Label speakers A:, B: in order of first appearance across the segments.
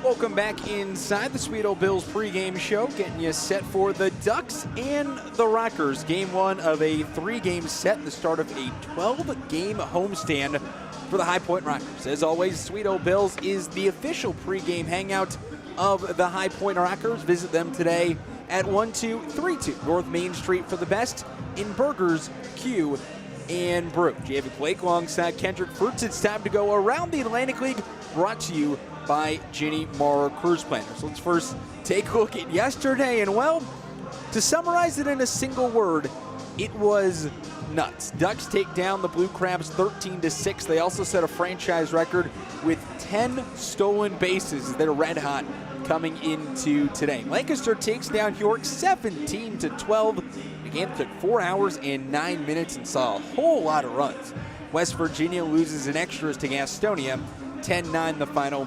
A: Welcome back inside the Sweet Old Bills pregame show, getting you set for the Ducks and the Rockers. Game one of a 3-game set and the start of a 12-game homestand for the High Point Rockers. As always, Sweet Old Bills is the official pregame hangout of the High Point Rockers. Visit them today at 1232 North Main Street for the best in burgers, Q, and brew. Javid Blake alongside Kendrick Fruits. It's time to go around the Atlantic League, brought to you by Ginny Maurer Cruise Planners. So let's first take a look at yesterday, and well, to summarize it in a single word, it was nuts. Ducks take down the Blue Crabs 13-6. They also set a franchise record with 10 stolen bases. They're red hot coming into today. Lancaster takes down York 17-12. The game took 4 hours and 9 minutes and saw a whole lot of runs. West Virginia loses in extras to Gastonia, 10-9 the final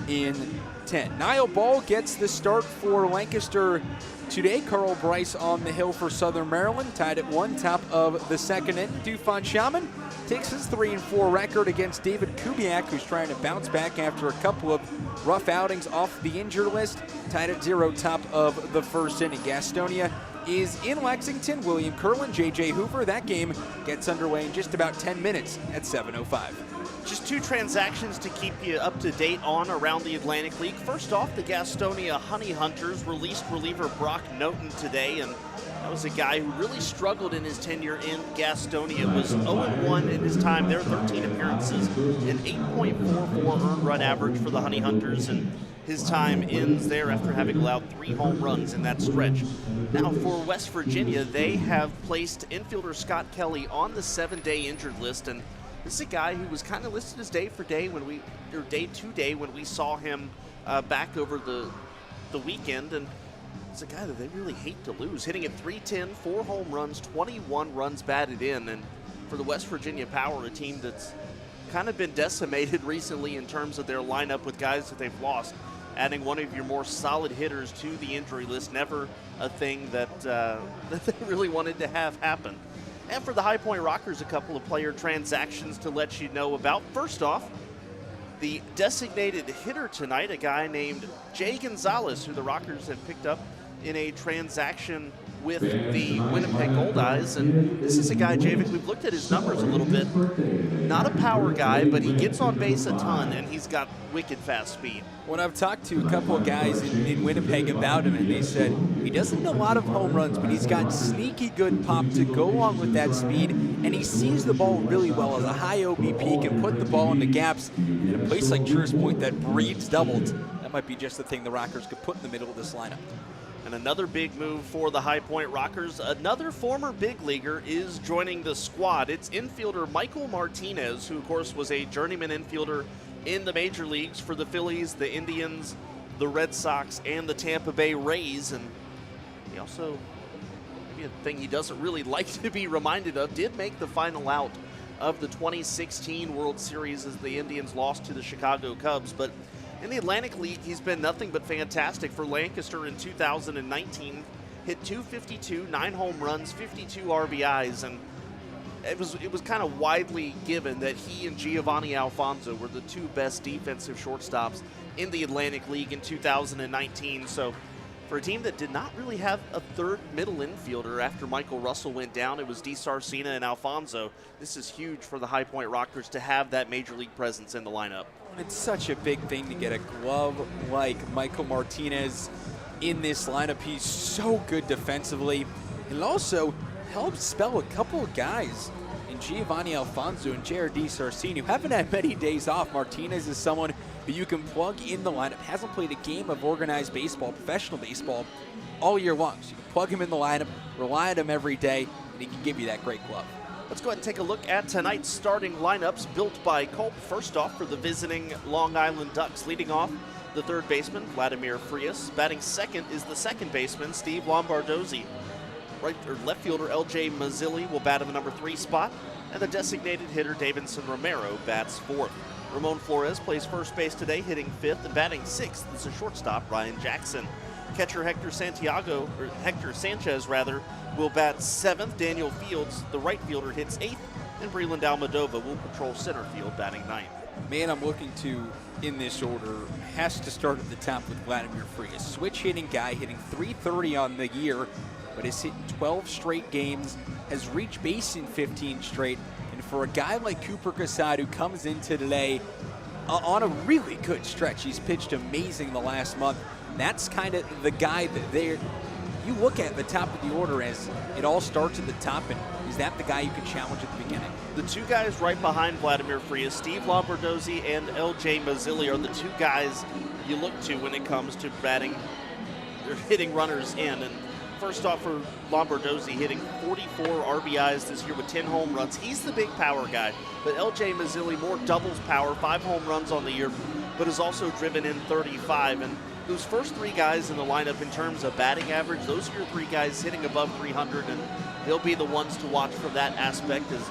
A: in 10. Niall Ball gets the start for Lancaster today. Carl Bryce on the hill for Southern Maryland, tied at 1, top of the second inning. Dufon Shaman takes his 3-4 record against David Kubiak, who's trying to bounce back after a couple of rough outings off the injured list, tied at 0, top of the first inning. Gastonia is in Lexington. William Curlin, J.J. Hoover. That game gets underway in just about 10 minutes at 7:05.
B: Just 2 transactions to keep you up to date on around the Atlantic League. First off, the Gastonia Honey Hunters released reliever Brock Noten today, and that was a guy who really struggled in his tenure in Gastonia. Was 0-1 in his time there, 13 appearances, an 8.44 earned run average for the Honey Hunters, and his time ends there after having allowed 3 home runs in that stretch. Now for West Virginia, they have placed infielder Scott Kelly on the 7-day injured list, and this is a guy who was kind of listed as day to day when we saw him back over the weekend, and it's a guy that they really hate to lose. Hitting at .310, 4 home runs, 21 runs batted in, and for the West Virginia Power, a team that's kind of been decimated recently in terms of their lineup with guys that they've lost. Adding one of your more solid hitters to the injury list, never a thing that they really wanted to have happen. And for the High Point Rockers, a couple of player transactions to let you know about. First off, the designated hitter tonight, a guy named Jay Gonzalez, who the Rockers have picked up in a transaction with the Winnipeg Goldeyes. And this is a guy, Javik, we've looked at his numbers a little bit. Not a power guy, but he gets on base a ton, and he's got wicked fast speed.
A: When I've talked to a couple of guys in Winnipeg about him, and they said he doesn't hit a lot of home runs, but he's got sneaky good pop to go along with that speed, and he sees the ball really well as a high OBP, can put the ball in the gaps. In a place like Truist Point that breeds doubles, that might be just the thing the Rockers could put in the middle of this lineup.
B: And another big move for the High Point Rockers. Another former big leaguer is joining the squad. It's infielder Michael Martinez, who of course was a journeyman infielder in the major leagues for the Phillies, the Indians, the Red Sox, and the Tampa Bay Rays. And he also, maybe a thing he doesn't really like to be reminded of, did make the final out of the 2016 World Series as the Indians lost to the Chicago Cubs. But in the Atlantic League, he's been nothing but fantastic for Lancaster in 2019. Hit .252, 9 home runs, 52 RBIs, and it was kind of widely given that he and Giovanni Alfonso were the 2 best defensive shortstops in the Atlantic League in 2019. So for a team that did not really have a third middle infielder after Michael Russell went down, it was DiSarcina and Alfonso. This is huge for the High Point Rockers to have that major league presence in the lineup.
A: It's such a big thing to get a glove like Michael Martinez in this lineup. He's so good defensively, and also helps spell a couple of guys in Giovanni Alfonso and J.R. DiSarcina, who haven't had many days off. Martinez is someone who you can plug in the lineup, hasn't played a game of organized baseball, professional baseball, all year long. So you can plug him in the lineup, rely on him every day, and he can give you that great glove.
B: Let's go ahead and take a look at tonight's starting lineups built by Culp. First off, for the visiting Long Island Ducks, leading off the third baseman, Vladimir Frias. Batting second is the second baseman, Steve Lombardozzi. Left fielder, L.J. Mazzilli, will bat in the number 3 spot, and the designated hitter, Davidson Romero, bats fourth. Ramon Flores plays first base today, hitting 5th, and batting 6th is the shortstop, Ryan Jackson. Catcher Hector Sanchez will bat 7th. Daniel Fields, the right fielder, hits 8th. and Breland Almadova will patrol center field, batting ninth.
A: Man, I'm looking to, in this order, has to start at the top with Vladimir Frias. Switch hitting guy, hitting .330 on the year, but has hit in 12 straight games, has reached base in 15 straight. And for a guy like Cooper Casad, who comes into today on a really good stretch, he's pitched amazing the last month. That's kind of the guy that you look at the top of the order as it all starts at the top, and is that the guy you can challenge at the beginning?
B: The two guys right behind Vladimir Frias, Steve Lombardozzi and L.J. Mazzilli, are the two guys you look to when it comes to batting or hitting runners in. And first off, for Lombardozzi, hitting 44 RBIs this year with 10 home runs. He's the big power guy, but L.J. Mazzilli, more doubles power, 5 home runs on the year, but has also driven in 35. And those first three guys in the lineup in terms of batting average, those are your three guys hitting above 300, and they'll be the ones to watch from that aspect. As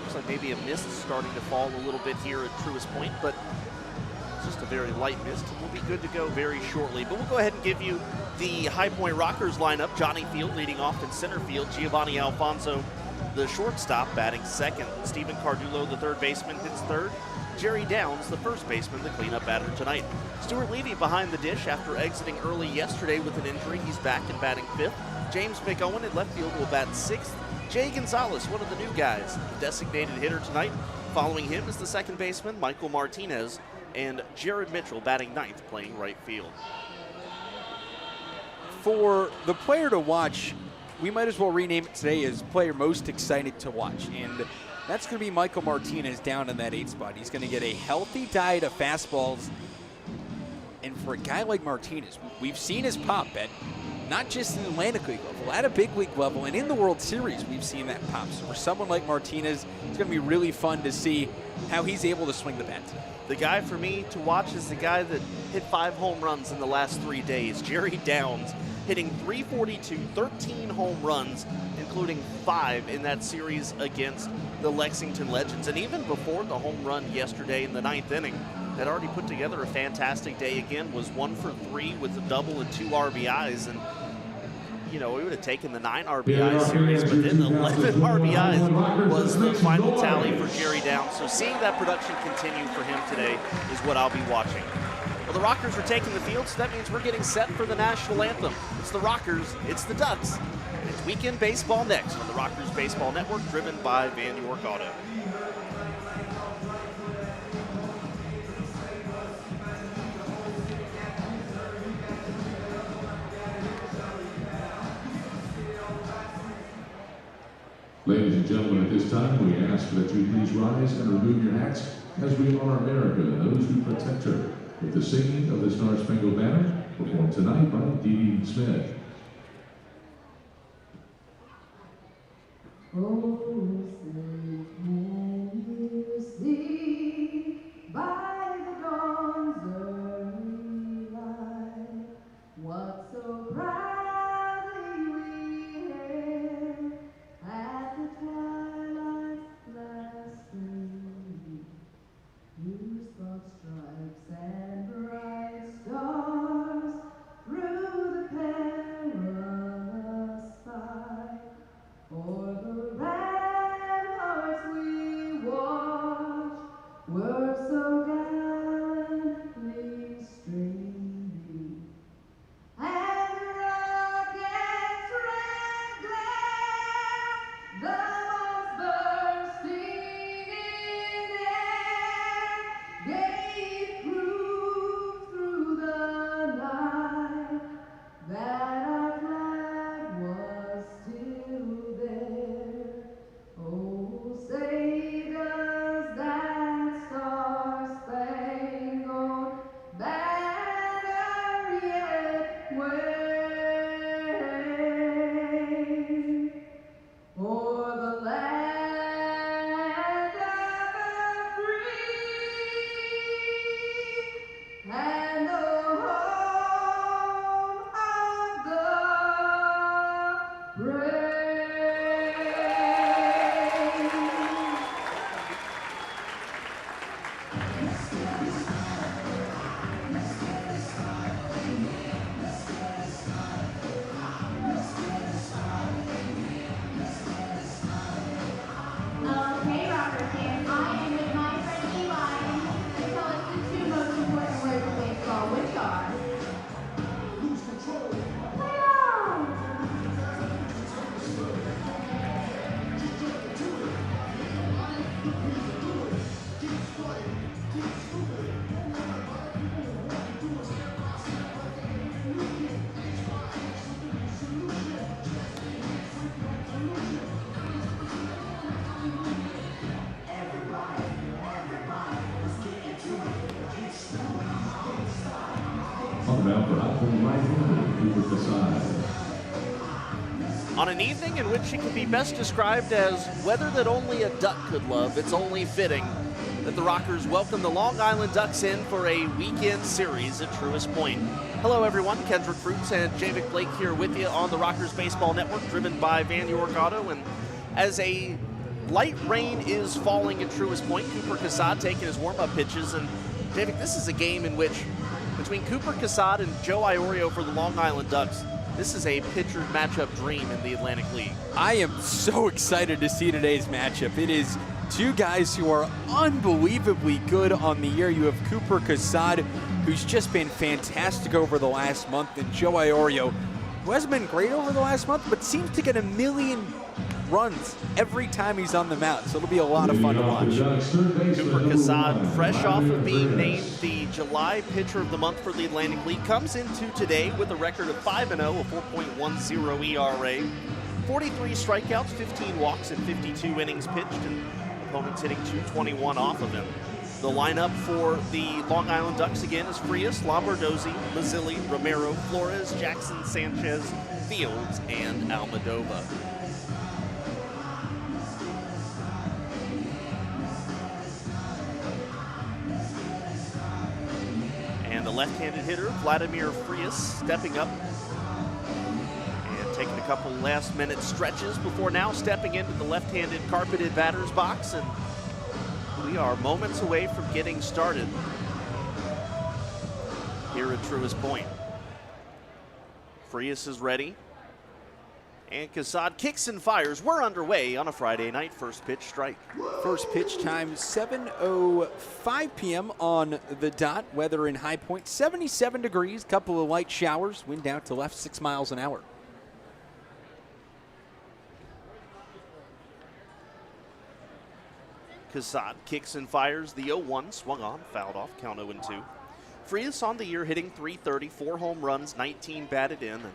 B: looks like maybe a mist starting to fall a little bit here at Truist Point, but it's just a very light mist, and we'll be good to go very shortly. But we'll go ahead and give you the High Point Rockers lineup. Johnny Field leading off in center field. Giovanni Alfonso, the shortstop, batting second. Stephen Cardulo, the third baseman, hits third. Jerry Downs, the first baseman, the cleanup batter tonight. Stuart Levy behind the dish after exiting early yesterday with an injury. He's back and batting fifth. James McOwen in left field will bat sixth. Jay Gonzalez, one of the new guys, designated hitter tonight. Following him is the second baseman, Michael Martinez, and Jared Mitchell batting ninth, playing right field.
A: For the player to watch, we might as well rename it today as player most excited to watch. And that's going to be Michael Martinez down in that 8th spot. He's going to get a healthy diet of fastballs. And for a guy like Martinez, we've seen his pop at not just in the Atlantic League level, at a big league level, and in the World Series, we've seen that pop. So for someone like Martinez, it's going to be really fun to see how he's able to swing the bat.
B: The guy for me to watch is the guy that hit 5 home runs in the last 3 days, Jerry Downs, hitting .342, 13 home runs, including 5 in that series against the Lexington Legends. And even before the home run yesterday in the 9th inning, had already put together a fantastic day again, was 1 for 3 with a double and 2 RBIs. And, you know, we would have taken the 9 RBI series, but then 11 RBIs was the final tally for Jerry Downs. So seeing that production continue for him today is what I'll be watching. Well, the Rockers are taking the field, so that means we're getting set for the national anthem. It's the Rockers, it's the Ducks. It's weekend baseball next on the Rockers Baseball Network, driven by Van York Auto.
C: Ladies and gentlemen, at this time, we ask that you please rise and remove your hats as we honor America and those who protect her with the singing of the Star-Spangled Banner, performed tonight by Dee Dee Smith.
D: Oh, say can you see by the dawn's early light what so proudly we hailed at the twilight's last gleam, whose broad stripes and bright stars through the perilous fight o'er the ramparts
C: Now for High Point right-hander Cooper Casad.
B: On an evening in which it can be best described as weather that only a duck could love, it's only fitting that the Rockers welcome the Long Island Ducks in for a weekend series at Truist Point. Hello everyone, Kendrick Fruits and Javik Blake here with you on the Rockers Baseball Network, driven by Van York Auto. And as a light rain is falling at Truist Point, Cooper Casad taking his warm-up pitches. And Javik, this is a game in which, between Cooper Casad and Joe Iorio for the Long Island Ducks, this is a pitcher's matchup dream in the Atlantic League.
A: I am so excited to see today's matchup. It is two guys who are unbelievably good on the year. You have Cooper Casad, who's just been fantastic over the last month, and Joe Iorio, who hasn't been great over the last month, but seems to get a million runs every time he's on the mound. So it'll be a lot of fun to watch.
B: Cooper Casad, fresh off of being named the July Pitcher of the Month for the Atlantic League, comes into today with a record of 5-0, a 4.10 ERA, 43 strikeouts, 15 walks, and 52 innings pitched, and opponents hitting .221 off of him. The lineup for the Long Island Ducks again is Frias, Lombardozzi, Mazzilli, Romero, Flores, Jackson, Sanchez, Fields, and Almadova. And the left-handed hitter, Vladimir Frias, stepping up and taking a couple last-minute stretches before now stepping into the left-handed carpeted batter's box. And we are moments away from getting started here at Truist Point. Frias is ready. And Casad kicks and fires. We're underway on a Friday night. First pitch strike.
A: First pitch time, 7:05 p.m. on the dot. Weather in High Point, 77 degrees. Couple of light showers. Wind out to left, 6 miles an hour.
B: Casad kicks and fires. The 0-1 swung on, fouled off, count 0-2. Frias on the year hitting .330, 4 home runs, 19 batted in. And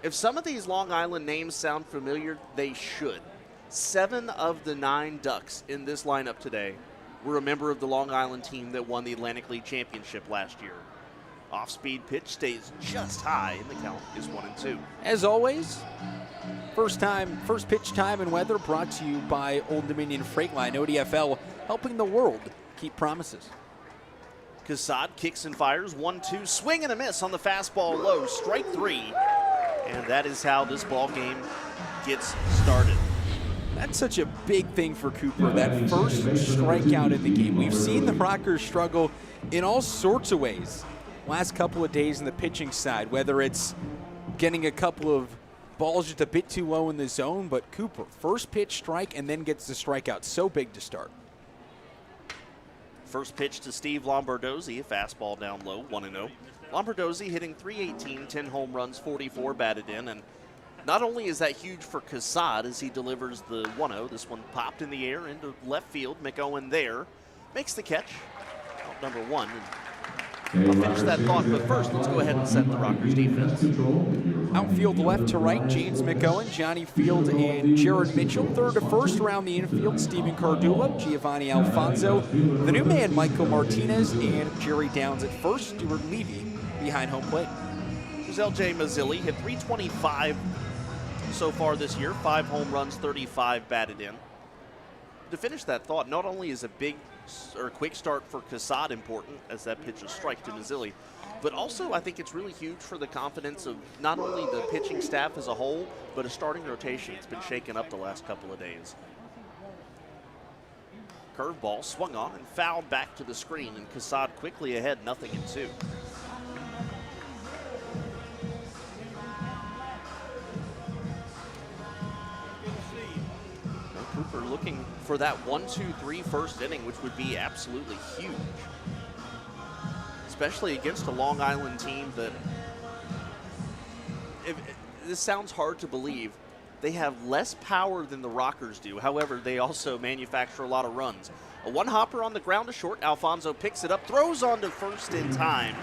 B: if some of these Long Island names sound familiar, they should. 7 of the 9 Ducks in this lineup today were a member of the Long Island team that won the Atlantic League Championship last year. Off-speed pitch stays just high, and the count is 1-2.
A: As always, first pitch time and weather brought to you by Old Dominion Freight Line, ODFL, helping the world keep promises.
B: Casad kicks and fires, 1-2, swing and a miss on the fastball low, strike 3. And that is how this ball game gets started.
A: That's such a big thing for Cooper, that first strikeout in the game. We've seen the Rockers struggle in all sorts of ways last couple of days in the pitching side, whether it's getting a couple of balls just a bit too low in the zone, but Cooper, first pitch strike and then gets the strikeout. So big to start.
B: First pitch to Steve Lombardozzi, a fastball down low, 1-0. Lombardozzi hitting .318, 10 home runs, 44 batted in. And not only is that huge for Casad as he delivers the 1-0, this one popped in the air into left field. McOwen there makes the catch, out number 1. And I'll finish that thought, but first let's go ahead and set the Rockers defense.
A: Outfield left to right, James McOwen, Johnny Field, and Jared Mitchell. Third to first around the infield, Stephen Cardula, Giovanni Alfonso, the new man, Michael Martinez, and Jerry Downs at first, Stuart Levy behind home plate.
B: There's L.J. Mazzilli, hit .325 so far this year, 5 home runs, 35 batted in. To finish that thought, not only is a quick start for Casad important, as that pitch is strike to Mazzilli, but also I think it's really huge for the confidence of not only the pitching staff as a whole, but a starting rotation. It's been shaken up the last couple of days. Curveball swung on and fouled back to the screen, and Casad quickly ahead, 0-2. Cooper looking for that 1-2-3 first inning, which would be absolutely huge, especially against a Long Island team that, this sounds hard to believe, they have less power than the Rockers do. However, they also manufacture a lot of runs. A one-hopper on the ground to short. Alfonso picks it up, throws on to first in time.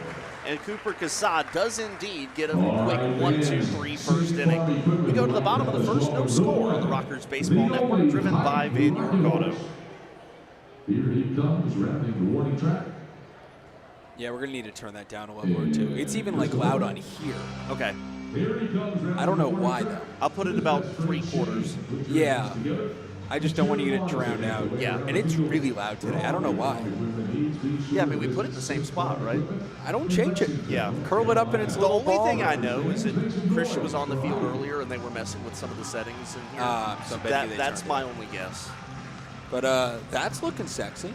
B: And Cooper Casad does indeed get a quick 1-2-3 first inning. We go to the bottom of the first, no score on the Rockers Baseball Network, driven by Van York Auto.
C: Here he comes, rounding the warning track.
A: Yeah, we're going to need to turn that down a level or two. It's even like loud on here.
B: Okay.
A: I don't know why, though.
B: I'll put it about 3/4.
A: Yeah. I just don't want to get it drowned out.
B: Yeah.
A: And it's really loud today. I don't know why.
B: Yeah, I mean, we put it in the same spot, right?
A: I don't change it.
B: Yeah.
A: Curl it up in its
B: The
A: little
B: only
A: ball.
B: thing I know is that Christian was on the field earlier and they were messing with some of the settings in here.
A: So maybe
B: That's my only guess.
A: But that's looking sexy.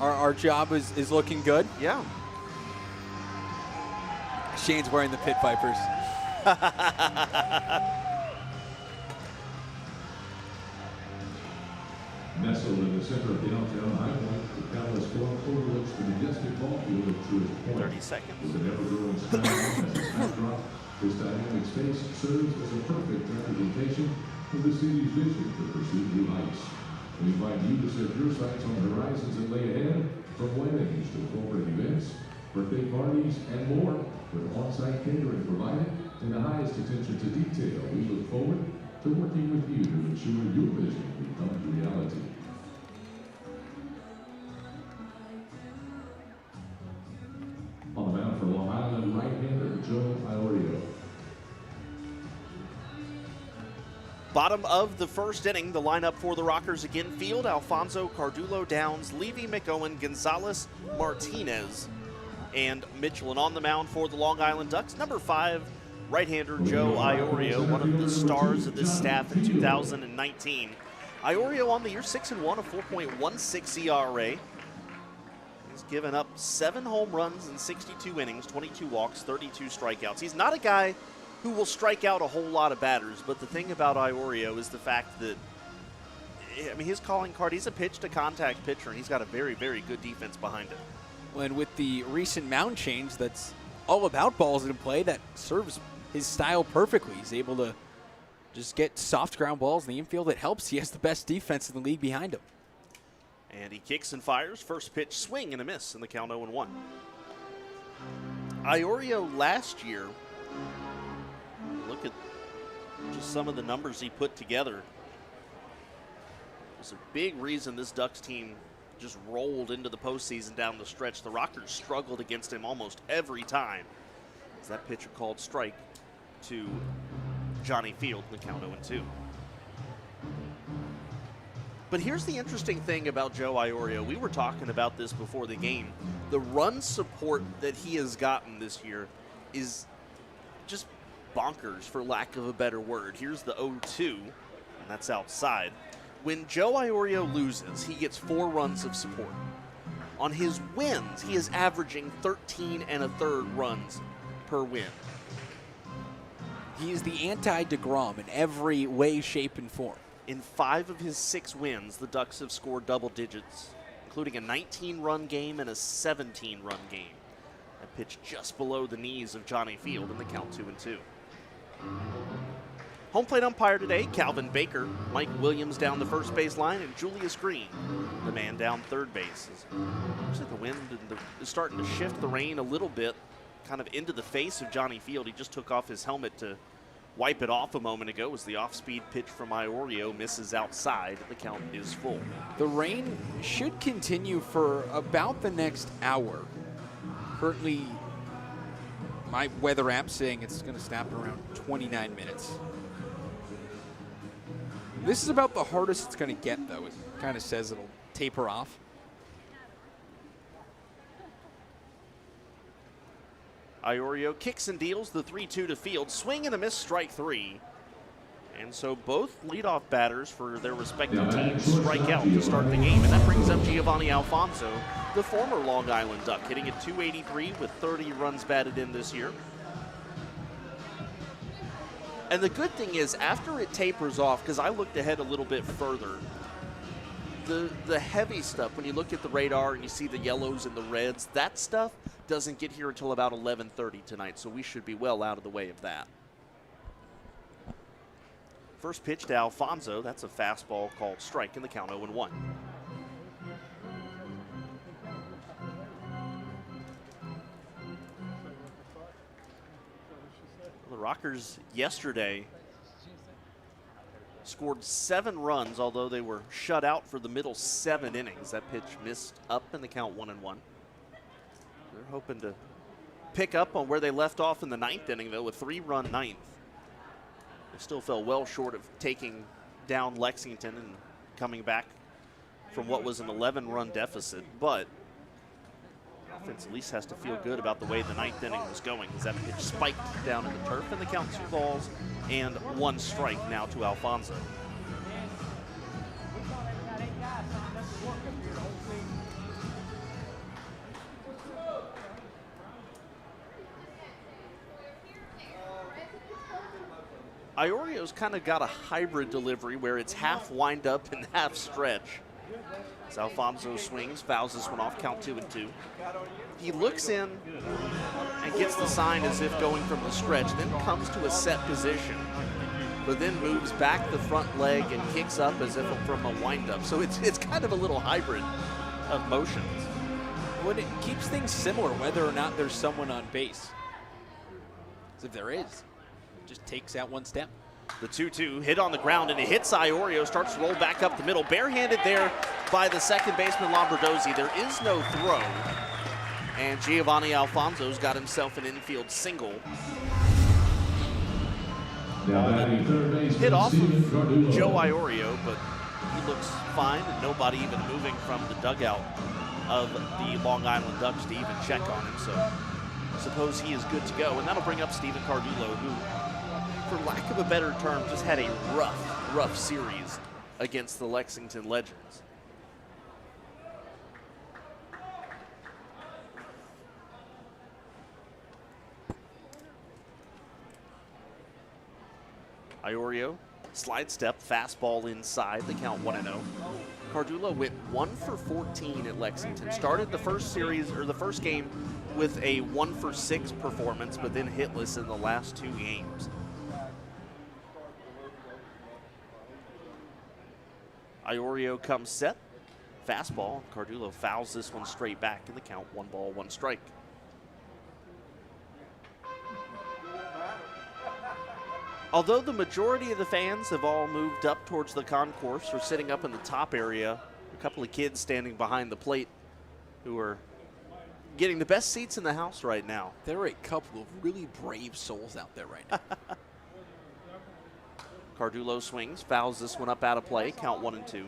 A: Our job is looking good.
B: Yeah.
A: Shane's wearing the Pit Vipers.
C: Nestled in the center of downtown High Point, the Palace Club overlooks the majestic ball field of Truist Point.
B: 30 seconds.
C: With an ever-growing skyline as its backdrop, this dynamic space serves as a perfect representation of the city's vision to pursue new heights. We invite you to set your sights on the horizons that lay ahead, from weddings to corporate events, birthday parties, and more, with on-site catering provided and the highest attention to detail. We look forward to working with you to ensure your vision becomes reality. On the mound for Long Island, right-hander Joe Iorio.
B: Bottom of the first inning, the lineup for the Rockers again: Field, Alfonso, Cardulo, Downs, Levy, McOwen, Gonzalez, Martinez, and Mitchell. And on the mound for the Long Island Ducks, number 5, right-hander Joe Iorio, one of the stars of this staff in 2019. Iorio on the year 6-1, a 4.16 ERA. He's given up 7 home runs in 62 innings, 22 walks, 32 strikeouts. He's not a guy who will strike out a whole lot of batters, but the thing about Iorio is the fact that, I mean, his calling card, he's a pitch-to-contact pitcher, and he's got a very, very good defense behind him.
A: And with the recent mound change that's all about balls in play, that serves his style perfectly. He's able to just get soft ground balls in the infield. It helps. He has the best defense in the league behind him.
B: And he kicks and fires. First pitch, swing and a miss in the count 0-1. Iorio last year, look at just some of the numbers he put together. It's a big reason this Ducks team just rolled into the postseason down the stretch. The Rockers struggled against him almost every time. As that pitcher called strike to Johnny Field in the count 0-2. But here's the interesting thing about Joe Iorio. We were talking about this before the game. The run support that he has gotten this year is just bonkers, for lack of a better word. Here's the 0-2, and that's outside. When Joe Iorio loses, he gets 4 runs of support. On his wins, he is averaging 13 1/3 runs per win.
A: He is the anti-DeGrom in every way, shape, and form.
B: In 5 of his 6 wins, the Ducks have scored double digits, including a 19-run game and a 17-run game. A pitch just below the knees of Johnny Field in the count 2-2. Home plate umpire today, Calvin Baker. Mike Williams down the first base line, and Julius Green, the man down third base. Looks like the wind is starting to shift the rain a little bit, kind of into the face of Johnny Field. He just took off his helmet to wipe it off a moment ago as the off-speed pitch from Iorio misses outside. The count is full.
A: The rain should continue for about the next hour. Currently, my weather app saying it's going to snap around 29 minutes. This is about the hardest it's going to get, though. It kind of says it'll taper off.
B: Iorio kicks and deals the 3-2 to Field. Swing and a miss, strike 3. And so both leadoff batters for their respective teams strike out to start the game. And that brings up Giovanni Alfonso, the former Long Island Duck, hitting at .283 with 30 runs batted in this year. And the good thing is, after it tapers off, because I looked ahead a little bit further, the heavy stuff, when you look at the radar and you see the yellows and the reds, that stuff doesn't get here until about 11:30 tonight, so we should be well out of the way of that. First pitch to Alfonso, that's a fastball called strike in the count 0-1. The Rockers yesterday scored 7 runs, although they were shut out for the middle 7 innings. That pitch missed up in the count 1-1. They're hoping to pick up on where they left off in the 9th inning, though, a 3-run 9th. They still fell well short of taking down Lexington and coming back from what was an 11-run deficit, but offense at least has to feel good about the way the 9th inning was going, as that pitch spiked down in the turf, and the count 2 balls and 1 strike now to Alfonso. Iorio's kind of got a hybrid delivery where it's half wind up and half stretch. As Alfonso swings, fouls this one off, count 2-2. He looks in and gets the sign as if going from the stretch, then comes to a set position, but then moves back the front leg and kicks up as if from a windup. So it's kind of a little hybrid of motions.
A: Well, it keeps things similar whether or not there's someone on base. As if there is. Just takes out one step.
B: The 2-2 hit on the ground, and it hits Iorio, starts to roll back up the middle. Barehanded there by the second baseman, Lombardozzi. There is no throw, and Giovanni Alfonso's got himself an infield single. Hit off of Joe Iorio, but he looks fine, and nobody even moving from the dugout of the Long Island Ducks to even check on him. So I suppose he is good to go, and that'll bring up Steven Cardullo, who, for lack of a better term, just had a rough series against the Lexington Legends. Iorio, slide step, fastball inside, the count 1-0. Cardullo went 1 for 14 at Lexington. Started the first series, or the first game, with a 1 for 6 performance, but then hitless in the last 2 games. Iorio comes set, fastball. Cardullo fouls this one straight back in the count, 1 ball, 1 strike. Although the majority of the fans have all moved up towards the concourse or sitting up in the top area, a couple of kids standing behind the plate who are getting the best seats in the house right now.
A: There are a couple of really brave souls out there right now.
B: Cardullo swings, fouls this one up out of play, count 1-2.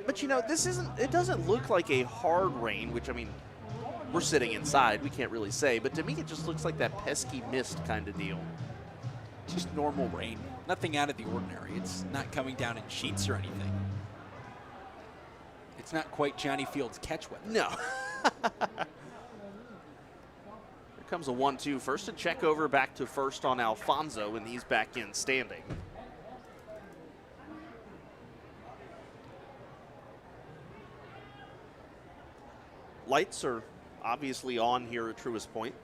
B: But you know, it doesn't look like a hard rain, which, I mean, we're sitting inside, we can't really say, but to me it just looks like that pesky mist kind of deal.
A: Just normal rain. Nothing out of the ordinary. It's not coming down in sheets or anything. It's not quite Johnny Fields catch weather.
B: No. Here comes a 1-2. First, a check over back to first on Alfonso, and he's back in standing. Lights are obviously on here at Truist Point.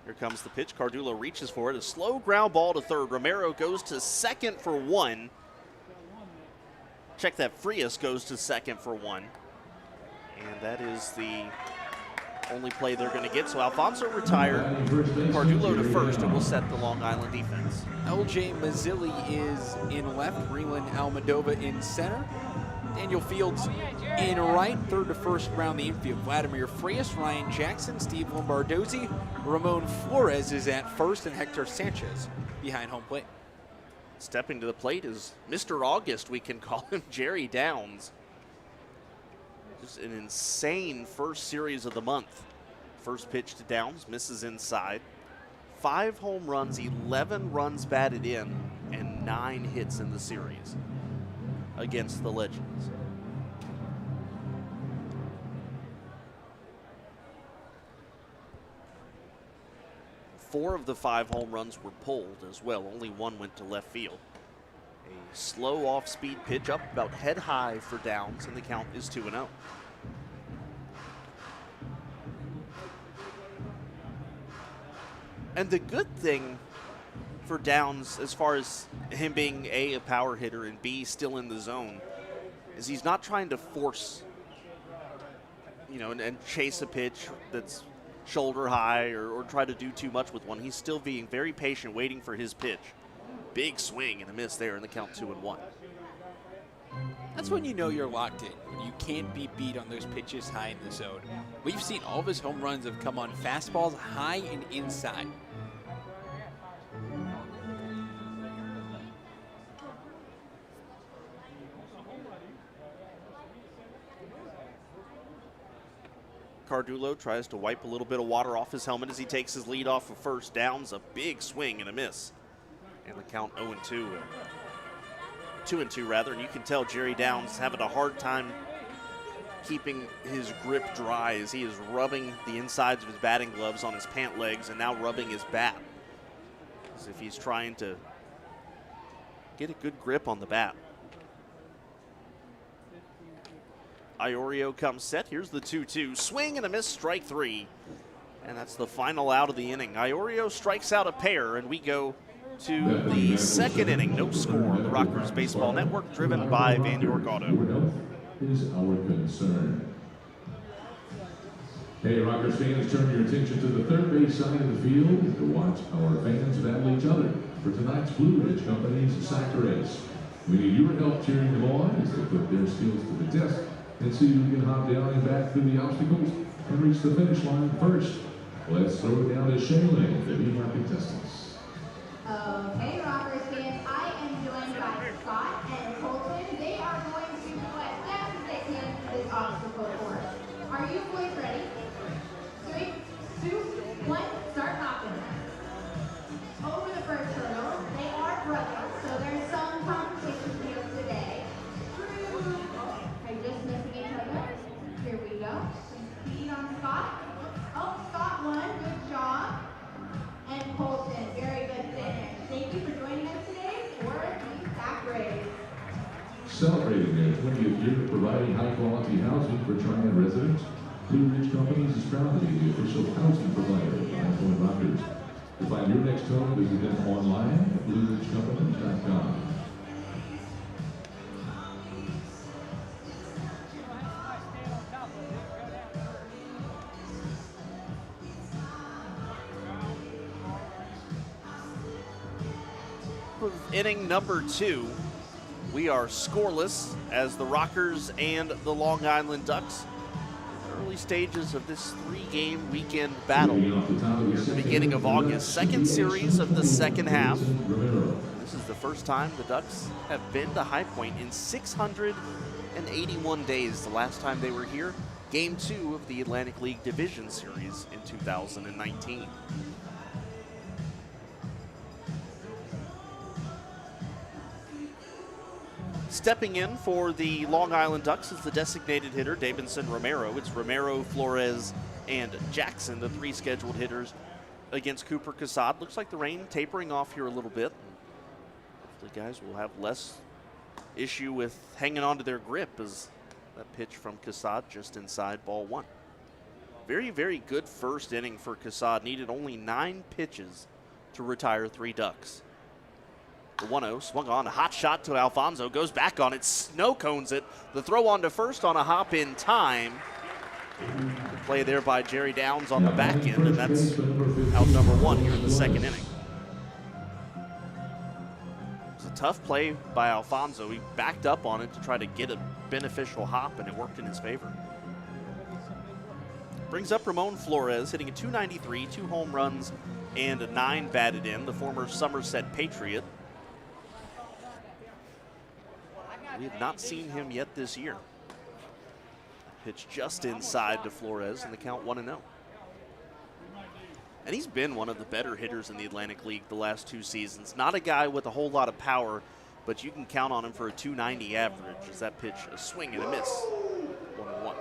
B: Here comes the pitch. Cardullo reaches for it. A slow ground ball to third. Romero goes to second for 1. Check that. Frias goes to second for 1. And that is the only play they're going to get. So Alfonso retired. Cardullo to first, and we'll set the Long Island defense.
A: LJ Mazzilli is in left. Reeland Almadova in center. Daniel Fields in right, third to first around the infield. Vladimir Frias, Ryan Jackson, Steve Lombardozzi, Ramon Flores is at first, and Hector Sanchez behind home plate.
B: Stepping to the plate is Mr. August, we can call him, Jerry Downs. Just an insane first series of the month. First pitch to Downs, misses inside. 5 home runs, 11 runs batted in, and 9 hits in the series against the Legends. Four of the 5 home runs were pulled as well. Only 1 went to left field. A slow off-speed pitch up about head high for Downs, and the count is 2-0. And the good thing for Downs, as far as him being a power hitter and B, still in the zone, is he's not trying to force, you know, and chase a pitch that's shoulder high or try to do too much with one. He's still being very patient, waiting for his pitch. Big swing and a miss there, in the count 2-1.
A: That's when you know you're locked in, when you can't be beat on those pitches high in the zone. We've seen all of his home runs have come on fastballs high and inside.
B: Cardullo tries to wipe a little bit of water off his helmet as he takes his lead off of first downs. A big swing and a miss. And the count 0-2. 2-2 rather, and you can tell Jerry Downs having a hard time keeping his grip dry as he is rubbing the insides of his batting gloves on his pant legs and now rubbing his bat as if he's trying to get a good grip on the bat. Iorio comes set. Here's the 2-2. Swing and a miss, strike 3. And that's the final out of the inning. Iorio strikes out a pair, and we go to the second inning. No score on the Rockers Baseball Network, driven by Van York Auto.
C: Is our concern. Hey, Rockers fans, turn your attention to the third base side of the field to watch our fans battle each other for tonight's Blue Ridge Company's sack race. We need your help cheering them on as they put their skills to the test and see who can hop down and back through the obstacles and reach the finish line first. Let's throw it down to Shaylin to meet our contestants.
D: Okay, Rockers fans, I am joined by Scott and Colton. They are going to go as fast as they can through this obstacle course. Are you boys ready? 3, 2, 1, start hopping. Over the first hurdle, they are brothers, so there's some competition here today. They're just missing each other. Here we go. Speed on Scott. Oh, Scott won. Good job. And Colton, very good finish. Thank you for joining us today for the sack race.
C: Celebrating their 20th year of providing high-quality housing for Triad residents, Blue Ridge Companies is proud to be the official housing provider of 9 Point Rockers. To find your next home, visit them online at blueridgecompanies.com.
B: Inning number 2, we are scoreless as the Rockers and the Long Island Ducks in the early stages of this 3-game weekend battle here at the beginning of August. Second series of the second half. This is the first time the Ducks have been to High Point in 681 days. The last time they were here, Game 2 of the Atlantic League Division Series in 2019. Stepping in for the Long Island Ducks is the designated hitter, Davidson Romero. It's Romero, Flores, and Jackson, the 3 scheduled hitters against Cooper Casad. Looks like the rain tapering off here a little bit. Hopefully guys will have less issue with hanging on to their grip as that pitch from Casad just inside ball 1. Very, very good first inning for Casad. Needed only 9 pitches to retire 3 Ducks. The 1-0 swung on, a hot shot to Alfonso, goes back on it, snow cones it. The throw on to first on a hop in time. Good play there by Jerry Downs on the back end, and that's out number 1 here in the second inning. It was a tough play by Alfonso. He backed up on it to try to get a beneficial hop, and it worked in his favor. Brings up Ramon Flores, hitting a .293, 2 home runs, and a 9 batted in, the former Somerset Patriot. We have not seen him yet this year. Pitch just inside to Flores, and the count 1-0. And he's been one of the better hitters in the Atlantic League the last 2 seasons. Not a guy with a whole lot of power, but you can count on him for a .290 average as that pitch a swing and a miss. 1-1.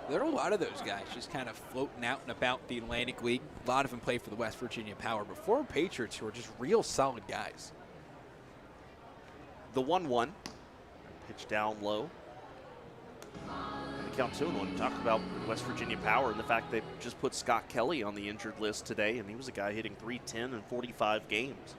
A: There are a lot of those guys just kind of floating out and about the Atlantic League. A lot of them play for the West Virginia Power, but 4 Patriots who are just real solid guys.
B: The 1-1, pitch down low. And the count 2-1. Talk about West Virginia Power and the fact they just put Scott Kelly on the injured list today, and he was a guy hitting .310 in 45 games.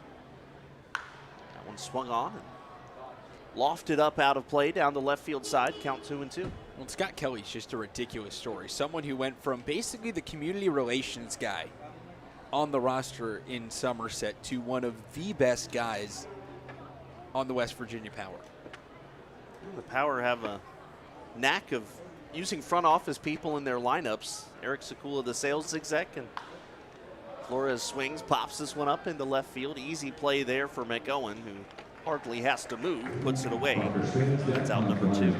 B: That one swung on and lofted up out of play down the left field side, count 2-2.
A: Well, Scott Kelly's just a ridiculous story. Someone who went from basically the community relations guy on the roster in Somerset to one of the best guys on the West Virginia Power.
B: The Power have a knack of using front office people in their lineups. Eric Sekula, the sales exec, and Flores swings, pops this one up into left field. Easy play there for McOwen, who hardly has to move, puts it away. That's out number 2.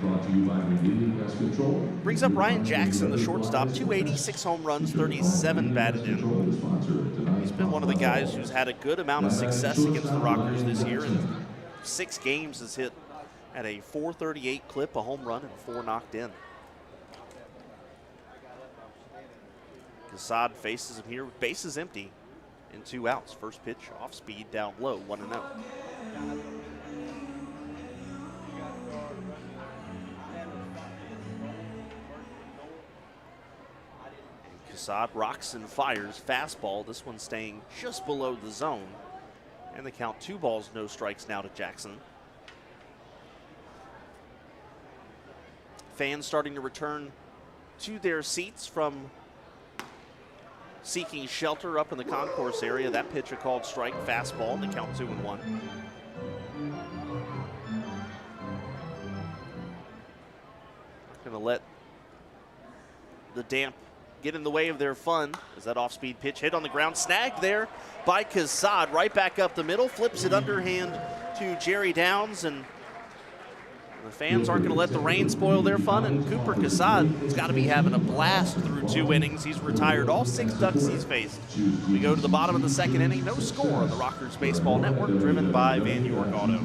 B: Brings up Ryan Jackson, the shortstop, 280, 6 home runs, 37 batted in. He's been one of the guys who's had a good amount of success against the Rockers this year. In 6 games has hit at a .438 clip, a home run, and 4 knocked in. Casad faces him here with bases empty and 2 outs. First pitch off speed down low, 1-0. Casad rocks and fires. Fastball, this one staying just below the zone. And the count 2 balls, no strikes now to Jackson. Fans starting to return to their seats from seeking shelter up in the concourse area. That pitch a called strike, fastball, and the count 2-1. Going to let the damp get in the way of their fun as that off-speed pitch hit on the ground, snagged there by Casad, right back up the middle, flips it underhand to Jerry Downs, and the fans aren't going to let the rain spoil their fun, and Cooper Casad has got to be having a blast through 2 innings. He's retired all 6 Ducks he's faced. We go to the bottom of the 2nd inning. No score on the Rockers Baseball Network, driven by Van York Auto.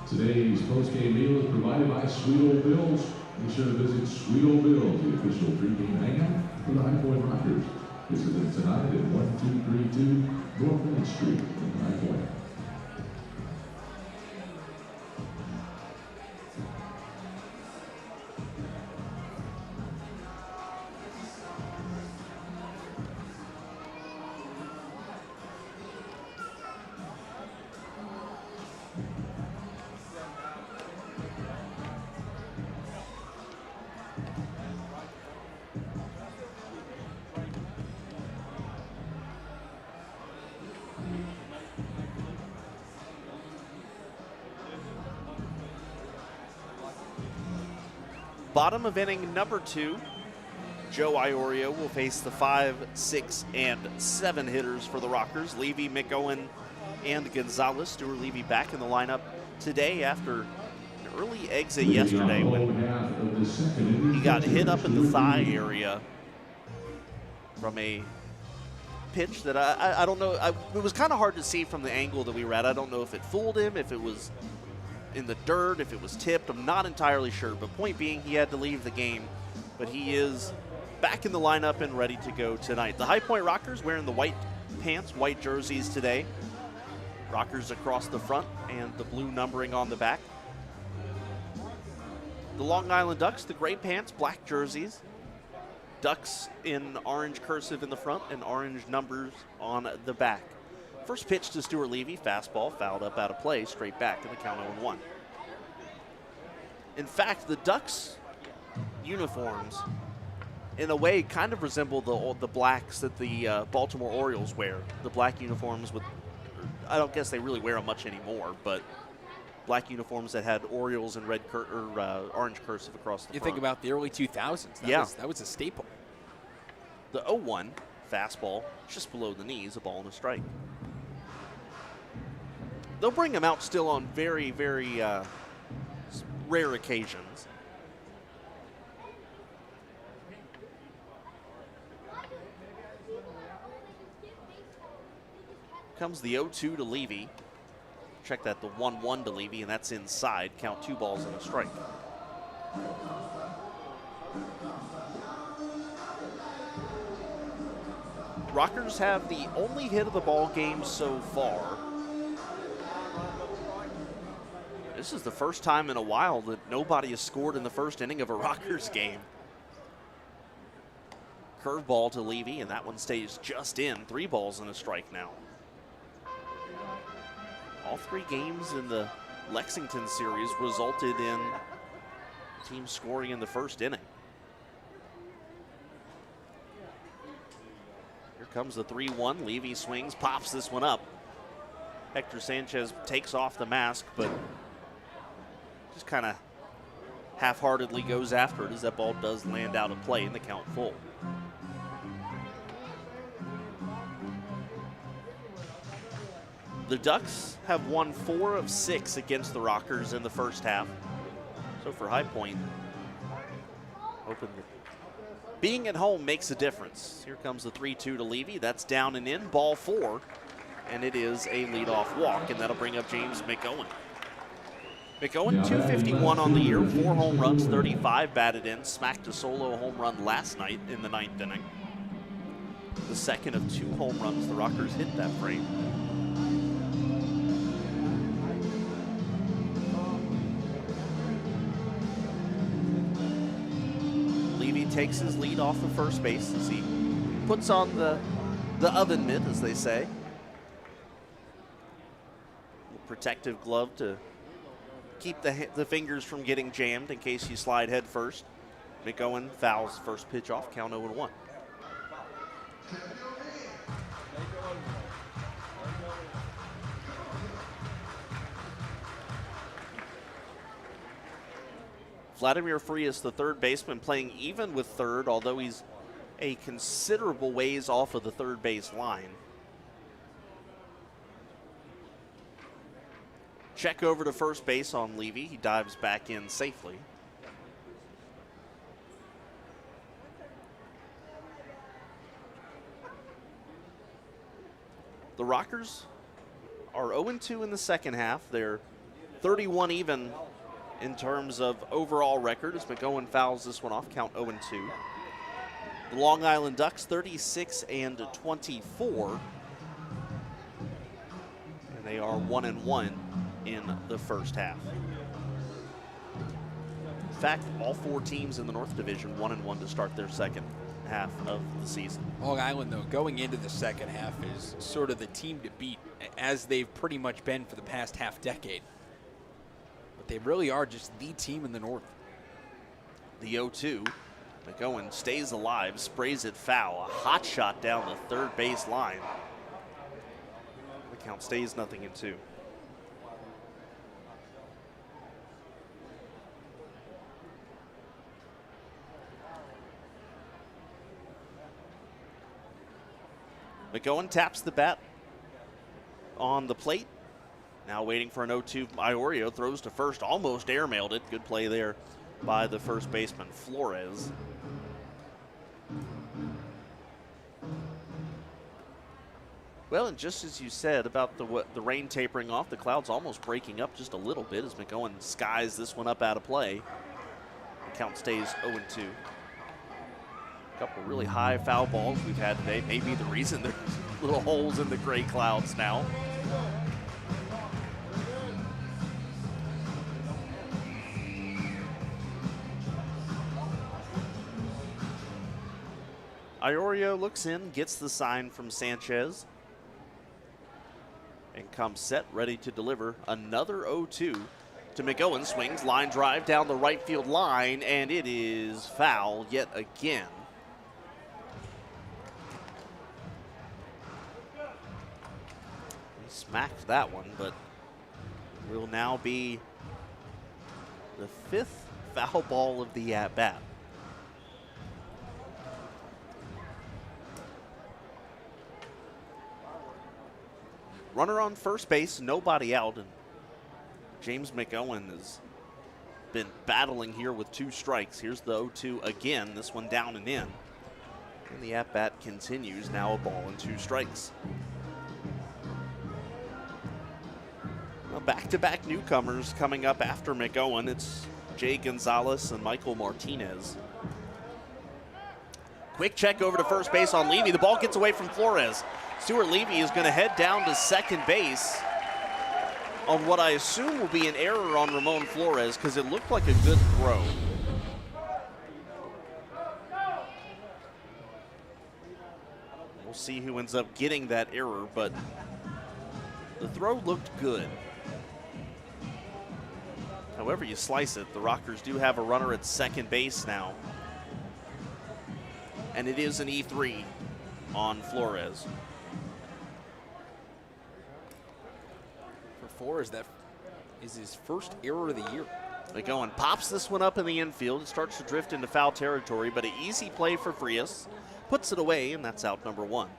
C: Today's post-game meal is provided by Sweet Old Bills. Be sure to visit Sweet Old Bills, the official pregame hangout for the High Point Rockers. Visit them tonight at 1232 North Main Street in High Point.
B: Bottom of inning number 2, Joe Iorio will face the 5, 6, and 7 hitters for the Rockers. Levy, McOwen, and Gonzalez. Stuart Levy back in the lineup today after an early exit yesterday when he got hit up in the thigh area from a pitch that I don't know. It was kind of hard to see from the angle that we were at. I don't know if it fooled him, if it was in the dirt, if it was tipped. I'm not entirely sure, but point being, he had to leave the game, but he is back in the lineup and ready to go tonight. The High Point Rockers wearing the white pants, white jerseys today. Rockers across the front and the blue numbering on the back. The Long Island Ducks, the gray pants, black jerseys. Ducks in orange cursive in the front and orange numbers on the back. First pitch to Stuart Levy, fastball, fouled up out of play, straight back in the count 0-1. In fact, the Ducks uniforms, in a way, kind of resemble the blacks that the Baltimore Orioles wear. The black uniforms with, I don't guess they really wear them much anymore, but black uniforms that had Orioles and red orange cursive across the front.
A: You think about the early 2000s. That was a staple.
B: The 0-1 fastball, just below the knees, a ball and a strike. They'll bring him out still on very, very rare occasions. Comes the 0-2 to Levy. Check that, the 1-1 to Levy, and that's inside. Count 2 balls and a strike. Rockers have the only hit of the ball game so far. This is the first time in a while that nobody has scored in the first inning of a Rockers game. Curveball to Levy, and that one stays just in. 3 balls and a strike now. All 3 games in the Lexington series resulted in teams scoring in the first inning. Here comes the 3-1. Levy swings, pops this one up. Hector Sanchez takes off the mask, but just kind of half-heartedly goes after it as that ball does land out of play and the count full. The Ducks have won 4 of 6 against the Rockers in the first half. So for High Point, hoping that being at home makes a difference. Here comes the 3-2 to Levy. That's down and in, ball 4. And it is a leadoff walk, and that'll bring up James McOwen. McOwen, 251 on the year, 4 home runs, 35 batted in, smacked a solo home run last night in the 9th inning. The second of 2 home runs the Rockers hit that frame. Levy takes his lead off of first base as he puts on the oven mitt, as they say. A protective glove to keep the fingers from getting jammed in case you slide head first. McOwen fouls first pitch off, count 0-1. Vladimir Frias, the third baseman, playing even with third, although he's a considerable ways off of the third base line. Check over to first base on Levy. He dives back in safely. The Rockers are 0-2 in the second half. They're 31 even in terms of overall record as McOwen fouls this one off, count 0-2. The Long Island Ducks 36-24. And they are 1-1 in the first half. In fact, all 4 teams in the North Division 1-1 to start their second half of the season.
A: Long Island, though, going into the second half is sort of the team to beat, as they've pretty much been for the past half decade. But they really are just the team in the North.
B: The 0-2. McOwen stays alive, sprays it foul. A hot shot down the third base line. The count stays 0-2. McOwen taps the bat on the plate. Now waiting for an 0-2. Iorio throws to first, almost airmailed it. Good play there by the first baseman, Flores. Well, and just as you said about the rain tapering off, the clouds almost breaking up just a little bit as McOwen skies this one up out of play. The count stays 0-2. A couple really high foul balls we've had today. Maybe the reason there's little holes in the gray clouds now. Iorio looks in, gets the sign from Sanchez, and comes set, ready to deliver another 0-2 to McOwen. Swings, line drive down the right field line, and it is foul yet again. He smacked that one, but will now be the 5th foul ball of the at-bat. Runner on first base, nobody out, and James McOwen has been battling here with 2 strikes. Here's the 0-2 again, this one down and in. And the at-bat continues, now a ball and 2 strikes. Well, back-to-back newcomers coming up after McOwen. It's Jay Gonzalez and Michael Martinez. Quick check over to first base on Levy. The ball gets away from Flores. Stuart Levy is going to head down to second base on what I assume will be an error on Ramon Flores because it looked like a good throw. We'll see who ends up getting that error, but the throw looked good. However you slice it, the Rockers do have a runner at second base now. And it is an E3 on Flores.
A: For Flores, that is his first error of the year.
B: They go and pops this one up in the infield. It starts to drift into foul territory, but an easy play for Frias. Puts it away, and that's out number one.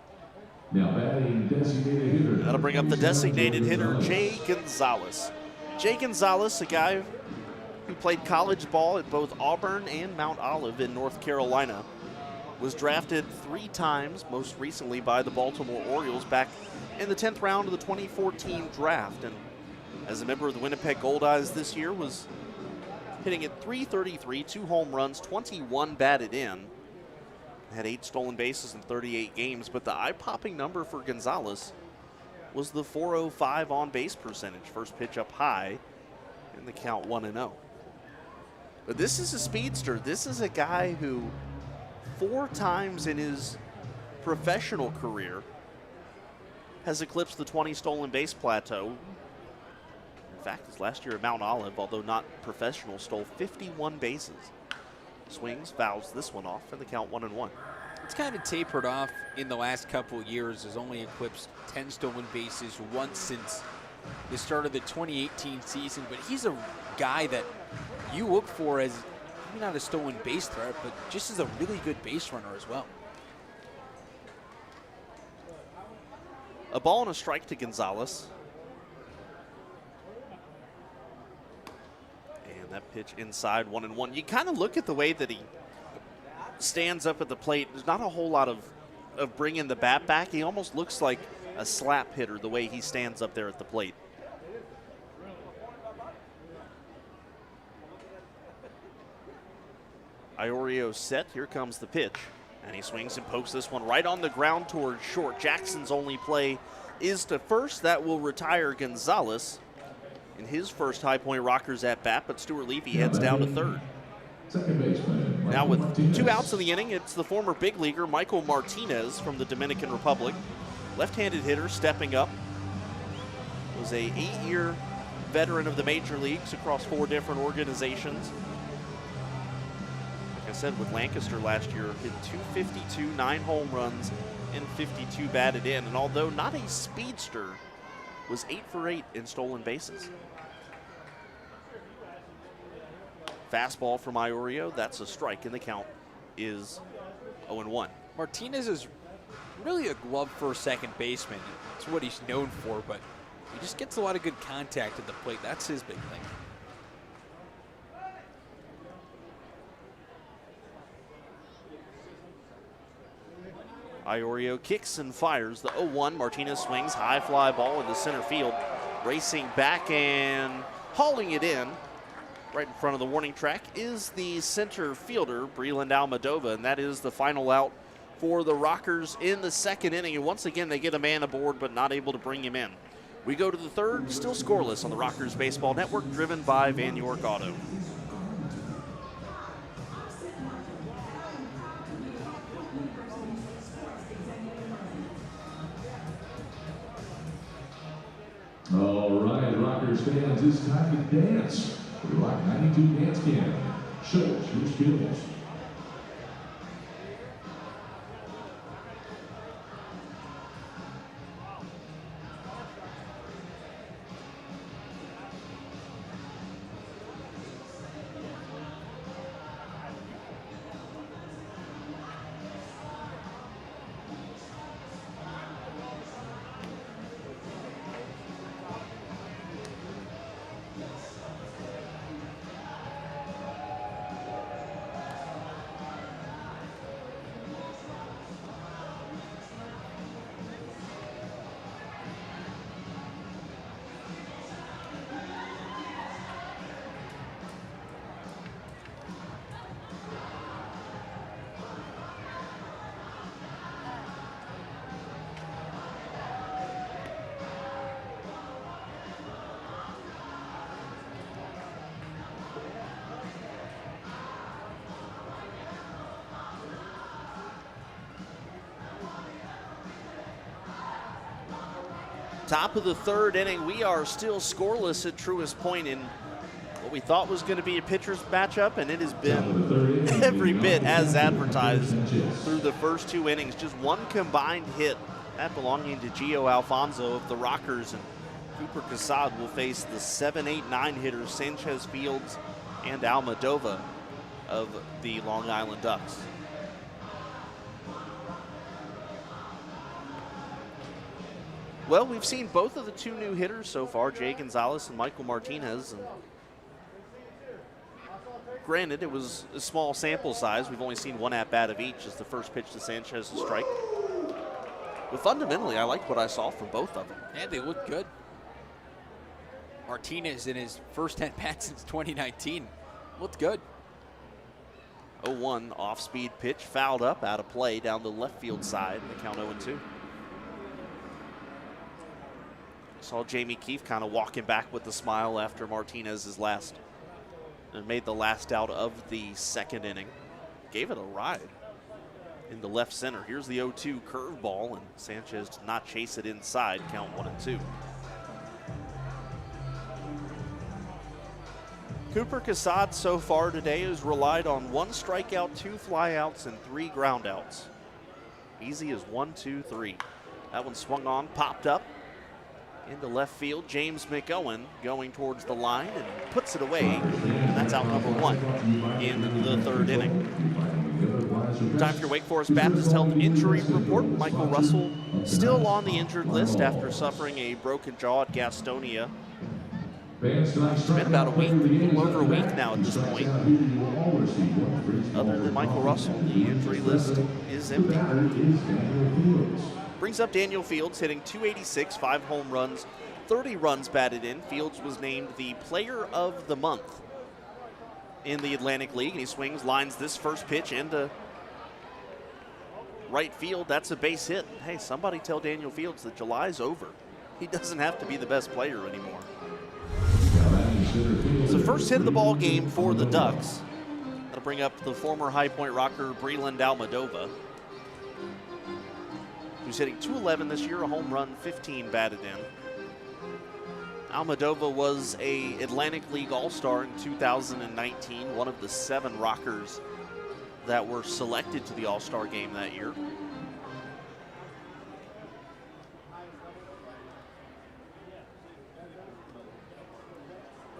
C: Now batting designated hitter.
B: That'll bring up the designated hitter, Jay Gonzalez. Jay Gonzalez, a guy who played college ball at both Auburn and Mount Olive in North Carolina, was drafted 3 times, most recently by the Baltimore Orioles back in the 10th round of the 2014 draft. And as a member of the Winnipeg Goldeyes this year, was hitting at .333, 2 home runs, 21 batted in. Had 8 stolen bases in 38 games, but the eye-popping number for Gonzalez was the .405 on-base percentage. First pitch up high, and the count 1-0. But this is a speedster. This is a guy who 4 times in his professional career has eclipsed the 20 stolen base plateau. In fact, his last year at Mount Olive, although not professional, stole 51 bases. Swings, fouls this one off, and the count 1-1.
A: It's kind of tapered off in the last couple of years. Has only eclipsed 10 stolen bases once since the start of the 2018 season. But he's a guy that you look for as maybe not a stolen base threat, but just as a really good base runner as well.
B: A ball and a strike to Gonzalez. And that pitch inside 1-1. You kind of look at the way that he stands up at the plate. There's not a whole lot of bringing the bat back. He almost looks like a slap hitter the way he stands up there at the plate. Iorio set. Here comes the pitch. And he swings and pokes this one right on the ground towards short. Jackson's only play is to first. That will retire Gonzalez in his first High Point Rockers at bat, but Stuart Levy heads down to third.
C: Second baseman.
B: Now with
C: Martinez.
B: 2 outs in the inning, it's the former big leaguer Michael Martinez from the Dominican Republic. Left-handed hitter stepping up. Was a 8-year veteran of the major leagues across 4 different organizations. Like I said, with Lancaster last year, hit .252, 9 home runs, and 52 batted in. And although not a speedster, was 8 for 8 in stolen bases. Fastball from Iorio, that's a strike, and the count is 0-1.
A: Martinez is really a glove for a second baseman. It's what he's known for, but he just gets a lot of good contact at the plate. That's his big thing.
B: Iorio kicks and fires the 0-1. Martinez swings, high fly ball into center field. Racing back and hauling it in. Right in front of the warning track is the center fielder, Breland Almodovar, and that is the final out for the Rockers in the second inning. And once again, they get a man aboard, but not able to bring him in. We go to the third, still scoreless on the Rockers Baseball Network, driven by Van York Auto.
C: All right, Rockers fans, it's time to dance. The Rock 92 Dance Cam shows your skills.
B: Top of the third inning, we are still scoreless at Truist Point in what we thought was going to be a pitcher's matchup, and it has been every bit as advertised through the first 2 innings. Just one combined hit, that belonging to Gio Alfonso of the Rockers, and Cooper Casad will face the 7, 8, 9 hitters Sanchez Fields and Almadova of the Long Island Ducks. Well, we've seen both of the 2 new hitters so far, Jay Gonzalez and Michael Martinez. And granted, it was a small sample size. We've only seen 1 at-bat of each as the first pitch to Sanchez's strike. But fundamentally, I like what I saw from both of them.
A: Yeah, they look good. Martinez in his first at-bat since 2019 looked good.
B: 0-1 off-speed pitch, fouled up, out of play down the left field side. The count 0-2. Saw Jamie Keefe kind of walking back with a smile after Martinez's last, and made the last out of the second inning. Gave it a ride in the left center. Here's the 0-2 curveball, and Sanchez did not chase it inside. Count 1-2. Cooper Casad so far today has relied on 1 strikeout, 2 flyouts, and 3 groundouts. Easy as 1, 2, 3. That one swung on, popped up into left field. James McOwen going towards the line and puts it away. And that's out number 1 in the third inning. Time for your Wake Forest Baptist Health injury report. Michael Russell still on the injured list after suffering a broken jaw at Gastonia. It's been about a week, a little over a week now at this point. Other than Michael Russell, the injury list is empty. Brings up Daniel Fields, hitting .286, 5 home runs, 30 runs batted in. Fields was named the Player of the Month in the Atlantic League, and he swings, lines this first pitch into right field. That's a base hit. Hey, somebody tell Daniel Fields that July's over. He doesn't have to be the best player anymore. It's the first hit of the ball game for the Ducks. That'll bring up the former High Point Rocker Breland Almadova, who's hitting .211 this year, a home run, 15 batted in. Almadova was a Atlantic League All-Star in 2019, one of the 7 Rockers that were selected to the All-Star game that year.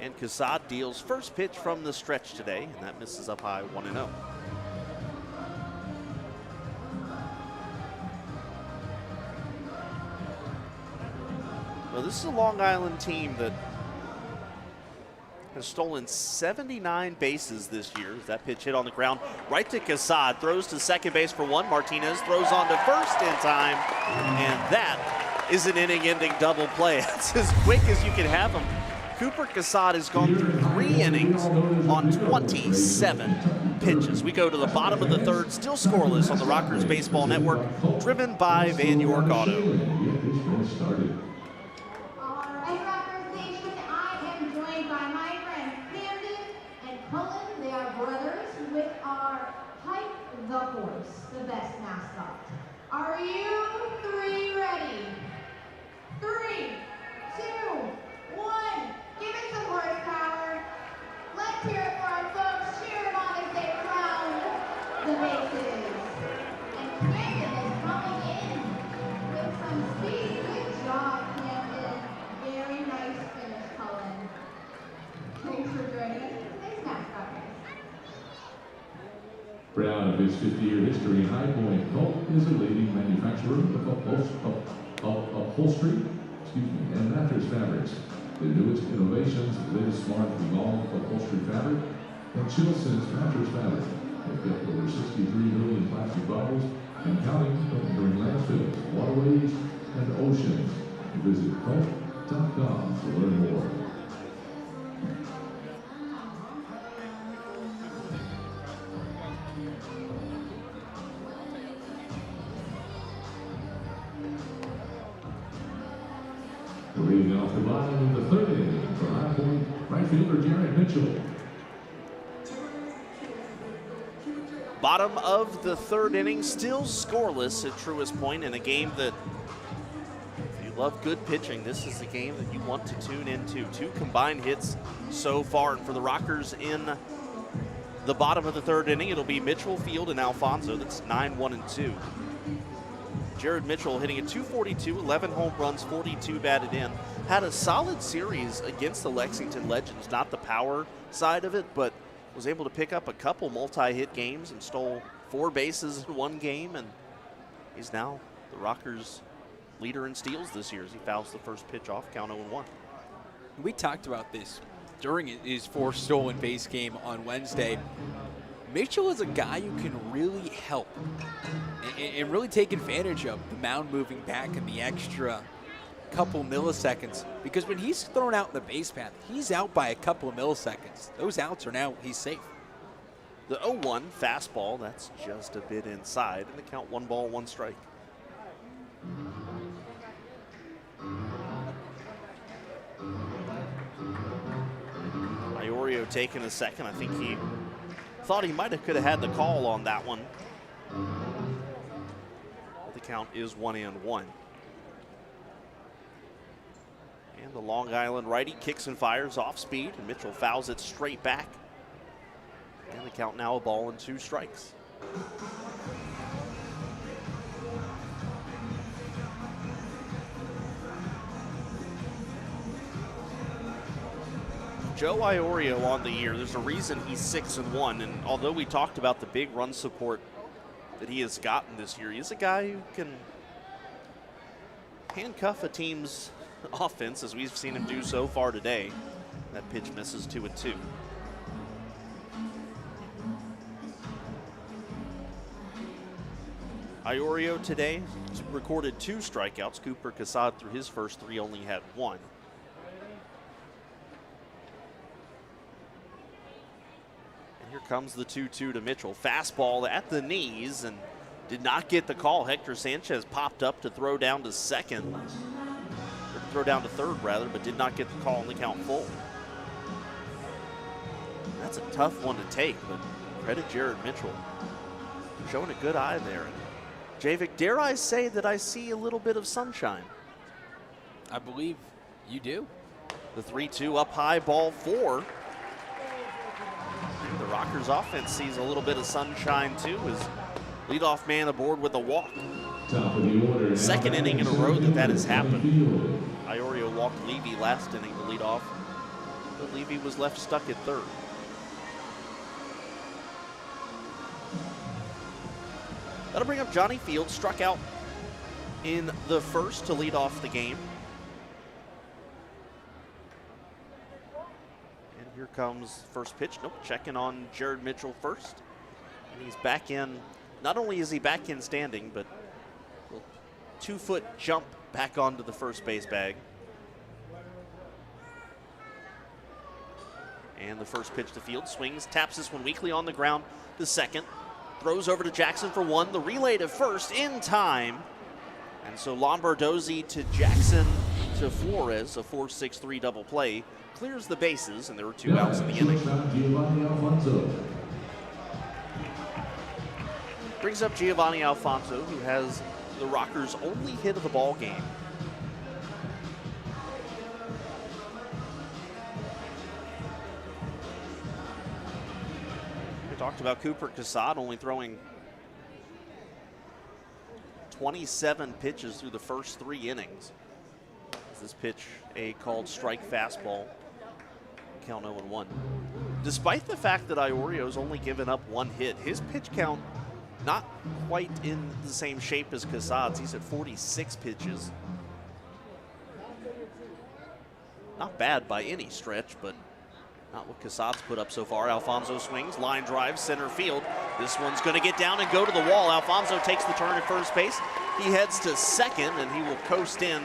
B: And Casad deals first pitch from the stretch today, and that misses up high, 1-0. Well, this is a Long Island team that has stolen 79 bases this year. That pitch hit on the ground right to Casad, throws to second base for 1. Martinez throws on to first in time, and that is an inning-ending double play. That's as quick as you can have them. Cooper Casad has gone through 3 innings on 27 pitches. We go to the bottom of the third, still scoreless on the Rockers Baseball Network, driven by Van York Auto.
D: Alright, Rockers Nation, I am joined by my friends Camden and Cullen. They are brothers with our Hype the Horse, the best mascot. Are you 3 ready? 3, 2, 1. Give it some horsepower. Let's hear it for our folks. Cheer them on as they crown the bases. And Camden is coming in with some speed. Good job, Camden. Very nice finish, Cullen. Thanks for joining us for today's mascot race.
C: Proud of his 50-year history in High Point, Colt is a leading manufacturer of upholstery, and mattress fabrics. The newest innovations, the latest smart evolved upholstery fabric, and ChillSense mattress fabric. They've got over 63 million plastic bottles and counting during landfills, waterways, and oceans. Visit Colt.com to learn more. Leading off the bottom of the third inning for High Point, right fielder Jared Mitchell.
B: Bottom of the third inning, still scoreless at Truist Point in a game that, if you Love good pitching. This is the game that you want to tune into. 2 combined hits so far. And for the Rockers in the bottom of the 3rd inning, it'll be Mitchell, Field, and Alfonso. That's 9-1-2. Jared Mitchell hitting a .242, 11 home runs, 42 batted in. Had a solid series against the Lexington Legends. Not the power side of it, but was able to pick up a couple multi-hit games and stole 4 bases in 1 game. And he's now the Rockers' leader in steals this year as he fouls the first pitch off, count 0-1.
A: We talked about this during his 4 stolen base game on Wednesday. Mitchell is a guy who can really help and really take advantage of the mound moving back and the extra couple milliseconds, because when he's thrown out in the base path, he's out by a couple of milliseconds. Those outs are now, he's safe.
B: The 0-1 fastball, that's just a bit inside, and the count 1 ball, 1 strike. Iorio taking a second. I think he thought he could have had the call on that one. But the count is 1-1. And the Long Island righty kicks and fires off speed, and Mitchell fouls it straight back. And the count now a ball and 2 strikes. Joe Iorio on the year, there's a reason he's 6-1, and although we talked about the big run support that he has gotten this year, he's a guy who can handcuff a team's offense, as we've seen him do so far today. That pitch misses 2-2. Iorio today recorded 2 strikeouts. Cooper Casad, through his first 3, only had 1. And here comes the 2-2 to Mitchell. Fastball at the knees, and did not get the call. Hector Sanchez popped up to throw down to second, or to throw down to third rather, but did not get the call on the count full. That's a tough one to take, but credit Jared Mitchell for showing a good eye there. Javik, dare I say that I see a little bit of sunshine?
A: I believe you do.
B: The 3-2 up high, ball 4. And the Rockers offense sees a little bit of sunshine too, as leadoff man aboard with a walk. Second inning in a row that has happened. Iorio walked Levy last inning to lead off, but Levy was left stuck at third. That'll bring up Johnny Field, struck out in the first to lead off the game. And here comes first pitch. Nope, checking on Jared Mitchell first. And he's back in. Not only is he back in standing, but a 2-foot jump back onto the first base bag. And the first pitch to Field, swings, taps this one weakly on the ground. The second. Throws over to Jackson for 1. The relay to first in time. And so Lombardozzi to Jackson to Flores, a 4-6-3 double play, clears the bases, and there were 2 outs in the inning. Brings up Giovanni Alfonso, who has the Rockers' only hit of the ball game. Talked about Cooper Casad only throwing 27 pitches through the first 3 innings. This pitch, a called strike fastball, count 0-1. Despite the fact that Iorio's only given up 1 hit, his pitch count not quite in the same shape as Casad's. He's at 46 pitches. Not bad by any stretch, but not what Casad's put up so far. Alfonso swings, line drive, center field. This one's going to get down and go to the wall. Alfonso takes the turn at first base. He heads to second, and he will coast in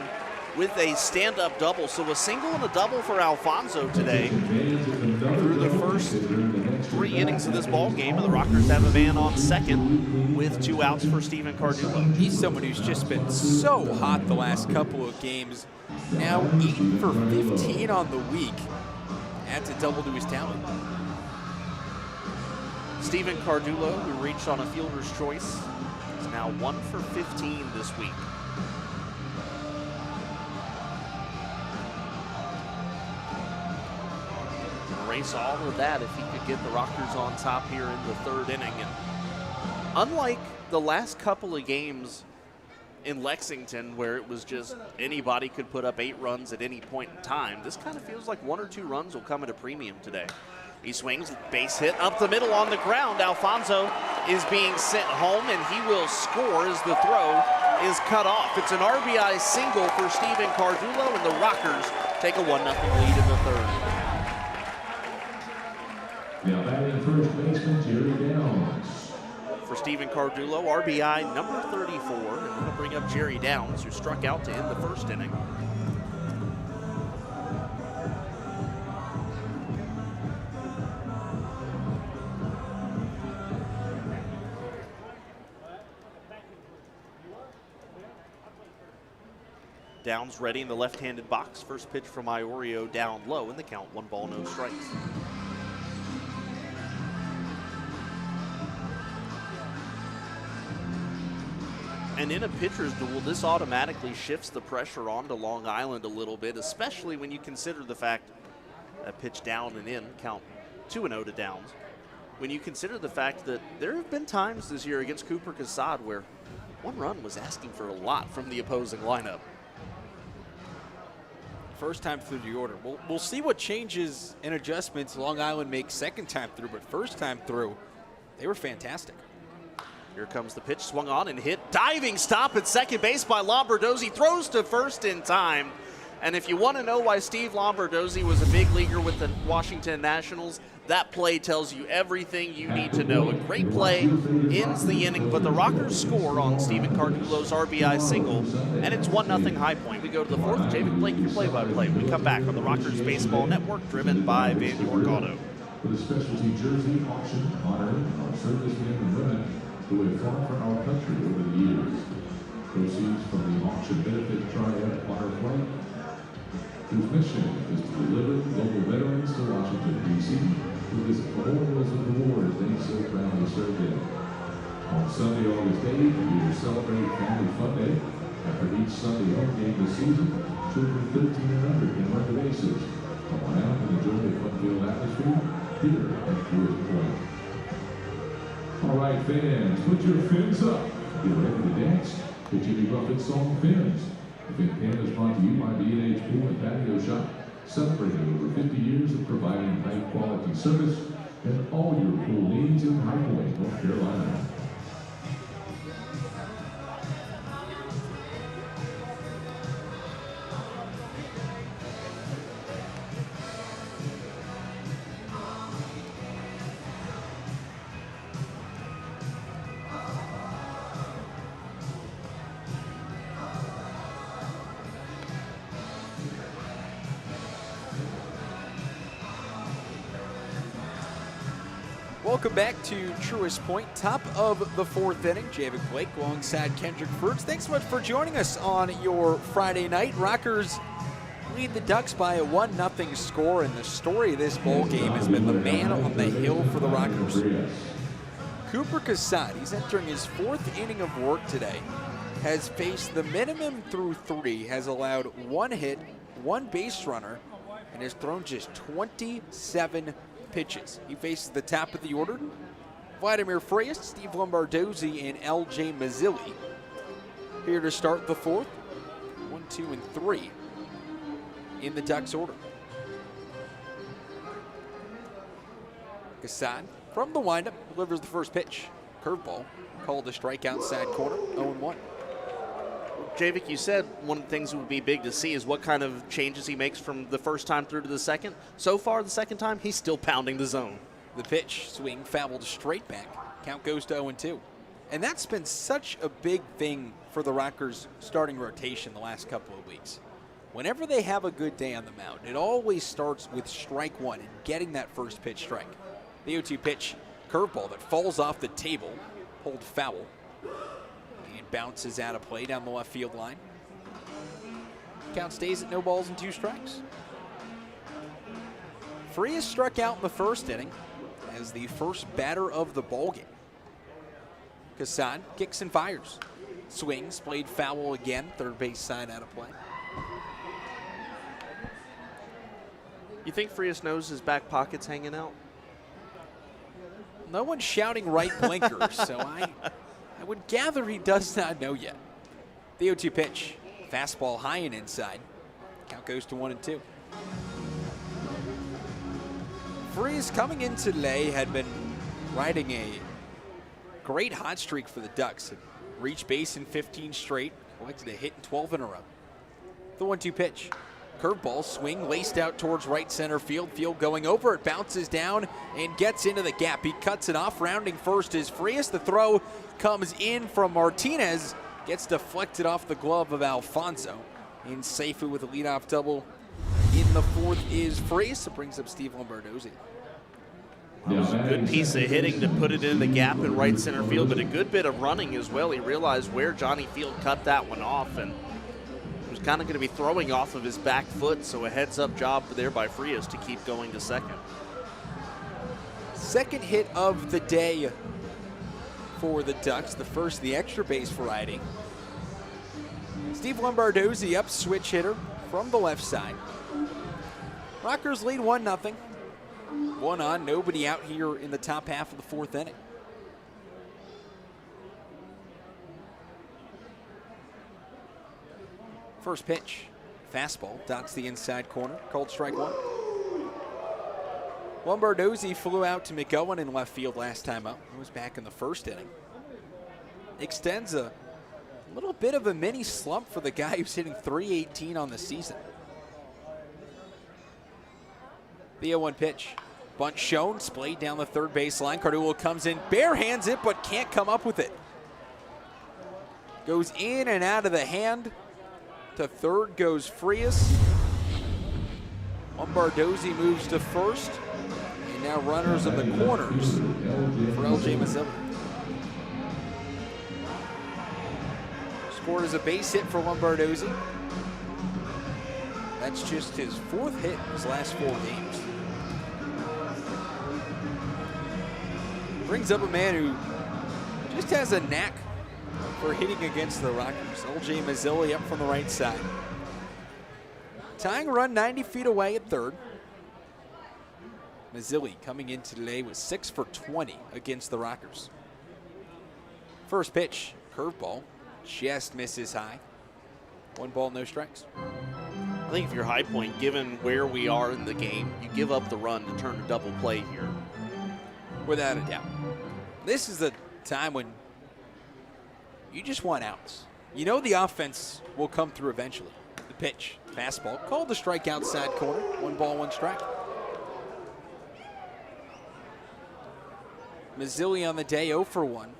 B: with a stand-up double. So a single and a double for Alfonso today through the first 3 innings of this ball game, and the Rockers have a man on second with 2 outs for Steven Cardullo.
A: He's someone who's just been so hot the last couple of games. Now 8 for 15 on the week. Adds a double to his talent.
B: Steven Cardullo, who reached on a fielder's choice, is now 1 for 15 this week. erase all of that if he could get the Rockers on top here in the third inning. And unlike the last couple of games in Lexington, where it was just anybody could put up 8 runs at any point in time, this kind of feels like 1 or 2 runs will come at a premium today. He swings, base hit up the middle on the ground. Alfonso is being sent home, and he will score as the throw is cut off. It's an RBI single for Steven Cardullo, and the Rockers take a 1-0 lead in the third.
C: Now batting first baseman Jerry Downs.
B: For Steven Cardullo, RBI number 34, and we're going to bring up Jerry Downs, who struck out to end the first inning. Downs ready in the left-handed box. First pitch from Iorio down low in the count. 1 ball, no strikes. And in a pitcher's duel, this automatically shifts the pressure onto Long Island a little bit, especially when you consider the fact that pitch down and in, count 2-0 to Downs. When you consider the fact that there have been times this year against Cooper Casad where 1 run was asking for a lot from the opposing lineup.
A: First time through the order. We'll see what changes and adjustments Long Island makes second time through, but first time through, they were fantastic.
B: Here comes the pitch, swung on and hit. Diving stop at second base by Lombardozzi. Throws to first in time. And if you want to know why Steve Lombardozzi was a big leaguer with the Washington Nationals, that play tells you everything you need to know. A great play ends the inning, but the Rockers score on Steven Cardullo's RBI single, and it's 1-0 High Point. We go to the fourth. Javid Blake, your play-by-play. We come back on the Rockers Baseball Network, driven by Van York Auto.
C: With a specialty jersey auction honoring our servicemen and women who have fought for our country over the years. Proceeds from the auction benefit Triad Honor Flight, whose mission is to deliver local veterans to Washington, D.C. to visit memorials of the wars they so proudly served in. On Sunday, August 8th, we will celebrate Family Fun Day. After each Sunday home game this season, children 13 and under can run the bases. Come on out and enjoy the fun-filled atmosphere here at Truist Point. All right, fans, put your fins up. Get ready to dance to Jimmy Buffett's song Fins. The Fin Pan is brought to you by B&H Pool and Patio Shop, celebrating over 50 years of providing high-quality service and all your pool needs in High Point, North Carolina.
A: Welcome back to Truist Point, top of the fourth inning. Javid Blake alongside Kendrick Fruits. Thanks so much for joining us on your Friday night. Rockers lead the Ducks by a 1-0 score, and the story of this ball game has been the man on the hill for the Rockers. Cooper Casad, he's entering his 4th inning of work today, has faced the minimum through 3, has allowed 1 hit, 1 base runner, and has thrown just 27 pitches. He faces the top of the order: Vladimir Freyes, Steve Lombardozzi, and L.J. Mazzilli. Here to start the 4th. 1, 2, and 3 in the Ducks order. Casad from the windup delivers the first pitch. Curveball called a strike outside corner. 0-1.
B: Javik, you said one of the things that would be big to see is what kind of changes he makes from the first time through to the second. So far, the second time, he's still pounding the zone.
A: The pitch, swing, fouled straight back. Count goes to 0-2. And that's been such a big thing for the Rockers' starting rotation the last couple of weeks. Whenever they have a good day on the mound, it always starts with strike 1 and getting that first pitch strike. The 0-2 pitch, curveball that falls off the table, pulled foul. Bounces out of play down the left field line. Count stays at 0-2 strikes. Frias struck out in the first inning as the first batter of the ballgame. Casad kicks and fires. Swings, played foul again, third base side out of play.
B: You think Frias knows his back pocket's hanging out?
A: No one's shouting right blinker, so I would gather he does not know yet. The 0-2 pitch. Fastball high and inside. Count goes to 1-2. Frias coming in today had been riding a great hot streak for the Ducks. Had reached base in 15 straight, collected a hit in 12 in a row. The 1-2 pitch. Curveball swing laced out towards right center field. Field going over. It bounces down and gets into the gap. He cuts it off. Rounding first is Frias. The throw comes in from Martinez. Gets deflected off the glove of Alfonso. And safely with a leadoff double in the fourth is Frias. It brings up Steve Lombardozzi.
B: It was a good piece of hitting to put it in the gap in right center field, but a good bit of running as well. He realized where Johnny Field cut that one off, and was kind of going to be throwing off of his back foot, so a heads-up job there by Frias to keep going to second.
A: Second hit of the day for the Ducks, the first the extra base variety. Steve Lombardozzi up, switch hitter from the left side. Rockers lead 1-0. 1 on, nobody out here in the top half of the fourth inning. First pitch, fastball, dots the inside corner, called strike one. Lombardozzi flew out to McGowan in left field last time up. He was back in the first inning. Extends a little bit of a mini slump for the guy who's hitting .318 on the season. The 0-1 pitch. Bunt shown, splayed down the third baseline. Cardullo comes in, barehands it, but can't come up with it. Goes in and out of the hand. To third goes Frias. Lombardozzi moves to first. And now runners in the corners for LJ Mazzilli. Scored as a base hit for Lombardozzi. That's just his fourth hit in his last 4 games. Brings up a man who just has a knack for hitting against the Rockers. LJ Mazzilli up from the right side. Tying run 90 feet away at third. Mazzilli coming in today with 6 for 20 against the Rockers. First pitch, curveball, just misses high. 1 ball, no strikes.
B: I think if you're High Point, given where we are in the game, you give up the run to turn a double play here.
A: Without a doubt. This is the time when you just want outs. You know the offense will come through eventually. The pitch, fastball, called the strike outside corner. 1 ball, 1 strike. Mazzilli on the day 0 for 1.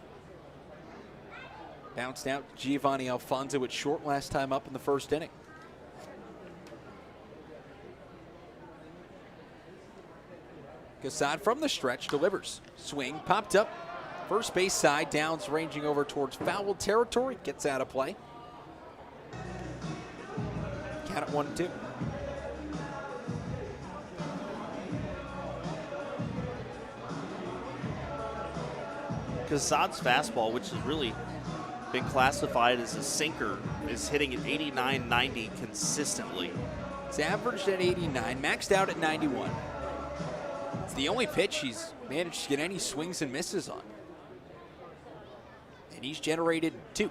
A: Bounced out Giovanni Alfonso at short last time up in the first inning. Casad from the stretch delivers. Swing, popped up. First base side, downs ranging over towards foul territory. Gets out of play. Count at 1-2.
B: Casad's fastball, which has really been classified as a sinker, is hitting at 89, 90 consistently.
A: It's averaged at 89, maxed out at 91. It's the only pitch he's managed to get any swings and misses on. And he's generated 2.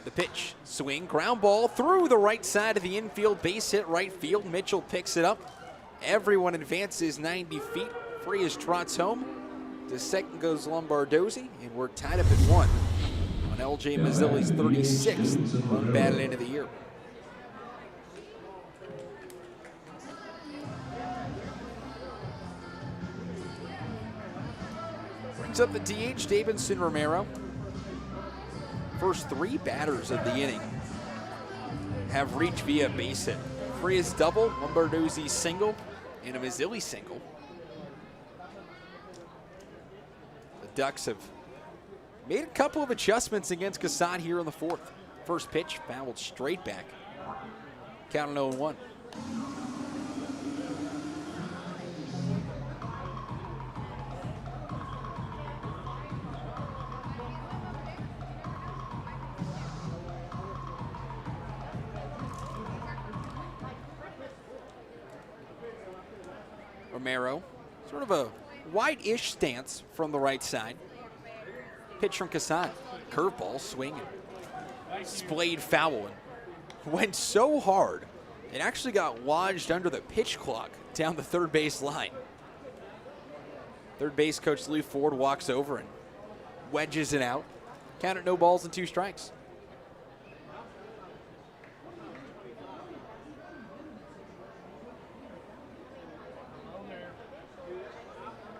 A: The pitch, swing, ground ball through the right side of the infield, base hit right field. Mitchell picks it up. Everyone advances 90 feet. Frias trots home. To second goes Lombardozzi, and we're tied up at 1 on LJ Mazzilli's 36th run batted into the year. Brings up the DH, Davidson Romero. First 3 batters of the inning have reached via base hit. Frias double, Lombardozzi single, and a Mazzilli single. The Ducks have made a couple of adjustments against Casad here in the fourth. First pitch fouled straight back. Count 0-1. Romero, sort of a wide-ish stance from the right side. Pitch from Casad. Curveball, swinging. Splayed foul. And went so hard, it actually got lodged under the pitch clock down the third base line. Third base coach Lou Ford walks over and wedges it out. Count it, no balls and 2 strikes.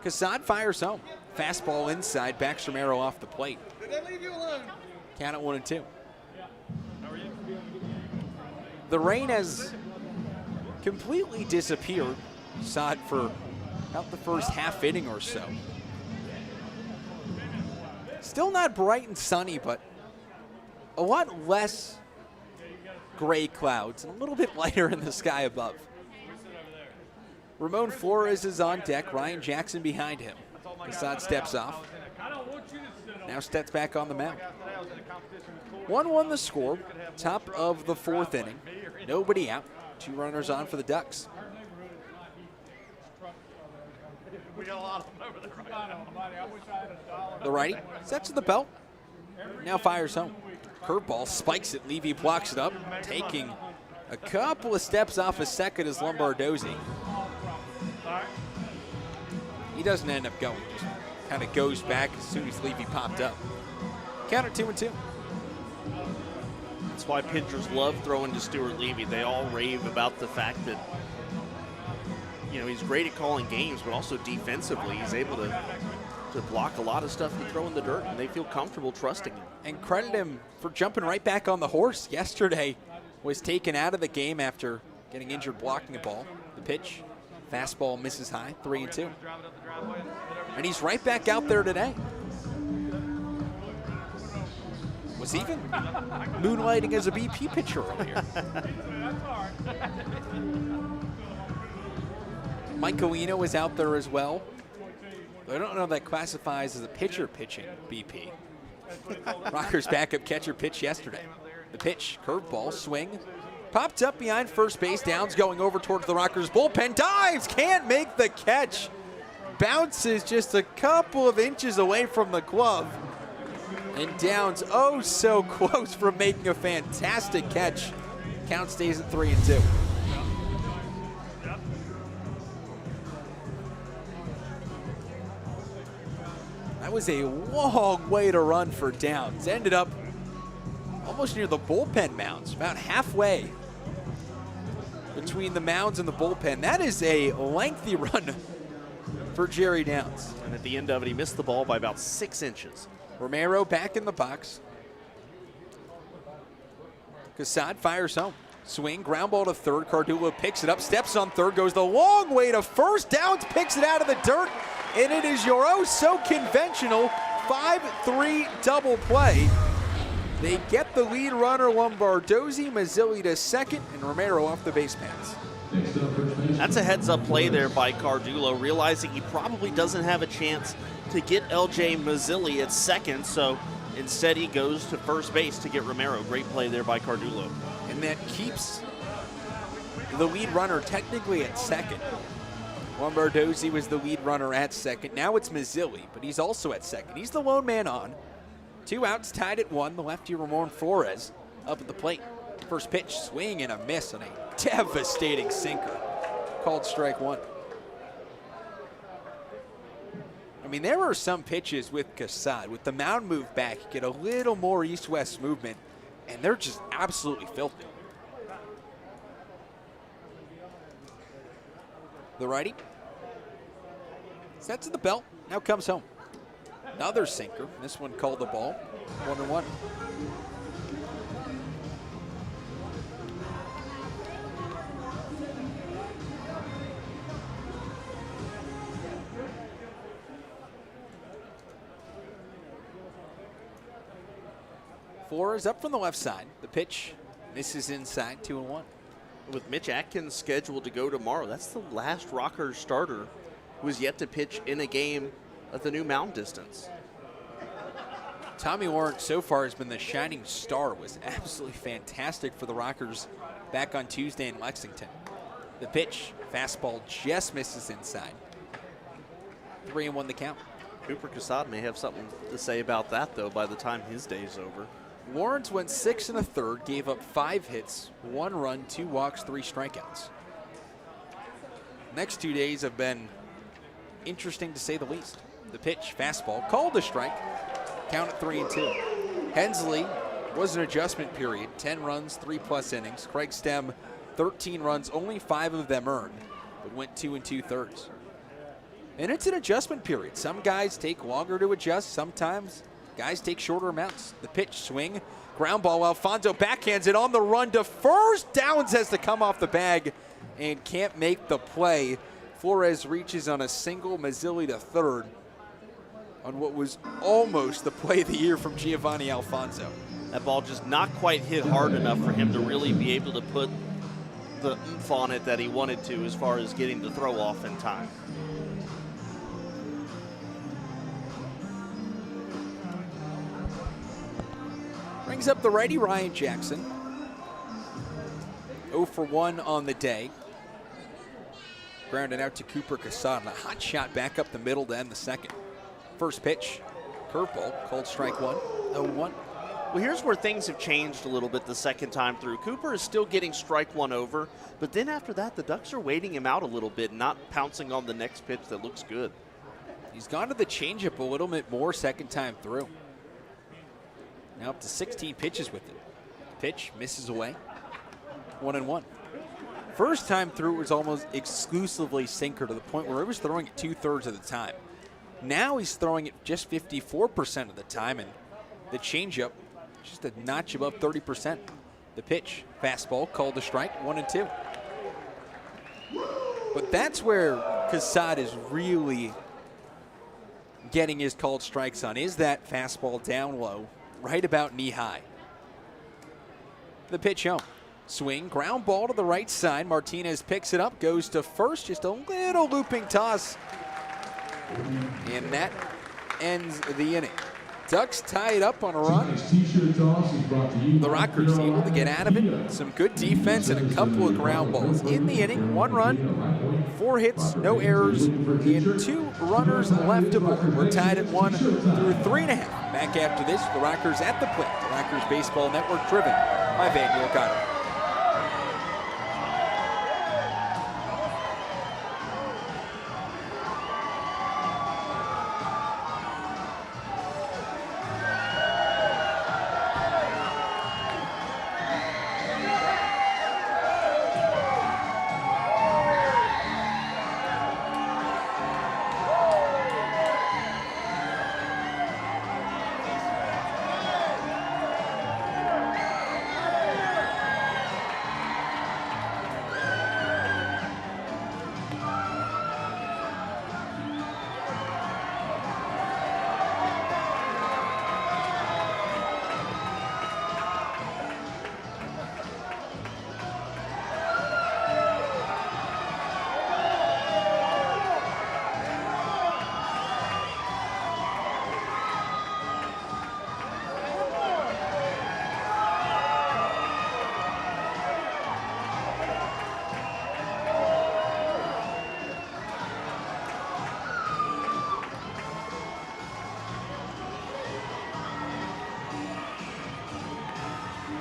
A: Casad fires home. Fastball inside, backs Romero off the plate.
E: Did they leave you alone?
A: Count it 1-2. The rain has completely disappeared. Saw it for about the first half inning or so. Still not bright and sunny, but a lot less gray clouds and a little bit lighter in the sky above. Ramon Flores is on deck. Ryan Jackson behind him. Casad steps off. Now steps back on the mound. 1-1 the score. Top of the 4th inning. Nobody out. 2 runners on for the Ducks. The righty sets to the belt. Now fires home. Curveball spikes it. Levy blocks it up. Taking a couple of steps off his second is Lombardozzi. He doesn't end up going. Just kind of goes back as soon as Levy popped up. Counter 2-2.
B: That's why pitchers love throwing to Stuart Levy. They all rave about the fact that, he's great at calling games, but also defensively, he's able to block a lot of stuff and throw in the dirt, and they feel comfortable trusting him.
A: And credit him for jumping right back on the horse. Yesterday was taken out of the game after getting injured blocking a ball. The pitch, fastball misses high, 3-2. And he's right back out there today. Was even moonlighting as a BP pitcher earlier. Mike Colino was out there as well. I don't know if that classifies as a pitcher pitching BP. Rockers backup catcher pitched yesterday. The pitch, curveball, swing. Popped up behind first base. Downs going over towards the Rockers bullpen. Dives, can't make the catch. Bounces just a couple of inches away from the glove. And Downs oh so close from making a fantastic catch. Count stays at 3-2. That was a long way to run for Downs. Ended up almost near the bullpen mounds, about halfway between the mounds and the bullpen. That is a lengthy run for Jerry Downs.
B: And at the end of it, he missed the ball by about 6 inches.
A: Romero back in the box. Casad fires home. Swing, ground ball to third. Cardullo picks it up, steps on third, goes the long way to first. Downs picks it out of the dirt, and it is your oh so conventional 5-3 double play. They get the lead runner, Lombardozzi, Mazzilli to second, and Romero off the base paths.
B: That's a heads-up play there by Cardullo, realizing he probably doesn't have a chance to get LJ Mazzilli at second, so instead he goes to first base to get Romero. Great play there by Cardullo.
A: And that keeps the lead runner technically at second. Lombardozzi was the lead runner at second. Now it's Mazzilli, but he's also at second. He's the lone man on. 2 outs, tied at 1. The lefty Ramon Flores up at the plate. First pitch, swing and a miss on a devastating sinker. Called strike 1. I mean, there are some pitches with Casad. With the mound move back, you get a little more east-west movement, and they're just absolutely filthy. The righty sets to the belt, now comes home. Another sinker. This one called the ball. 1-1. Flores up from the left side. The pitch misses inside, 2-1.
B: With Mitch Atkins scheduled to go tomorrow, that's the last Rockers starter who has yet to pitch in a game at the new mound distance.
A: Tommy Lawrence so far has been the shining star. Was absolutely fantastic for the Rockers back on Tuesday in Lexington. The pitch, fastball just misses inside. 3-1 the count.
B: Cooper Casad may have something to say about that, though, by the time his day's over.
A: Lawrence went 6 1/3, gave up 5 hits, 1 run, 2 walks, 3 strikeouts. Next 2 days have been interesting to say the least. The pitch, fastball, called a strike. Count at 3-2. Hensley was an adjustment period, 10 runs, 3+ innings. Craig Stem, 13 runs, only 5 of them earned, but went 2 2/3. And it's an adjustment period. Some guys take longer to adjust. Sometimes guys take shorter amounts. The pitch, swing, ground ball. Alfonso backhands it on the run to first. Downs has to come off the bag and can't make the play. Flores reaches on a single. Mazzilli to third on what was almost the play of the year from Giovanni Alfonso.
B: That ball just not quite hit hard enough for him to really be able to put the oomph on it that he wanted to as far as getting the throw off in time.
A: Brings up the righty Ryan Jackson. 0 for 1 on the day. Grounded out to Cooper Casad. A hot shot back up the middle to end the second. First pitch, curveball, called strike 1, 0-1.
B: Well, here's where things have changed a little bit the second time through. Cooper is still getting strike 1 over, but then after that, the Ducks are waiting him out a little bit, not pouncing on the next pitch that looks good.
A: He's gone to the changeup a little bit more second time through. Now up to 16 pitches with it. Pitch misses away. 1-1. First time through, it was almost exclusively sinker to the point where he was throwing it 2/3 of the time. Now he's throwing it just 54% of the time, and the changeup just a notch above 30%. The pitch, fastball, called a strike, 1-2. But that's where Casad is really getting his called strikes on, is that fastball down low, right about knee high. The pitch home. Swing, ground ball to the right side. Martinez picks it up, goes to first, just a little looping toss. And that ends the inning. Ducks tie it up on a run. The Rockers able to get out of it. Some good defense and a couple of ground balls. In the inning, 1 run, 4 hits, no errors, and 2 runners left aboard. We're tied at 1 through 3.5. Back after this, the Rockers at the plate. The Rockers Baseball Network, driven by Van York.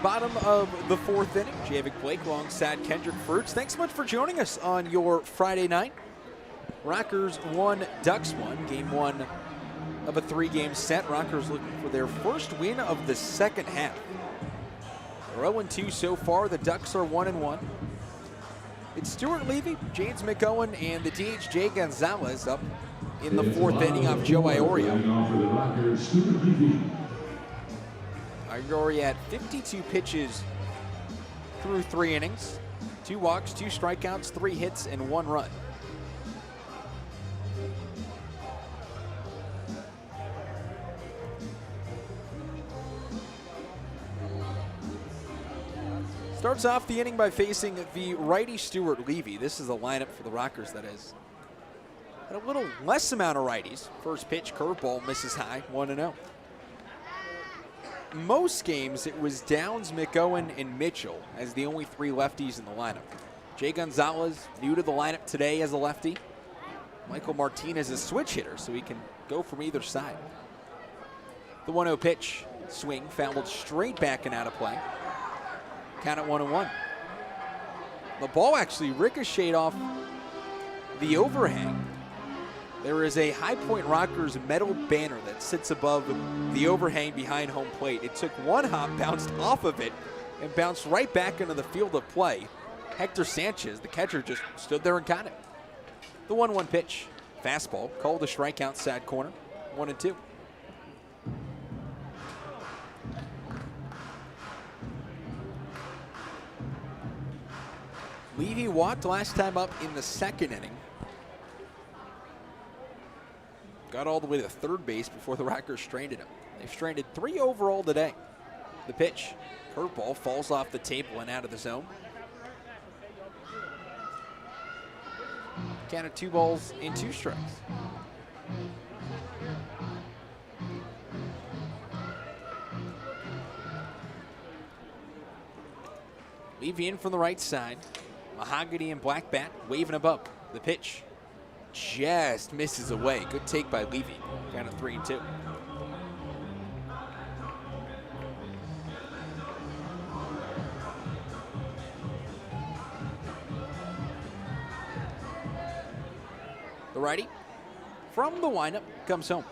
A: Bottom of the 4th inning, Javik Blake alongside Kendrick Fruits. Thanks so much for joining us on your Friday night. Rockers 1, Ducks 1. Game 1 of a 3-game set. Rockers looking for their first win of the second half. They're 0-2 so far. The Ducks are 1-1. It's Stuart Levy, James McOwen, and the DH Jay Gonzalez up in the 4th inning off Joe Iorio. Iorio at 52 pitches through 3 innings. 2 walks, 2 strikeouts, 3 hits, and 1 run. Starts off the inning by facing the righty Stuart Levy. This is a lineup for the Rockers that has had a little less amount of righties. First pitch, curveball, misses high, 1-0. Most games, it was Downs, McOwen, and Mitchell as the only 3 lefties in the lineup. Jay Gonzalez, new to the lineup today as a lefty. Michael Martinez is a switch hitter, so he can go from either side. The 1-0 pitch, swing, fouled straight back and out of play. Count at 1-1. The ball actually ricocheted off the overhang. There is a High Point Rockers metal banner that sits above the overhang behind home plate. It took one hop, bounced off of it, and bounced right back into the field of play. Hector Sanchez, the catcher, just stood there and caught it. The 1-1 pitch, fastball, called a strike outside corner, 1-2. Levy walked last time up in the second inning. Got all the way to third base before the Rockers stranded him. They've stranded 3 overall today. The pitch, curveball, falls off the table and out of the zone. Count of 2 balls and 2 strikes. Levy in from the right side. Mahogany and black bat waving above. The pitch just misses away. Good take by Levy. Count of 3-2. The righty from the windup comes home.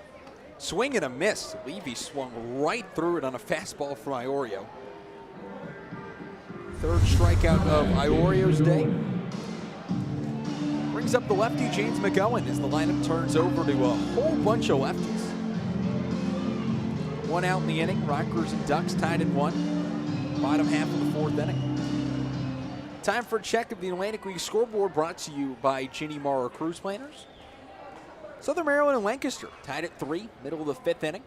A: Swing and a miss. Levy swung right through it on a fastball from Iorio. Third strikeout of Iorio's day. Brings up the lefty James McGowan as the lineup turns over to a whole bunch of lefties. 1 out in the inning. Rockers and Ducks tied at 1. Bottom half of the 4th inning. Time for a check of the Atlantic League scoreboard, brought to you by Ginny Mara Cruise Planners. Southern Maryland and Lancaster tied at 3, middle of the 5th inning.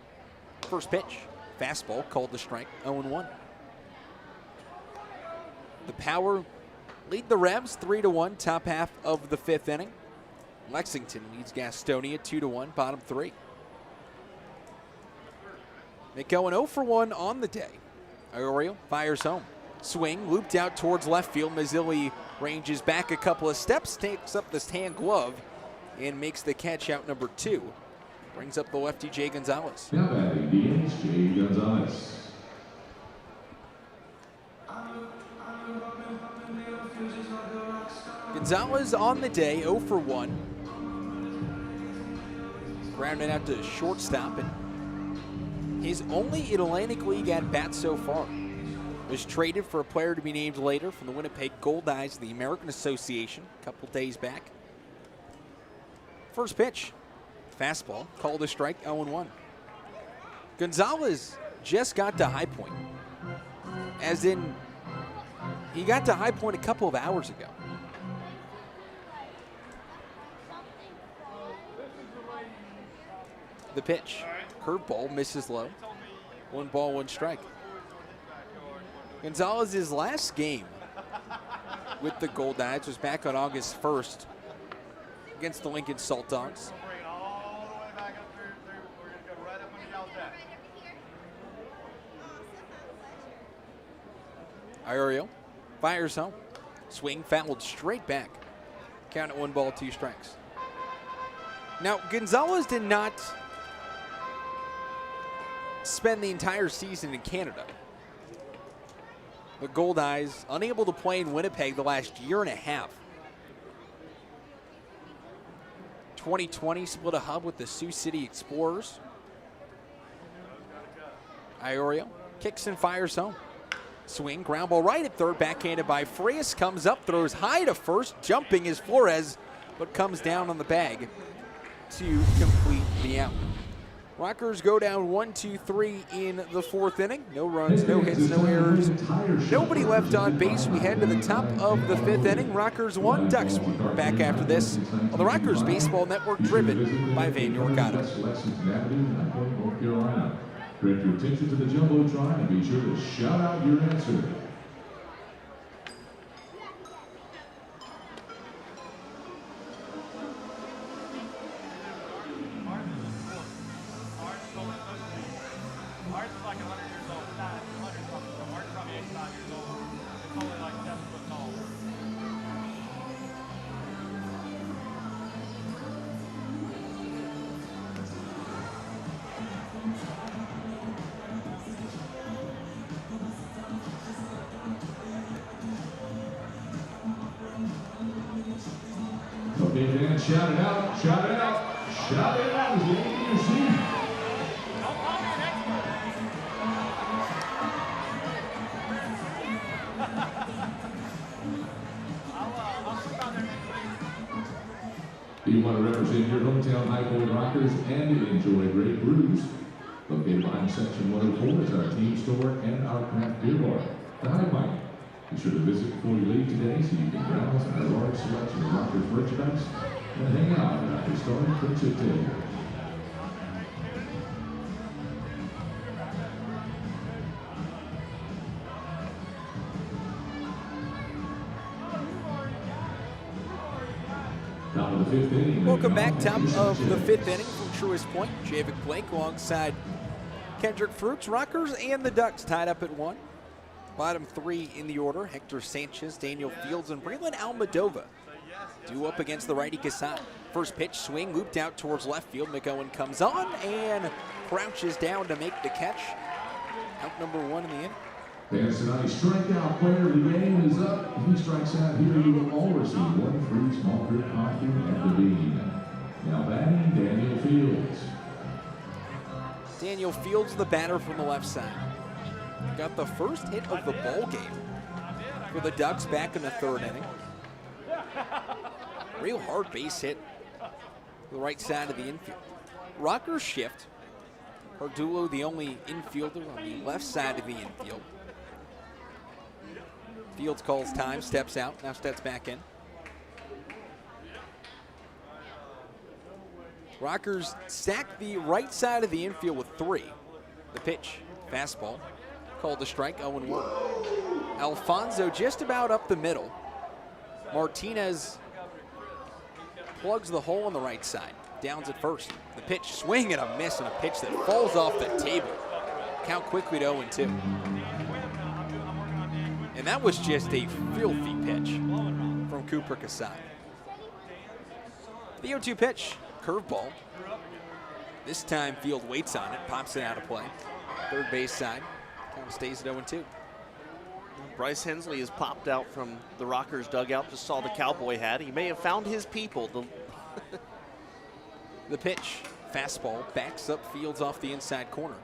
A: First pitch, fastball, called the strike, 0-1. The Power lead the Rebs 3-1, top half of the 5th inning. Lexington leads Gastonia 2-1, bottom 3. McGowan 0 for 1 on the day. Iorio fires home. Swing, looped out towards left field. Mazzilli ranges back a couple of steps, takes up this hand glove, and makes the catch out number 2. Brings up the lefty Jay Gonzalez.
C: Now batting begins Jay Gonzalez.
A: Gonzalez on the day, 0 for 1. Grounded out to shortstop, and his only Atlantic League at bat so far. Was traded for a player to be named later from the Winnipeg Goldeyes of the American Association a couple days back. First pitch, fastball, called a strike, 0-1. Gonzalez just got to High Point, as in he got to High Point a couple of hours ago. The pitch, curveball, misses low. 1 ball, 1 strike. Gonzalez's last game with the Goldeyes was back on August 1st against the Lincoln Salt Dogs. Iorio fires home. Swing fouled straight back. Count at 1 ball, 2 strikes. Now, Gonzalez did not spend the entire season in Canada. The Goldeyes unable to play in Winnipeg the last year and a half. 2020 split a hub with the Sioux City Explorers. Iorio kicks and fires home. Swing, ground ball right at third, backhanded by Frias, comes up, throws high to first, jumping is Flores, but comes down on the bag to complete the out. Rockers go down 1-2-3 in the 4th inning. No runs, no hits, no errors. Nobody left on base. We head to the top of the 5th inning. Rockers 1, Ducks 1. We're back after this on the Rockers Baseball Network, driven by Van York Auto.
C: Direct your attention to the Jumbotron and be sure to shout out your answer. Okay, fans, shout it out, shout it out, shout it out as you enter your seat. Do you want to represent your hometown High Point Rockers and enjoy great brews? Located behind Section 104 is our team store and our craft beer bar, the High Point. Be sure to visit before you leave today so you can browse our large selection of Rockers merchandise and hang out at our historic friendship table. Top of the fifth inning.
A: Welcome back, top of the fifth inning from Truist Point. Javik Blake alongside Kendrick Fruits. Rockers and the Ducks tied up at 1. Bottom 3 in the order, Hector Sanchez, Daniel Fields, and Braylon Almadova due up against the righty Casad. First pitch, swing, looped out towards left field. McGowan comes on and crouches down to make the catch. Out number 1 in the inning.
C: Fans, tonight's strikeout player of the game is up. If he strikes out here, you will all receive 1 free small group coffee at the Bean. Now batting, Daniel Fields.
A: Daniel Fields, the batter from the left side. Got the first hit of the ball game for the Ducks back in the 3rd inning. Real hard base hit to the right side of the infield. Rockers shift. Hardulo, the only infielder on the left side of the infield. Fields calls time, steps out, now steps back in. Rockers stack the right side of the infield with 3. The pitch, fastball, called a strike, 0-1. Alfonso just about up the middle. Martinez plugs the hole on the right side, downs at first. The pitch, swing and a miss, and a pitch that falls off the table. Count quickly to 0-2. And that was just a filthy pitch from Cooper Casad. The 0-2 pitch, curveball. This time Field waits on it, pops it out of play. Third base side, count stays at 0-2.
B: Bryce Hensley has popped out from the Rockers dugout, just saw the cowboy hat. He may have found his people.
A: The pitch, fastball, backs up Fields off the inside corner.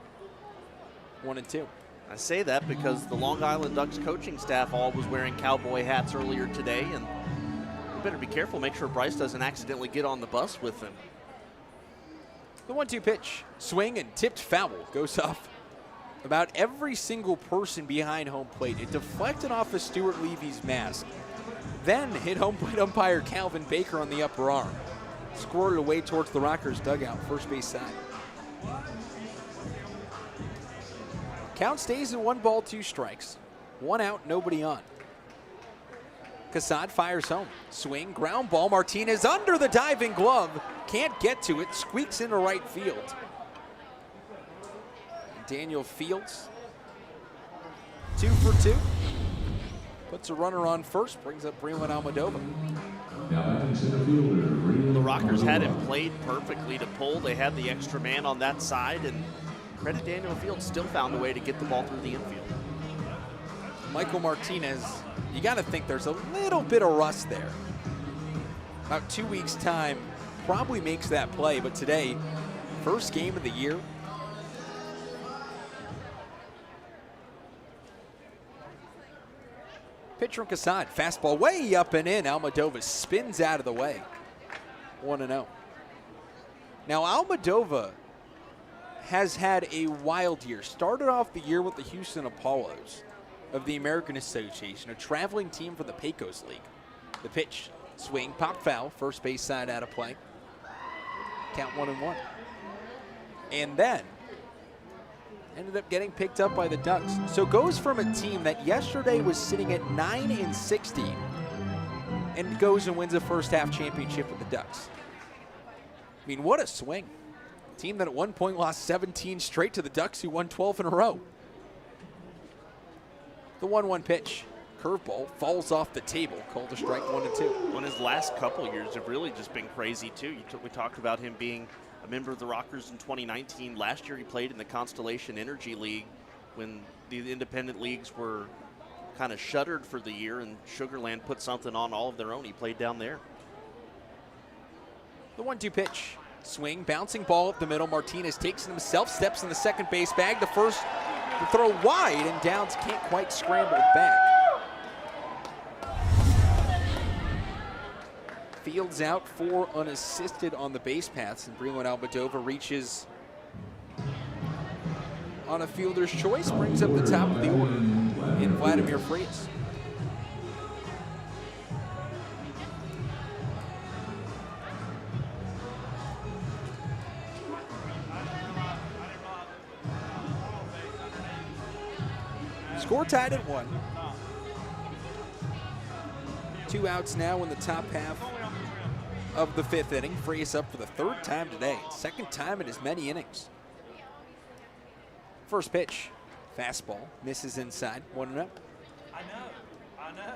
A: 1-2.
B: I say that because the Long Island Ducks coaching staff all was wearing cowboy hats earlier today, and we better be careful, make sure Bryce doesn't accidentally get on the bus with them.
A: The 1-2 pitch, swing and tipped foul, goes off about every single person behind home plate. It deflected off of Stuart Levy's mask, then hit home plate umpire Calvin Baker on the upper arm. Squirted away towards the Rockers dugout, first base side. Count stays at 1 ball, 2 strikes. 1 out, nobody on. Casad fires home. Swing, ground ball. Martinez under the diving glove. Can't get to it. Squeaks into right field. Daniel Fields, 2 for 2. Puts a runner on first. Brings up Braylon Almadova.
B: The Rockers had him played perfectly to pull. They had the extra man on that side, and credit Daniel Fields still found a way to get the ball through the infield.
A: Michael Martinez, you got to think there's a little bit of rust there. About 2 weeks' time, probably makes that play, but today, first game of the year. Pitch from Casad, fastball way up and in. Almadova spins out of the way. 1-0. Now Almadova has had a wild year. Started off the year with the Houston Apollos of the American Association, a traveling team for the Pecos League. The pitch, swing, pop foul, first base side out of play. Count 1-1. And then ended up getting picked up by the Ducks. So goes from a team that yesterday was sitting at 9-60 and goes and wins a first half championship with the Ducks. I mean, what a swing. Team that at one point lost 17 straight to the Ducks, who won 12 in a row. The 1-1 pitch, curveball, falls off the table, called a strike, 1-2.
B: Well, his last couple of years have really just been crazy too. We talked about him being a member of the Rockers in 2019. Last year he played in the Constellation Energy League when the independent leagues were kind of shuttered for the year, and Sugarland put something on all of their own. He played down there.
A: The 1-2 pitch. Swing, bouncing ball up the middle. Martinez takes it himself, steps in the second base bag. The throw wide, and Downs can't quite scramble back. Fields out 4 unassisted on the base paths, and Breland Almodovar reaches on a fielder's choice, brings up the top of the order in Vladimir Frias. Score tied at 1. 2 outs now in the top half of the 5th inning. Frias up for the 3rd time today, 2nd time in as many innings. First pitch, fastball, misses inside, 1-0.
E: I know.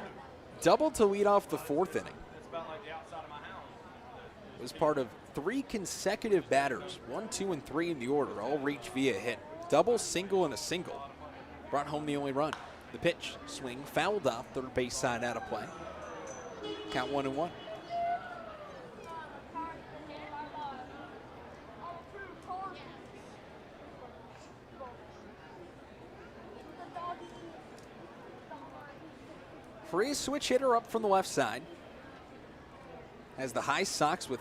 A: Double to lead off the 4th inning. It was part of 3 consecutive batters, 1, 2, and 3 in the order, all reached via hit. Double, single, and a single. Brought home the only run. The pitch, swing, fouled off, third base side out of play. Count 1-1. Frias switch hitter up from the left side. Has the high socks with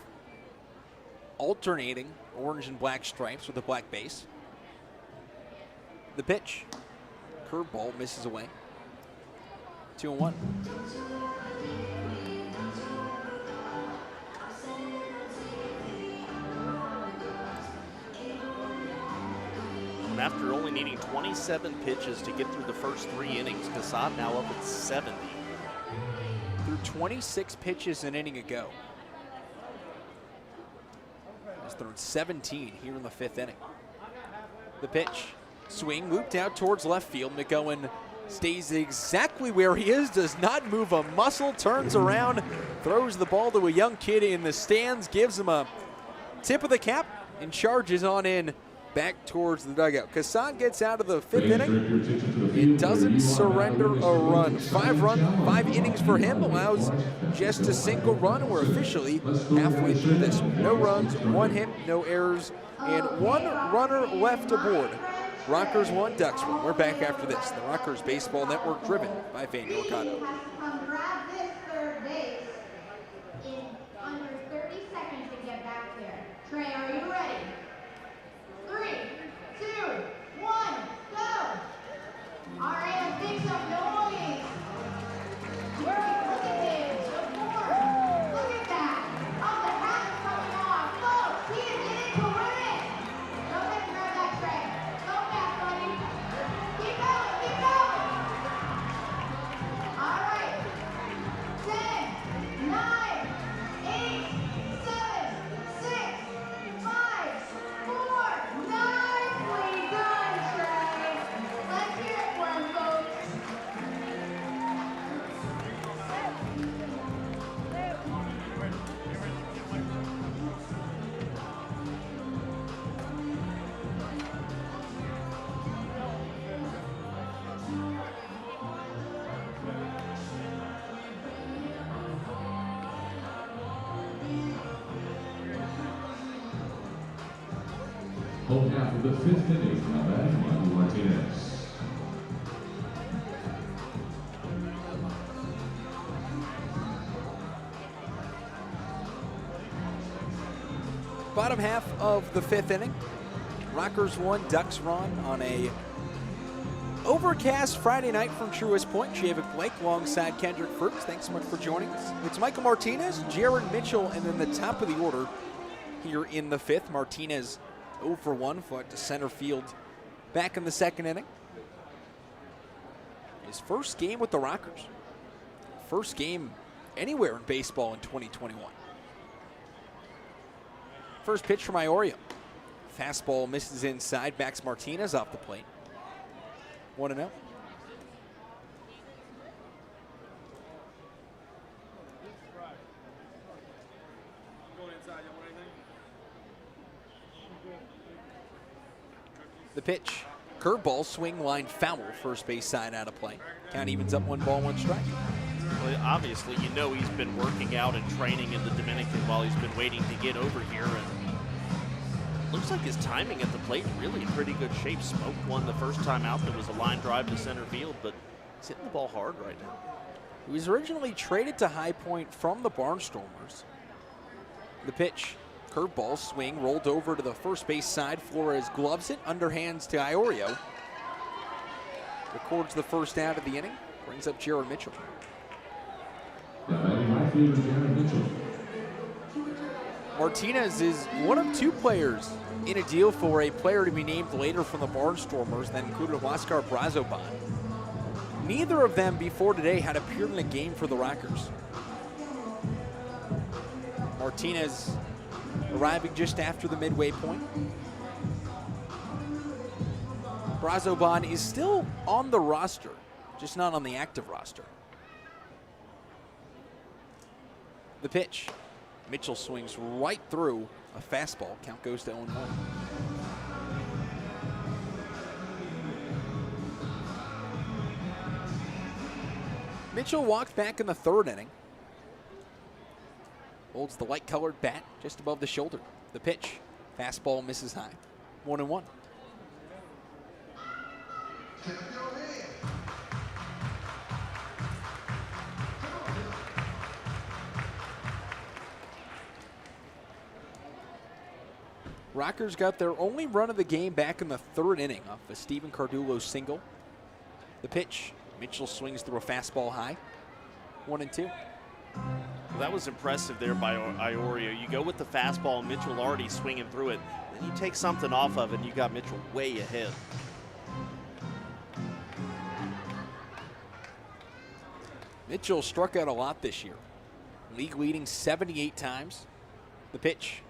A: alternating orange and black stripes with a black base. The pitch. Curveball misses away. 2-1.
B: And after only needing 27 pitches to get through the first 3 innings, Casad now up at 70.
A: Through 26 pitches an inning ago. He's thrown 17 here in the 5th inning. The pitch. Swing, looped out towards left field. McGowan stays exactly where he is, does not move a muscle, turns around, throws the ball to a young kid in the stands, gives him a tip of the cap, and charges on in back towards the dugout. Casad gets out of the 5th inning. It doesn't surrender a run. 5 innings for him, allows just a single run. We're officially halfway through this. No runs, 1 hit, no errors, and 1 runner left aboard. Rockers 1, Ducks 1. We're back after this. The Rockers Baseball Network, driven by Van Yorkado.
D: Come grab this third base in under 30 seconds to get back there. Trey, are you ready? 3, 2, 1, go! All right, let's make some noise. Look at this, the board. Look at that. Oh, the hat is coming off. Look, he is in it to win it. Go ahead and grab that, Trey. Go fast, buddy. Keep going, keep going. All right. 10, 9, 8, 7, 6, 5, 4, nicely done, Trey. Let's hear it for him, folks.
C: Home half of the 5th inning. Now batting, Michael Martinez.
A: Bottom half of the 5th inning. Rockers 1, Ducks run on a overcast Friday night from Truist Point. Javik Blake alongside Kendrick Fruits. Thanks so much for joining us. It's Michael Martinez, Jared Mitchell, and then the top of the order here in the 5th. Martinez 0 for 1, foot to center field back in the 2nd inning. His first game with the Rockers. First game anywhere in baseball in 2021. First pitch from Iorio. Fastball misses inside, backs Martinez off the plate. 1-0. The pitch, curveball, swing line foul, first base side out of play. Count evens up, 1 ball, 1 strike.
B: Well, obviously, you know he's been working out and training in the Dominican while he's been waiting to get over here. And looks like his timing at the plate really in pretty good shape. Smoked one the first time out. There was a line drive to center field, but he's hitting the ball hard right now.
A: He was originally traded to High Point from the Barnstormers. The pitch, curveball swing, rolled over to the first base side. Flores gloves it, underhands to Iorio. Records the first out of the inning, brings up Jared Mitchell. Martinez is one of two players in a deal for a player to be named later from the Barnstormers that included Oscar Brazoban. Neither of them before today had appeared in a game for the Rockers. Martinez arriving just after the midway point. Brazoban is still on the roster, just not on the active roster. The pitch. Mitchell swings right through a fastball. Count goes to 0-1. Mitchell walked back in the third inning. Holds the light-colored bat just above the shoulder. The pitch. Fastball misses high. 1-1. Rockers got their only run of the game back in the third inning off a Steven Cardullo single. The pitch. Mitchell swings through a fastball high. 1-2.
B: Well, that was impressive there by Iorio. You go with the fastball, Mitchell already swinging through it. Then you take something off of it, and you got Mitchell way ahead.
A: Mitchell struck out a lot this year. League leading 78 times. The pitch.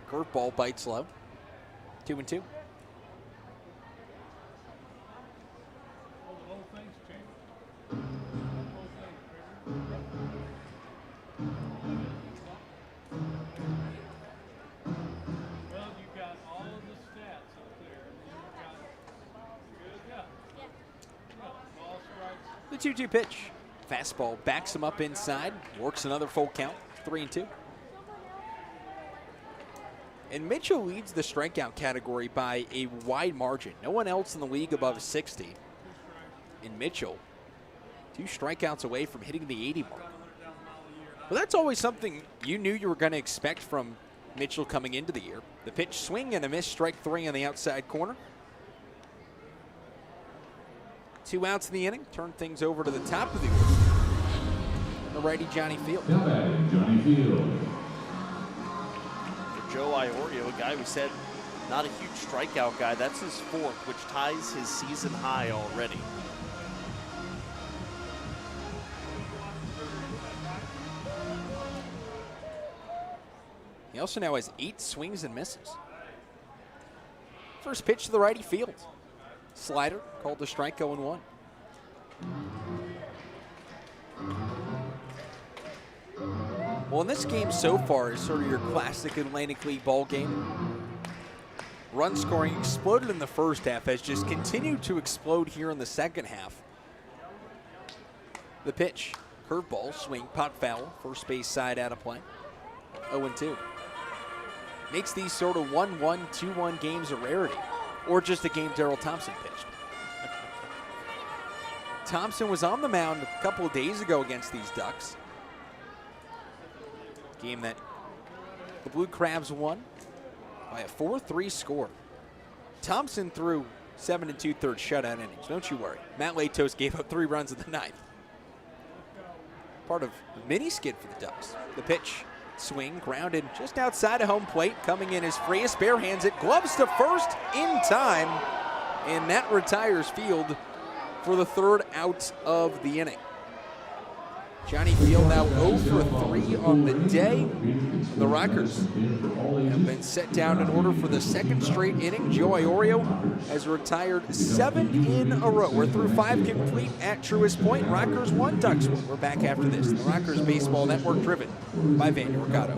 A: Curveball bites low. 2-2. The 2-2 pitch. Fastball backs him up inside. Works another full count. 3-2. And Mitchell leads the strikeout category by a wide margin. No one else in the league above 60. And Mitchell, 2 strikeouts away from hitting the 80 mark. Well, that's always something you knew you were going to expect from Mitchell coming into the year. The pitch swing and a miss, strike 3 on the outside corner. 2 outs in the inning. Turn things over to the top of the order. The righty Johnny Field.
C: Johnny Field.
B: Joe Iorio, a guy who said not a huge strikeout guy. That's his 4th, which ties his season high already.
A: He also now has 8 swings and misses. First pitch to the righty field. Slider called the strike, 0-1. Well, in this game so far is sort of your classic Atlantic League ball game. Run scoring exploded in the first half, has just continued to explode here in the second half. The pitch, curveball, swing, pop foul, first base side out of play. 0-2. Makes these sort of 1-1, 2-1 games a rarity, or just a game Daryl Thompson pitched. Thompson was on the mound a couple of days ago against these Ducks. Game that the Blue Crabs won by a 4-3 score. Thompson threw 7 2/3 shutout innings. Don't you worry. Matt Latos gave up 3 runs in the 9th. Part of a mini skid for the Ducks. The pitch, swing, grounded just outside of home plate. Coming in as Frias barehands it. Gloves to first in time. And that retires Field for the 3rd out of the inning. Johnny Field now 0 for 3 on the day. The Rockers have been set down in order for the 2nd straight inning. Joe Iorio has retired 7 in a row. We're through 5 complete at Truist Point. Rockers 1, Ducks 1. We're back after this. The Rockers Baseball Network, driven by Vandy Ricardo.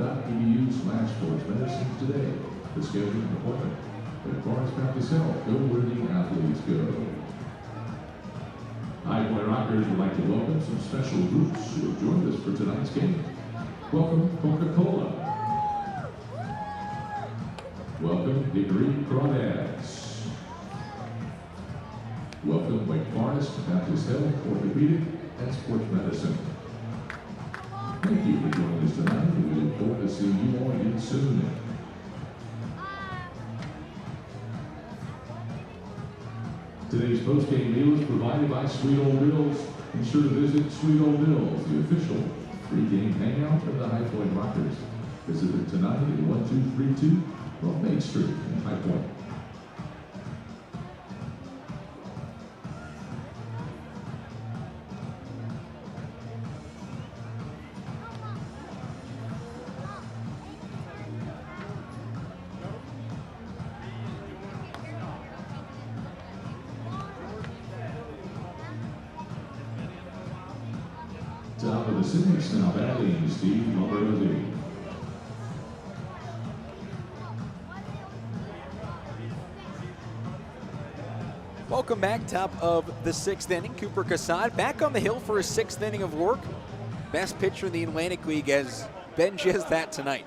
C: High Point Rockers would like to welcome some special groups who have joined us Coca-Cola. Welcome Hickory Crawdads. Welcome Wake Forest Baptist Health, Orthopedic, and Sports Medicine. Thank you for joining us tonight, and we look forward to seeing you all again soon. Today's post-game meal is provided by Sweet Old Bill's. Be sure to visit Sweet Old Bill's, the official pre-game hangout of the High Point Rockers. Visit them tonight at 1232 North Main Street in High Point. Top of the sixth, now batting Steve Lombardozzi.
A: Welcome back. Top of the sixth inning. Cooper Casad back on the hill for his sixth inning of work. Best pitcher in the Atlantic League has been just that tonight.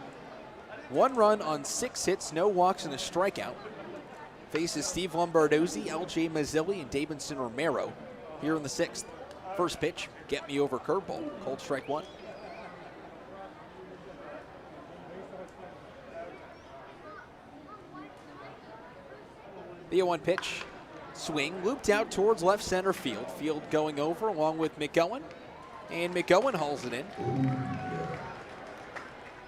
A: 1 run on 6 hits, no walks, and a strikeout. Faces Steve Lombardozzi, LJ Mazzilli, and Davidson Romero here in the sixth. First pitch, get me over curveball. Cold strike 1. The 0-1 pitch, swing, looped out towards left center field. Field going over along with McGowan, and McGowan hauls it in.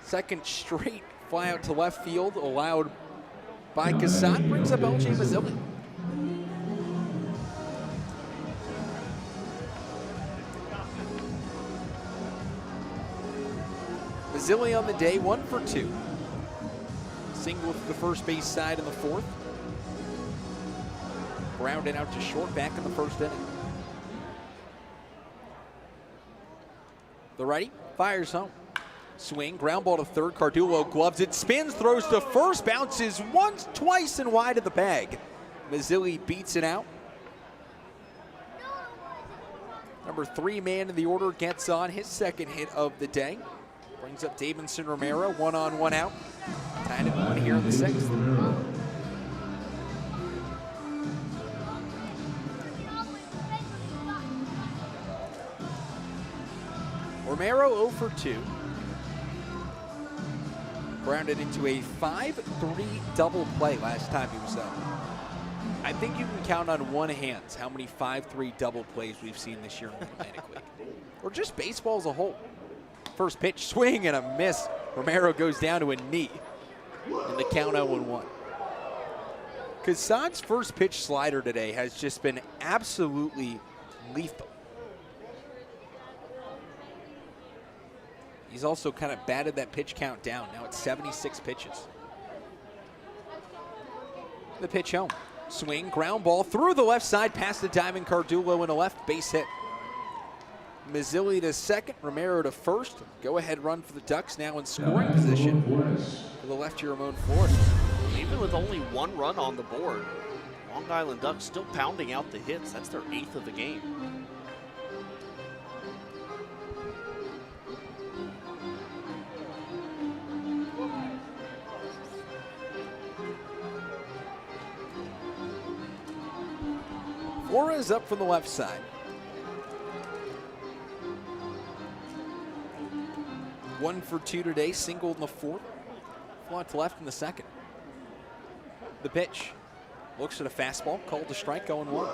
A: Second straight fly out to left field allowed by Casad, brings up LJ Mazzilli. Mazzilli on the day, 1 for 2. Single to the first base side in the fourth. Grounded out to short back in the first inning. The righty fires home. Swing, ground ball to third. Cardullo gloves it, spins, throws to first, bounces once, twice, and wide of the bag. Mazzilli beats it out. Number 3 man in the order gets on his second hit of the day. Brings up Davidson Romero, 1 on, 1 out. Tied at 1 here in the sixth. Romero 0 for 2. Grounded into a 5-3 double play last time he was up. I think you can count on one hand how many 5-3 double plays we've seen this year in the Atlantic League. Or just baseball as a whole. First pitch, swing and a miss. Romero goes down to a knee. And the count 0-1. Casad's first pitch slider today has just been absolutely lethal. He's also kind of batted that pitch count down. Now it's 76 pitches. The pitch home. Swing, ground ball through the left side past the diamond. Cardullo in a left base hit. Mazzilli to second, Romero to first. Go ahead run for the Ducks now in scoring position for the lefty Ramon Flores.
B: Even with only 1 run on the board, Long Island Ducks still pounding out the hits. That's their 8th of the game.
A: Flores up from the left side. 1 for 2 today, singled in the fourth. Fly to left in the second. The pitch. Looks at a fastball, called a strike, 0-1.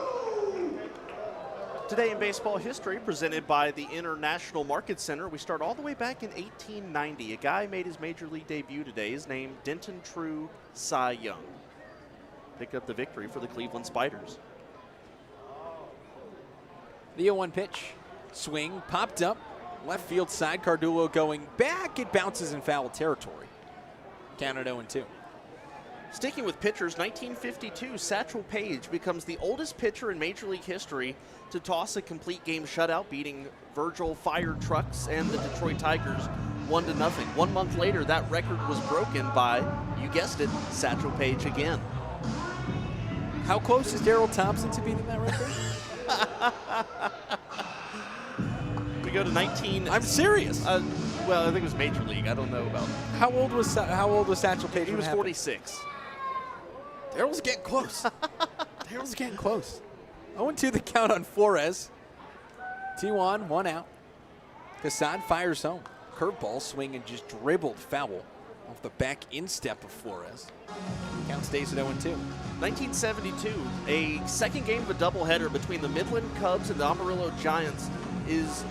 B: Today in baseball history, presented by the International Market Center, we start all the way back in 1890. A guy made his major league debut today. His name, Denton True Cy Young. Picked up the victory for the Cleveland Spiders.
A: The 0-1 pitch. Swing, popped up. Left field side, Cardullo going back. It bounces in foul territory. Counted 0-2.
B: Sticking with pitchers, 1952, Satchel Paige becomes the oldest pitcher in Major League history to toss a complete game shutout, beating Virgil Fire Trucks and the Detroit Tigers 1-0. 1 month later, that record was broken by, you guessed it, Satchel Paige again.
A: How close is Darryl Thompson to beating that record?
B: We go to 19.
A: I'm serious.
B: Well, I think it was Major League. I don't know about.
A: How old was Satchel Paige?
B: He was 46.
A: Daryl's getting close. Daryl's getting close. 0-2 the count on Flores. 2 on, 1 out. Cassad fires home. Curveball swing and just dribbled foul off the back instep of Flores. Count stays at 0-2.
B: 1972, a second game of a doubleheader between the Midland Cubs and the Amarillo Giants is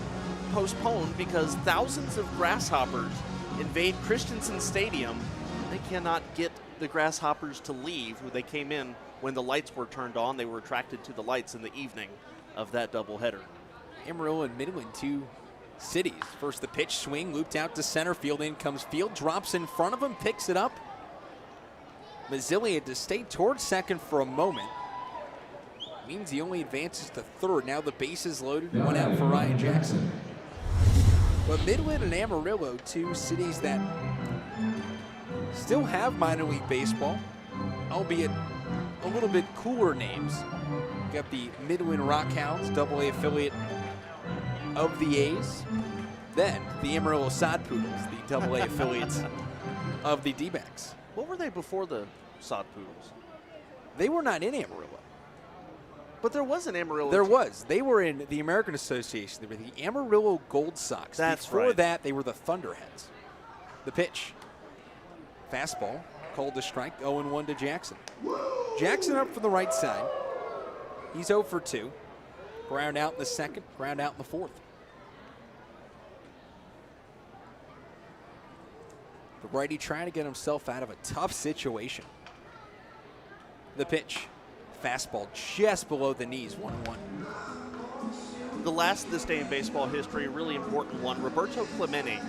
B: postponed because thousands of grasshoppers invade Christensen Stadium. They cannot get the grasshoppers to leave. They came in when the lights were turned on. They were attracted to the lights in the evening of that doubleheader.
A: Amarillo and Midland, 2 cities. First the pitch, swing, looped out to center field. In comes Field, drops in front of him, picks it up. Mazzilli had to stay towards second for a moment. Means he only advances to third. Now the base is loaded, 1 out for Ryan Jackson. But Midland and Amarillo, 2 cities that still have minor league baseball, albeit a little bit cooler names. You got the Midland Rockhounds, AA affiliate of the A's. Then the Amarillo Sod Poodles, the AA affiliates of the D-backs.
B: What were they before the Sod Poodles?
A: They were not in Amarillo.
B: But there was an Amarillo.
A: There was. They were in the American Association. They were the Amarillo Gold Sox.
B: That's
A: Before
B: right.
A: that, they were the Thunderheads. The pitch. Fastball. Called to strike. 0-1 to Jackson. Jackson up from the right side. He's 0 for 2. Ground out in the second. Ground out in the fourth. The righty trying to get himself out of a tough situation. The pitch. Fastball just below the knees, 1-1.
B: The last this day in baseball history, a really important one. Roberto Clemente,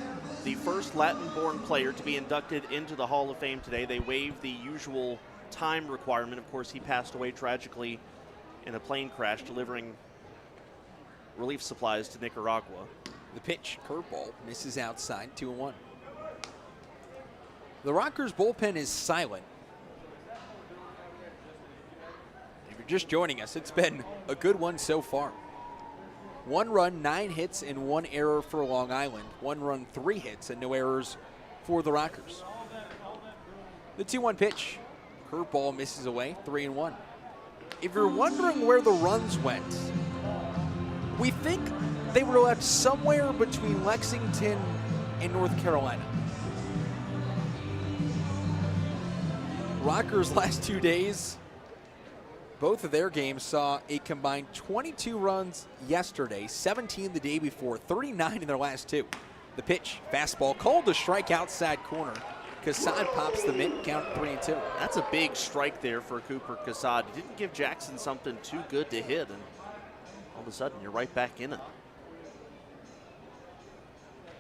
B: the first Latin-born player to be inducted into the Hall of Fame today. They waived the usual time requirement. Of course, he passed away tragically in a plane crash delivering relief supplies to Nicaragua.
A: The pitch, curveball, misses outside, 2-1. The Rockers bullpen is silent. Just joining us, it's been a good one so far. 1 run, 9 hits, and 1 error for Long Island. 1 run, 3 hits, and no errors for the Rockers. The 2-1 pitch. Curveball misses away, 3-1. If you're wondering where the runs went, we think they were left somewhere between Lexington and North Carolina. Rockers' last 2 days, both of their games saw a combined 22 runs yesterday, 17 the day before, 39 in their last 2. The pitch, fastball, called to strike outside corner. Cassad pops the mitt, count 3-2.
B: That's a big strike there for Cooper Cassad. He didn't give Jackson something too good to hit, and all of a sudden you're right back in it.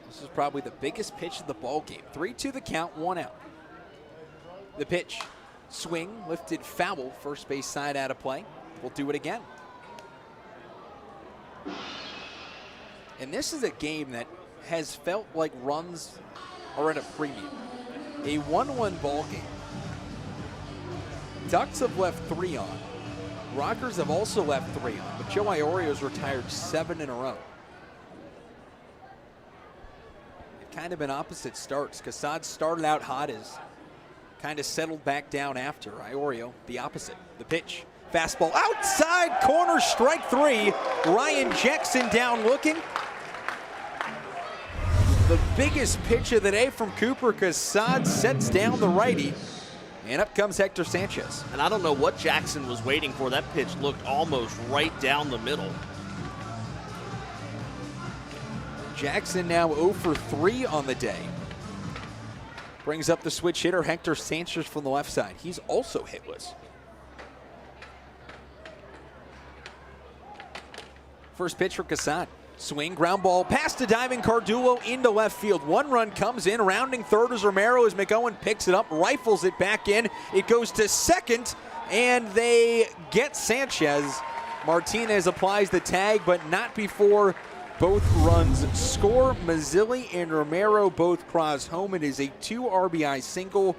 A: This is probably the biggest pitch of the ball game. 3-2 the count, 1 out. The pitch. Swing, lifted foul, first base side out of play. We'll do it again. And this is a game that has felt like runs are at a premium. A 1-1 ball game. Ducks have left 3 on. Rockers have also left 3 on, but Joe Iorio's retired 7 in a row. They've kind of been opposite starts. Cassad started out hot, as kind of settled back down after. Iorio, the opposite. The pitch. Fastball outside corner, strike 3. Ryan Jackson down looking. The biggest pitch of the day from Cooper Cassad sets down the righty. And up comes Hector Sanchez.
B: And I don't know what Jackson was waiting for. That pitch looked almost right down the middle.
A: Jackson now 0 for 3 on the day. Brings up the switch hitter, Hector Sanchez from the left side. He's also hitless. First pitch for Cassad. Swing, ground ball, past to diving Cardullo into left field. 1 run comes in, rounding third is Romero as McGowan picks it up, rifles it back in. It goes to second, and they get Sanchez. Martinez applies the tag, but not before both runs score. Mazzilli and Romero both cross home. It is a 2 RBI single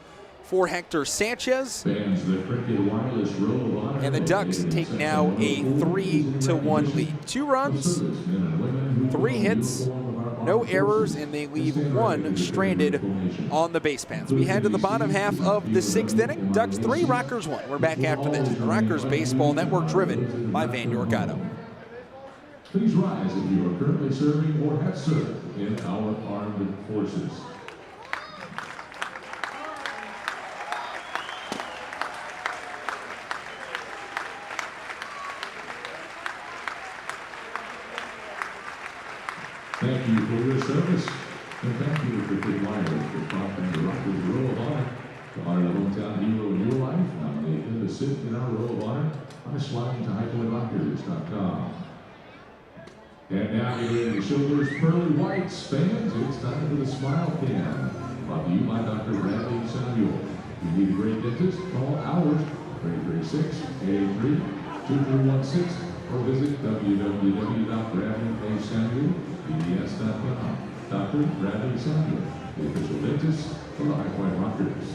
A: for Hector Sanchez.
C: Fans, the Cricket Wireless Row of Honor.
A: And the Ducks take now a 3-1 lead. 2 runs, 3 hits, no errors, and they leave 1 stranded on the base paths. We head to the bottom half of the 6th inning. Ducks 3, Rockers 1. We're back after this. The Rockers Baseball Network, driven by Van York Auto.
C: Please rise if you are currently serving or have served in our armed forces. Thank you for your service, and thank you to Cricket Wireless for sponsoring the Rockers Row of Honor. To honor the hometown hero in your life, nominate him to sit in our Row of Honor by sliding to highpointrockers.com. And now getting the shoulders pearly whites. Fans, it's time for the Smile Cam. Brought to you by Dr. Bradley Samuel. If you need a great dentist, call ours 336-883-2316 or visit www.bradleysamuel.com. Dr. Bradley Samuel, the official dentist of the High Point Rockers.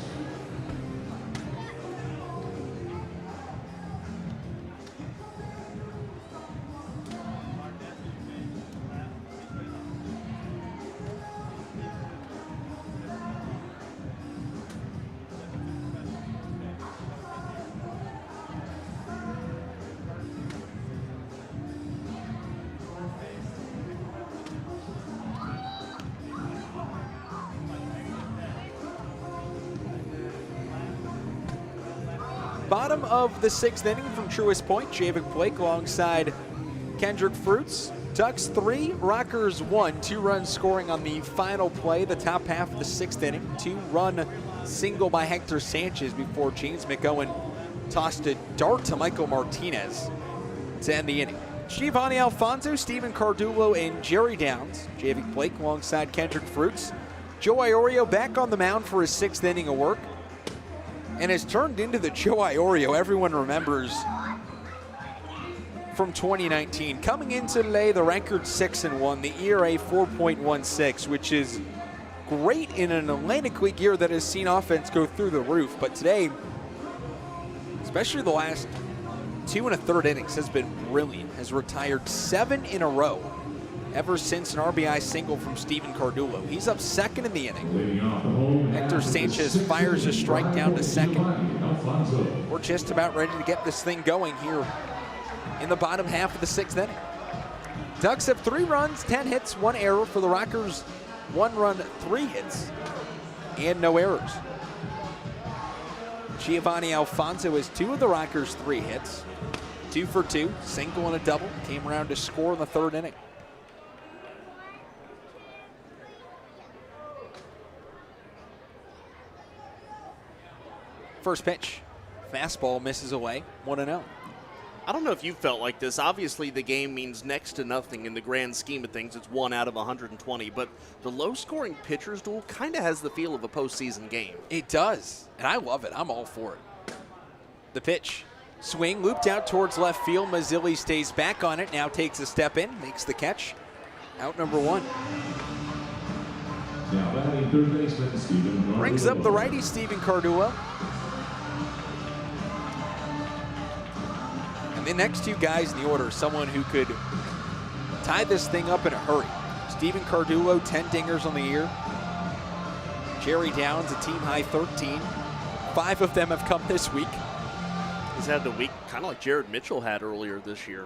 A: Bottom of the 6th inning from Truist Point. Javik Blake alongside Kendrick Fruits. Ducks 3, Rockers 1. 2 runs scoring on the final play, the top half of the 6th inning. 2-run single by Hector Sanchez before James McGowan tossed a dart to Michael Martinez to end the inning. Giovanni Alfonso, Steven Cardulo, and Jerry Downs. Javik Blake alongside Kendrick Fruits. Joe Iorio back on the mound for his 6th inning of work, and has turned into the Joe Iorio everyone remembers from 2019. Coming into today, the record 6-1, the ERA 4.16, which is great in an Atlantic League year that has seen offense go through the roof. But today, especially the last 2 1/3 innings, has been brilliant. Has retired 7 in a row ever since an RBI single from Steven Cardulo. He's up 2nd in the inning. Hector Sanchez fires a strike down to 2nd. We're just about ready to get this thing going here in the bottom half of the 6th inning. Ducks have 3 runs, 10 hits, 1 error. For the Rockers, 1 run, 3 hits, and no errors. Giovanni Alfonso has 2 of the Rockers' 3 hits. 2 for 2, single and a double. Came around to score in the 3rd inning. First pitch, fastball misses away, 1-0.
B: I don't know if you felt like this. Obviously, the game means next to nothing in the grand scheme of things. It's 1 out of 120, but the low-scoring pitchers duel kind of has the feel of a postseason game.
A: It does, and I love it. I'm all for it. The pitch, swing, looped out towards left field. Mazzilli stays back on it, now takes a step in, makes the catch. Out number 1.
C: Now batting third baseman Steven Cardulo.
A: Brings up the righty Steven Cardulo. The next 2 guys in the order, someone who could tie this thing up in a hurry. Steven Cardulo, 10 dingers on the year. Jerry Downs, a team-high 13. 5 of them have come this week.
B: He's had the week kind of like Jared Mitchell had earlier this year.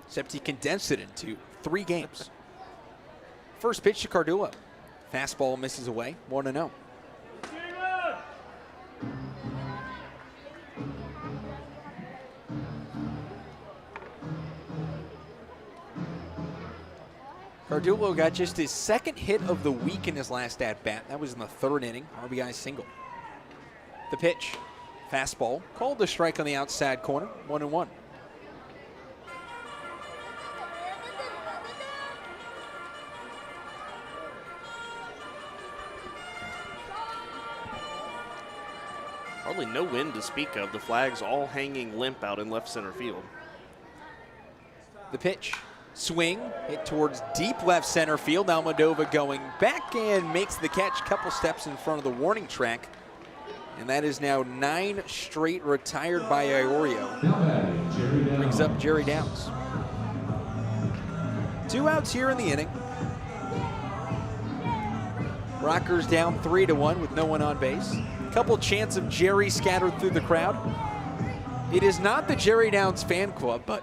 A: Except he condensed it into 3 games. First pitch to Cardulo. Fastball misses away, 1-0. Cardulo got just his 2nd hit of the week in his last at-bat. That was in the 3rd inning, RBI single. The pitch, fastball, called the strike on the outside corner, 1-1.
B: Hardly no wind to speak of. The flag's all hanging limp out in left center field.
A: The pitch. Swing, hit towards deep left center field. Almodovar going back and makes the catch. Couple steps in front of the warning track. And that is now 9 straight retired by Iorio.
C: Now batting, Jerry Downs.
A: Brings up Jerry Downs. 2 outs here in the inning. Rockers down 3-1 with no one on base. Couple chants of Jerry scattered through the crowd. It is not the Jerry Downs fan club, but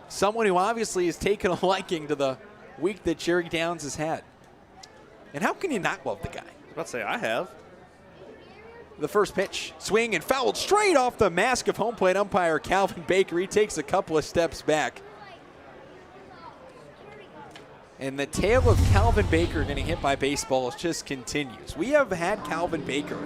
A: someone who obviously has taken a liking to the week that Jerry Downs has had. And how can you not love the guy?
B: I was about to say, I have.
A: The first pitch, swing and fouled straight off the mask of home plate umpire Calvin Baker. He takes a couple of steps back. And the tale of Calvin Baker getting hit by baseballs just continues. We have had Calvin Baker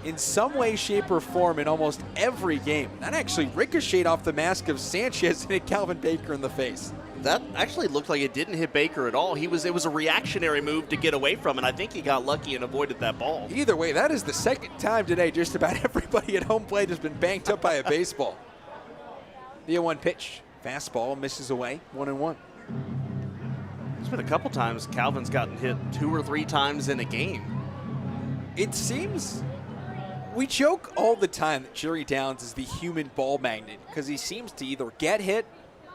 A: in some way, shape, or form in almost every game. That actually ricocheted off the mask of Sanchez and hit Calvin Baker in the face.
B: That actually looked like it didn't hit Baker at all. It was a reactionary move to get away from, and I think he got lucky and avoided that ball.
A: Either way, that is the second time today just about everybody at home plate has been banked up by a baseball. The 0-1 pitch, fastball misses away, 1-1.
B: There's been a couple times Calvin's gotten hit 2 or 3 times in a game.
A: It seems, we joke all the time that Jerry Downs is the human ball magnet because he seems to either get hit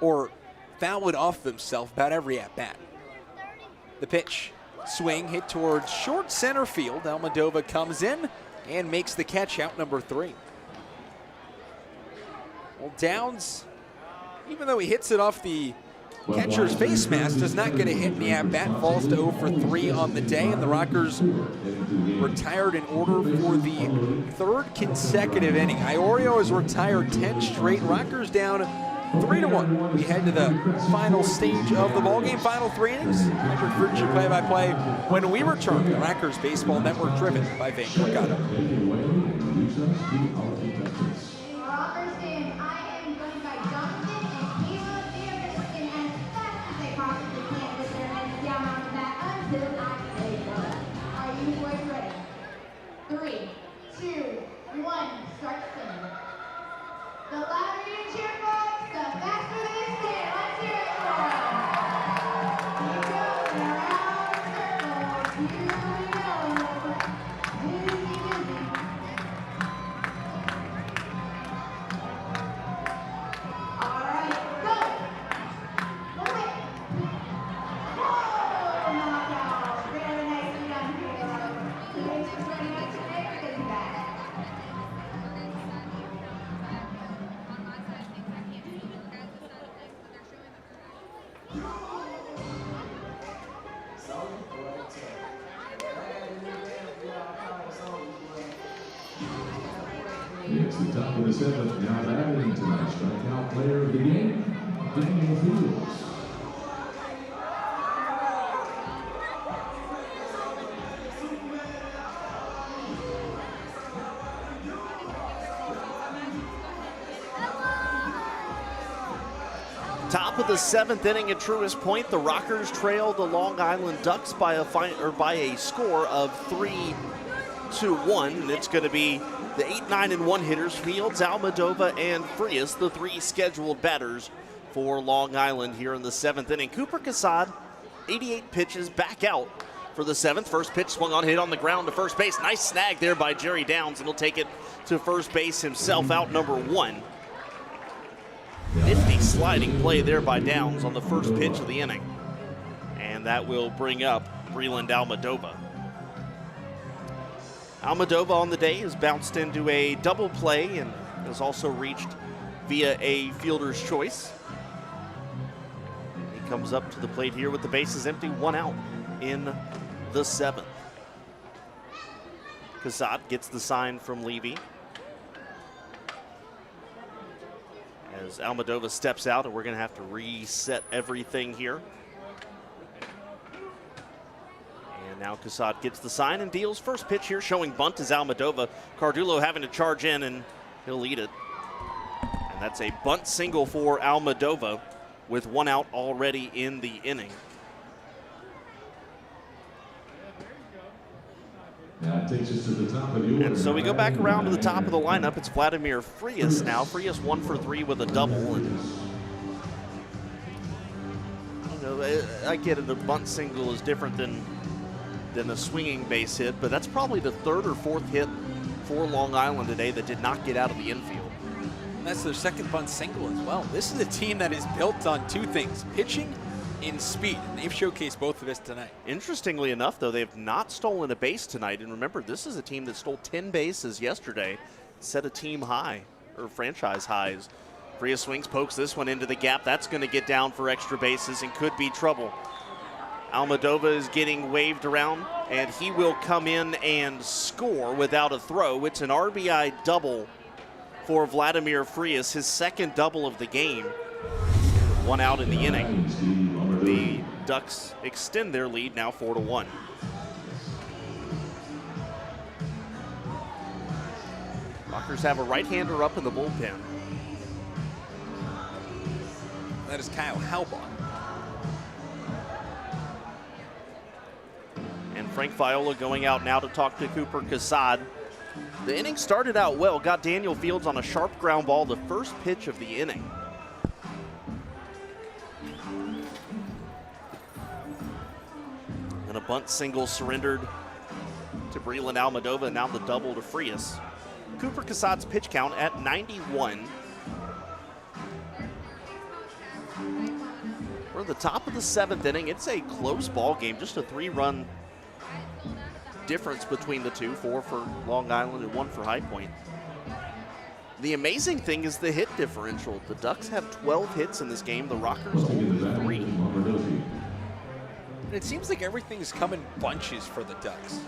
A: or foul it off himself about every at-bat. The pitch, swing, hit towards short center field. Almodovar comes in and makes the catch, out number 3. Well, Downs, even though he hits it off the catcher's face mask, does not get a hit in the at-bat, falls to 0 for 3 on the day, and the Rockers retired in order for the 3rd consecutive inning. Iorio has retired 10 straight. Rockers down 3-1. We head to the final stage of the ballgame, final 3 innings. Patrick Fritchie play-by-play when we return. The Rockers Baseball Network, driven by Vane Mercado.
D: Rockers fans, I am joined by Jonathan and Kayla. They are going to spin as fast as they possibly can with their heads down on the mat until I say go. Are you boys ready? 3, 2, 1, start spinning. The louder you cheer, folks, the faster they spin. Let's hear it for them. Keep going around circles. Here we go. Dizzy, dizzy. All right, go. Go it. Whoa, knockout. Very nicely done, Caleb. The base is ready back today. We're getting back.
C: It's the top of the 7th. Now batting tonight, strikeout player of the game, Daniel Fields.
B: Top of the 7th inning at Truist Point, the Rockers trail the Long Island Ducks by a score of 3-1, and it's going to be the 8, 9, and 1 hitters, Fields, Almodovar, and Frias, the 3 scheduled batters for Long Island here in the 7th inning. Cooper Casad, 88 pitches, back out for the 7th. First pitch swung on, hit on the ground to first base. Nice snag there by Jerry Downs, and he'll take it to first base himself, out number 1. Nifty sliding play there by Downs on the first pitch of the inning. And that will bring up Breland Almodovar. Almodovar on the day has bounced into a double play and has also reached via a fielder's choice. He comes up to the plate here with the bases empty, 1 out in the 7th. Casad gets the sign from Levy as Almodovar steps out, and we're going to have to reset everything here. And now Casad gets the sign and deals. First pitch here showing bunt is Almodovar. Cardullo having to charge in, and he'll eat it. And that's a bunt single for Almodovar with 1 out already in the inning.
C: That takes us to the top of the order.
B: And so we go back around to the top of the lineup. It's Vladimir Frias now. Frias 1 for 3 with a double. And I get it, a bunt single is different than than a swinging base hit, but that's probably the third or fourth hit for Long Island today that did not get out of the infield.
A: That's their second bunt single as well. This is a team that is built on two things, pitching and speed, and they've showcased both of this tonight.
B: Interestingly enough, though, they have not stolen a base tonight, and remember, this is a team that stole 10 bases yesterday, set a team high, or franchise highs. Frias swings, pokes this one into the gap. That's going to get down for extra bases and could be trouble. Almodovar is getting waved around, and he will come in and score without a throw. It's an RBI double for Vladimir Frias, his second double of the game. One out in the inning. The Ducks extend their lead now 4-1. Rockers have a right-hander up in the bullpen.
A: That is Kyle Halbach.
B: And Frank Viola going out now to talk to Cooper Casad. The inning started out well, got Daniel Fields on a sharp ground ball, the first pitch of the inning. And a bunt single surrendered to Breland Almodovar, and now the double to Frias. Cooper Casad's pitch count at 91. We're at the top of the seventh inning. It's a close ball game, just a 3-run difference between the two, 4 for Long Island and 1 for High Point. The amazing thing is the hit differential. The Ducks have 12 hits in this game, the Rockers only 3.
A: And it seems like everything's come in bunches for the Ducks.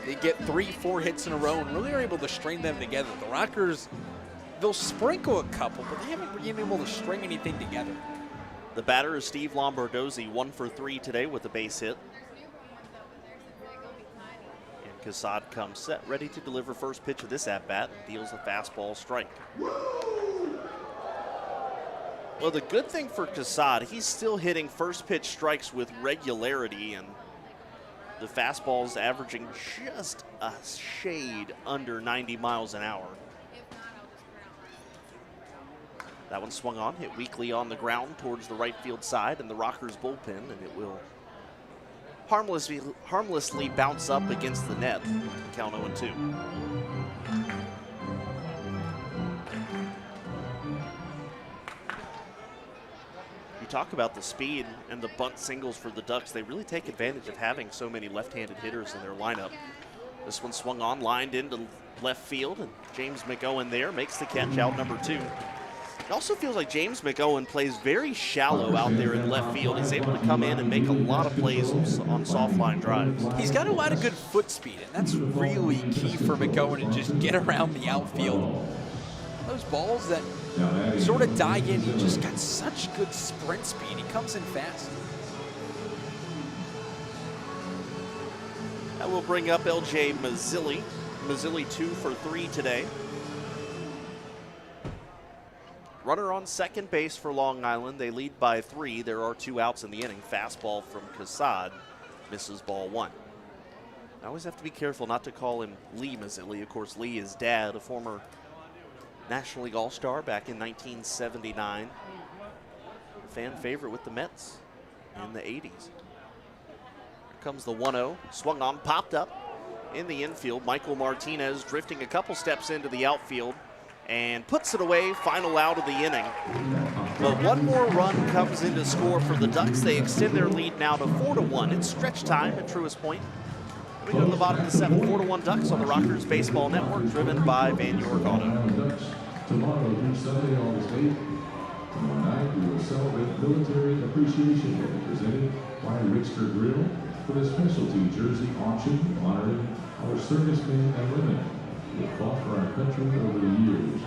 A: They get 3-4 hits in a row and really are able to string them together. The Rockers, they'll sprinkle a couple, but they haven't been able to string anything together.
B: The batter is Steve Lombardozzi, 1 for 3 today with a base hit. And Casad comes set, ready to deliver first pitch of this at-bat, and deals a fastball strike. Well, the good thing for Casad, he's still hitting first pitch strikes with regularity, and the fastball's averaging just a shade under 90 miles an hour. That one swung on, hit weakly on the ground towards the right field side and the Rockers bullpen, and it will harmlessly bounce up against the net. Count 0-2. You talk about the speed and the bunt singles for the Ducks. They really take advantage of having so many left-handed hitters in their lineup. This one swung on, lined into left field, and James McOwen there makes the catch, out number 2. It also feels like James McOwen plays very shallow out there in left field. He's able to come in and make a lot of plays on soft line drives.
A: He's got a lot of good foot speed, and that's really key for McOwen to just get around the outfield. Those balls that sort of die in, he just got such good sprint speed. He comes in fast.
B: That will bring up LJ Mazzilli. Mazzilli 2 for 3 today. Runner on second base for Long Island. They lead by 3. There are 2 outs in the inning. Fastball from Casad misses ball 1. I always have to be careful not to call him Lee Mazzilli. Of course, Lee is dad, a former National League All-Star back in 1979. A fan favorite with the Mets in the 80s. Here comes the 1-0. Swung on, popped up in the infield. Michael Martinez drifting a couple steps into the outfield and puts it away. Final out of the inning. But one more run comes in to score for the Ducks. They extend their lead now to 4-1. It's stretch time at Truist Point. We go to the bottom of the 7th. 4-1 Ducks on the Rockers Baseball Network, driven by Van York Auto.
C: Tomorrow through Sunday, August 8th. Tomorrow night, we will celebrate Military Appreciation Day, presented by Richter Grill with a specialty jersey auction honoring our servicemen and women who have fought for our country over the years.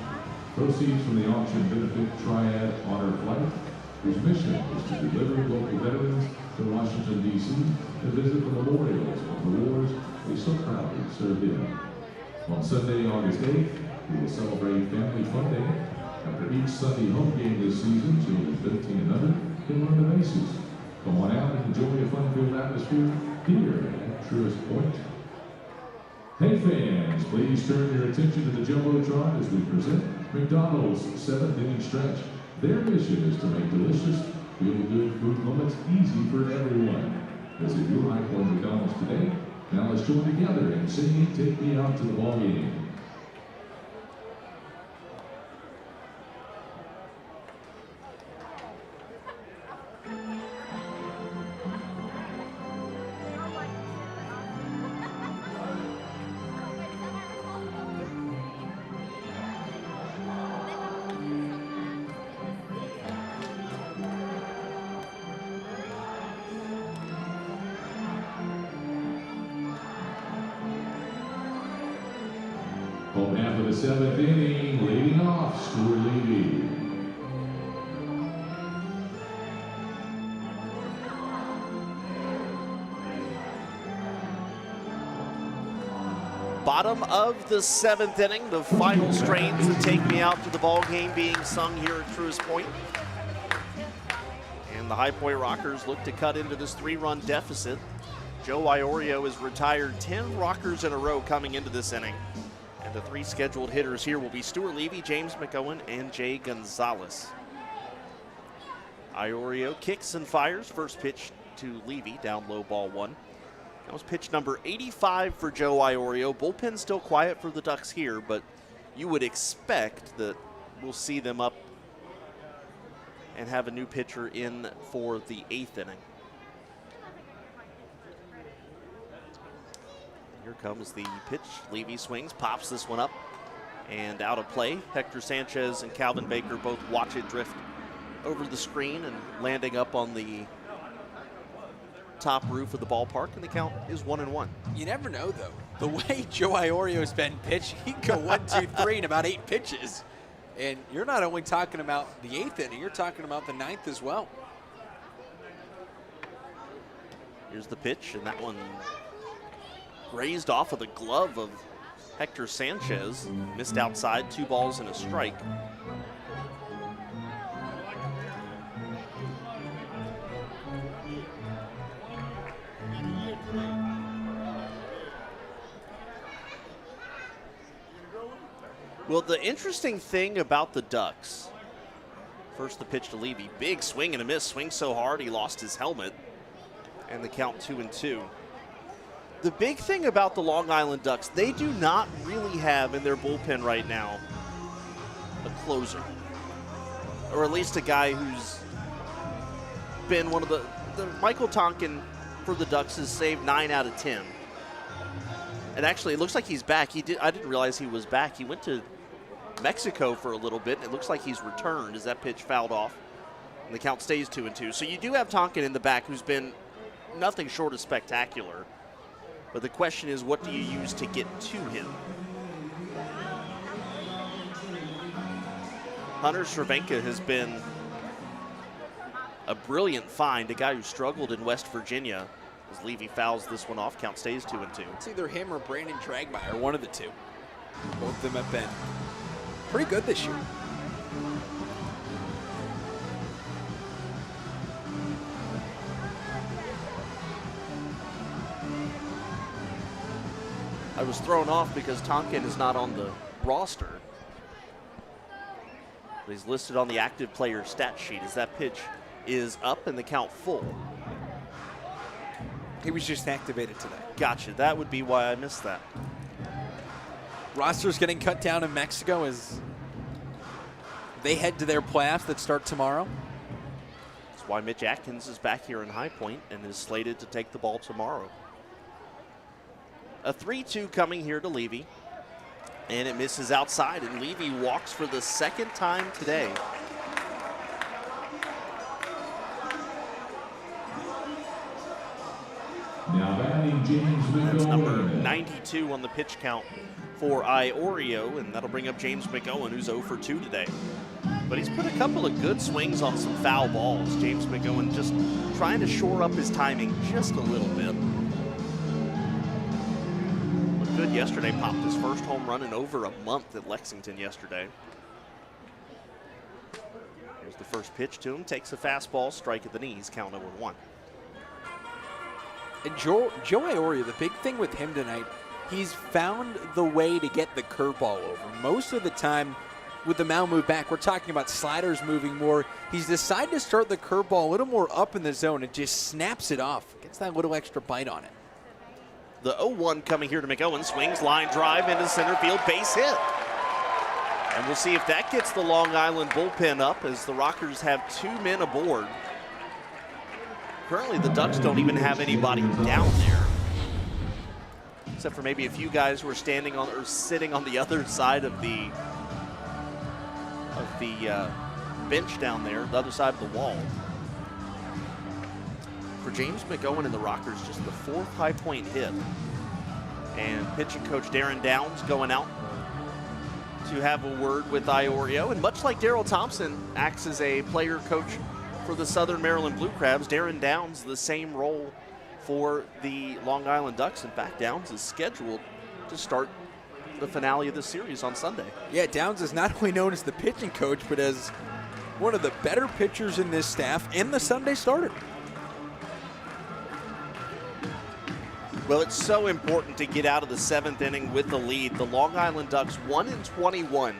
C: Proceeds from the auction benefit Triad Honor Flight, whose mission is to deliver local veterans to Washington, D.C. and visit the memorials of the wars they so proudly served in. On Sunday, August 8th, we will celebrate Family Fun Day. After each Sunday home game this season, children 15 and under can learn the bases. Come on out and enjoy a fun-filled atmosphere here at Truist Point. Hey fans, please turn your attention to the Jumbotron as we present McDonald's 7th inning stretch. Their mission is to make delicious, feel-good food moments easy for everyone. Visit your High Point McDonald's today Now let's join together in singing "Take Me Out to the Ball Game." Home half of the 7th inning, leading off, Stuart Levy.
B: Bottom of the 7th inning, the final strains that take me out to the ball game being sung here at Truist Point. And the High Point Rockers look to cut into this 3-run deficit. Joe Iorio has retired 10 Rockers in a row coming into this inning. And the 3 scheduled hitters here will be Stuart Levy, James McOwen, and Jay Gonzalez. Iorio kicks and fires. First pitch to Levy, down low, ball 1. That was pitch number 85 for Joe Iorio. Bullpen still quiet for the Ducks here, but you would expect that we'll see them up and have a new pitcher in for the 8th inning. Here comes the pitch. Levy swings, pops this one up, and out of play. Hector Sanchez and Calvin Baker both watch it drift over the screen and landing up on the top roof of the ballpark, and the count is 1-1.
A: You never know, though. The way Joe Iorio's been pitched, he can go 1, 2, 3 in about 8 pitches. And you're not only talking about the 8th inning, you're talking about the 9th as well.
B: Here's the pitch, and that one grazed off of the glove of Hector Sanchez. Missed outside, 2 balls and a strike. Well, the interesting thing about the Ducks, first the pitch to Levy, big swing and a miss, swings so hard he lost his helmet, and the count 2-2. The big thing about the Long Island Ducks, they do not really have in their bullpen right now a closer, or at least a guy who's been one of the Michael Tonkin for the Ducks has saved 9 out of 10. And actually, it looks like he's back. I didn't realize he was back. He went to Mexico for a little bit, and it looks like he's returned as that pitch fouled off, and the count stays 2-2. So you do have Tonkin in the back, who's been nothing short of spectacular. But the question is, what do you use to get to him? Hunter Cervenka has been a brilliant find, a guy who struggled in West Virginia. As Levy fouls this one off, count stays 2-2.
A: It's either him or Brandon Dragmeyer, one of the two. Both of them have been pretty good this year.
B: I was thrown off because Tonkin is not on the roster. But he's listed on the active player stat sheet as that pitch is up and the count full.
A: He was just activated today.
B: Gotcha. That would be why I missed that.
A: Roster's getting cut down in Mexico as they head to their playoffs that start tomorrow.
B: That's why Mitch Atkins is back here in High Point and is slated to take the ball tomorrow. A 3-2 coming here to Levy, and it misses outside, and Levy walks for the 2nd time today.
C: Now batting James
B: That's number
C: McOwen.
B: 92 on the pitch count for Iorio, and that'll bring up James McOwen, who's 0 for 2 today. But he's put a couple of good swings on some foul balls. James McOwen just trying to shore up his timing just a little bit. Looked good yesterday, popped his first home run in over a month at Lexington yesterday. Here's the first pitch to him, takes a fastball, strike at the knees, count 0-1.
A: And Joe Iorio, the big thing with him tonight, he's found the way to get the curveball over. Most of the time with the mound move back, we're talking about sliders moving more. He's decided to start the curveball a little more up in the zone and just snaps it off. Gets that little extra bite on it.
B: The 0-1 coming here to McGowan. Swings, line drive into center field, base hit. And we'll see if that gets the Long Island bullpen up as the Rockers have 2 men aboard. Currently, the Ducks don't even have anybody down there, except for maybe a few guys who are standing on or sitting on the other side of the bench down there, the other side of the wall. For James McGowan and the Rockers, just the 4th High Point hit. And pitching coach Darren Downs going out to have a word with Iorio. And much like Darryl Thompson acts as a player coach for the Southern Maryland Blue Crabs, Darren Downs the same role for the Long Island Ducks. In fact, Downs is scheduled to start the finale of the series on Sunday.
A: Yeah, Downs is not only known as the pitching coach, but as one of the better pitchers in this staff and the Sunday starter.
B: Well, it's so important to get out of the 7th inning with the lead. The Long Island Ducks 1-21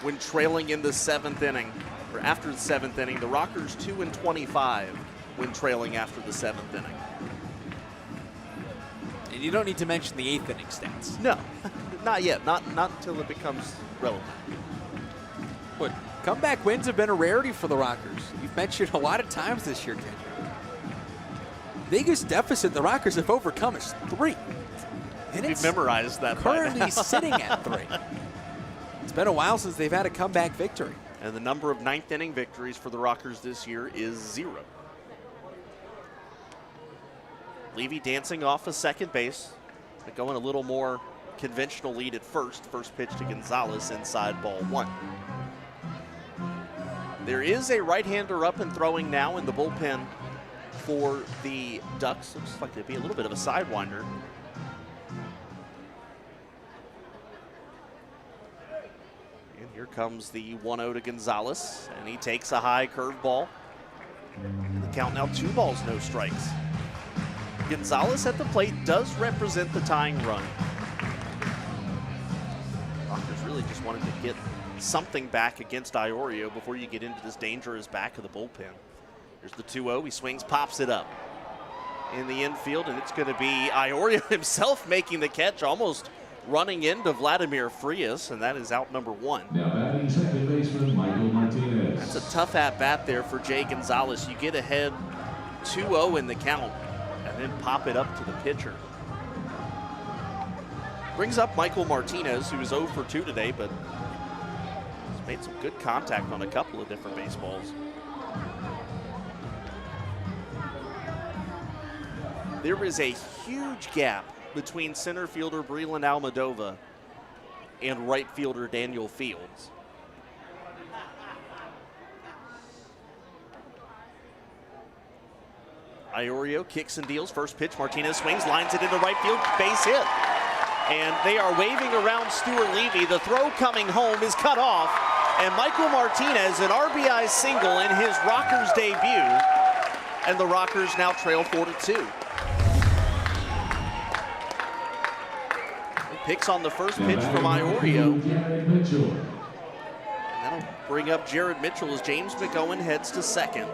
B: when trailing in the 7th inning, or after the 7th inning. The Rockers 2-25 when trailing after the 7th inning.
A: And you don't need to mention the 8th inning stats.
B: No, not yet. Not until it becomes relevant.
A: But comeback wins have been a rarity for the Rockers. You've mentioned a lot of times this year, Kendrick. Biggest deficit the Rockers have overcome is 3. And
B: We've memorized that.
A: Currently sitting at 3. It's been a while since they've had a comeback victory.
B: And the number of 9th inning victories for the Rockers this year is 0. Levy dancing off of second base, but going a little more conventional lead at first. First pitch to Gonzalez, inside ball 1. There is a right-hander up and throwing now in the bullpen for the Ducks. Looks like it'd be a little bit of a sidewinder. And here comes the 1-0 to Gonzalez, and he takes a high curveball. And the count now 2 balls, no strikes. Gonzalez at the plate does represent the tying run. Rockers really just wanted to get something back against Iorio before you get into this dangerous back of the bullpen. Here's the 2-0. He swings, pops it up in the infield, and it's going to be Iorio himself making the catch, almost running into Vladimir Frias, and that is out number 1.
C: Now batting second baseman Michael Martinez.
B: That's a tough at-bat there for Jay Gonzalez. You get ahead 2-0 in the count, and then pop it up to the pitcher. Brings up Michael Martinez, who is 0 for 2 today, but has made some good contact on a couple of different baseballs. There is a huge gap between center fielder Breland Almadova and right fielder Daniel Fields. Iorio kicks and deals. First pitch, Martinez swings, lines it into right field, base hit. And they are waving around Stuart Levy. The throw coming home is cut off. And Michael Martinez, an RBI single in his Rockers debut. And the Rockers now trail 4-2. Picks on the first pitch from Iorio. That'll bring up Jared Mitchell as James McGowan heads to second.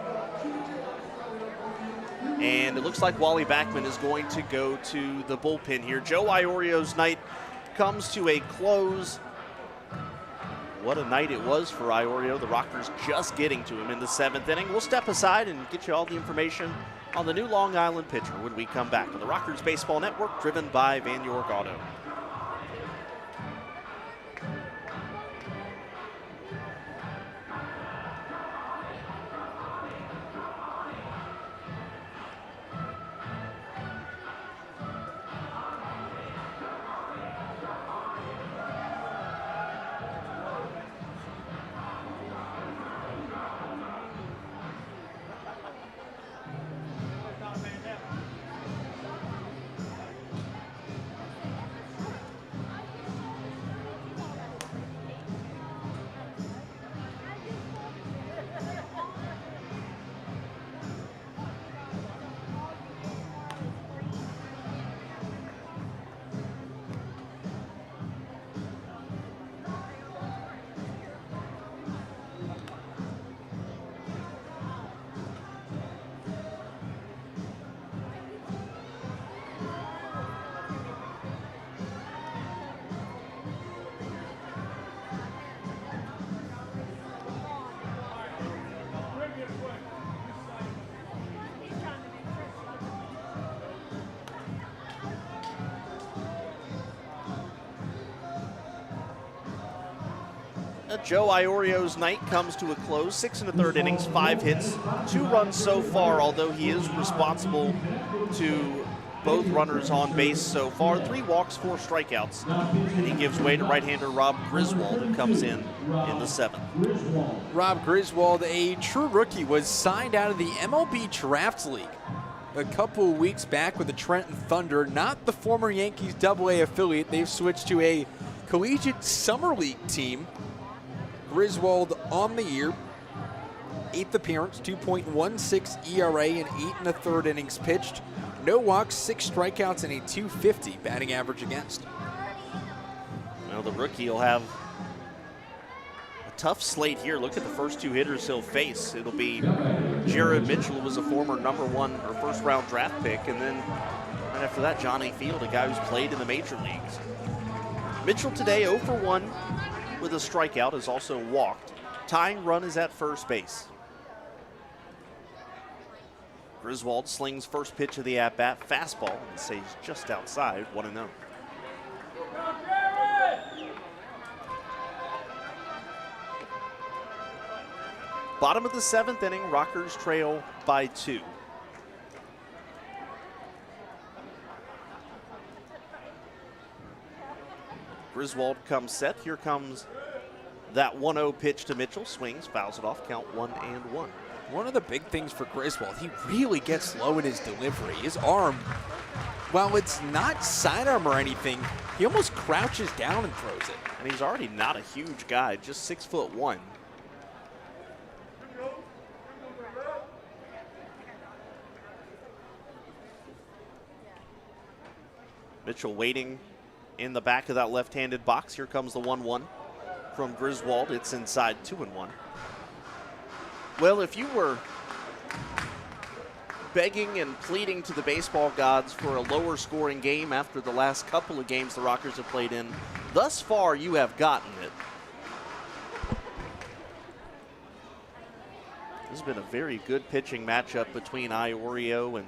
B: And it looks like Wally Backman is going to go to the bullpen here. Joe Iorio's night comes to a close. What a night it was for Iorio. The Rockers just getting to him in the 7th inning. We'll step aside and get you all the information on the new Long Island pitcher when we come back on the Rockers Baseball Network, driven by Van York Auto. Joe Iorio's night comes to a close. 6 1/3 innings, 5 hits, 2 runs so far, although he is responsible to both runners on base so far. 3 walks, 4 strikeouts. And he gives way to right-hander Rob Griswold, who comes in the 7th.
A: Rob Griswold, a true rookie, was signed out of the MLB Drafts League a couple of weeks back with the Trenton Thunder, not the former Yankees AA affiliate. They've switched to a collegiate summer league team. Griswold on the year, 8th appearance, 2.16 ERA in 8 1/3 innings pitched. No walks, 6 strikeouts, and a .250 batting average against.
B: Well, the rookie will have a tough slate here. Look at the first 2 hitters he'll face. It'll be Jared Mitchell, who was a former #1 or first-round draft pick, and then right after that, Johnny Field, a guy who's played in the major leagues. Mitchell today 0 for 1 with a strikeout, is also walked. Tying run is at first base. Griswold slings first pitch of the at-bat, fastball, and stays just outside, 1-0. Bottom of the 7th inning, Rockers trail by 2. Griswold comes set. Here comes that 1-0 pitch to Mitchell. Swings, fouls it off, count 1-1.
A: One of the big things for Griswold, he really gets low in his delivery. His arm, while it's not sidearm or anything, he almost crouches down and throws it.
B: And he's already not a huge guy, just 6'1". Mitchell waiting in the back of that left-handed box. Here comes the 1-1 from Griswold. It's inside, 2-1. Well, if you were begging and pleading to the baseball gods for a lower scoring game after the last couple of games the Rockers have played in, thus far you have gotten it. This has been a very good pitching matchup between Iorio and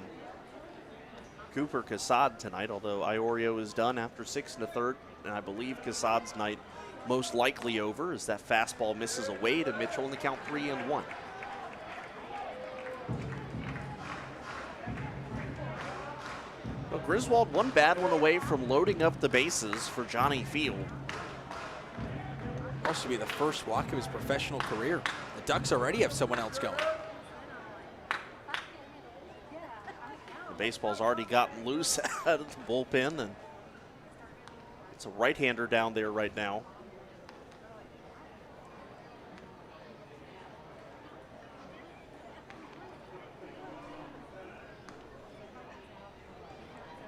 B: Cooper Casad tonight, although Iorio is done after 6 1/3, and I believe Casad's night most likely over as that fastball misses away to Mitchell in the count 3-1. Well, Griswold one bad one away from loading up the bases for Johnny Field.
A: Also be the first walk of his professional career. The Ducks already have someone else going.
B: The baseball's already gotten loose out of the bullpen, and it's a right-hander down there right now.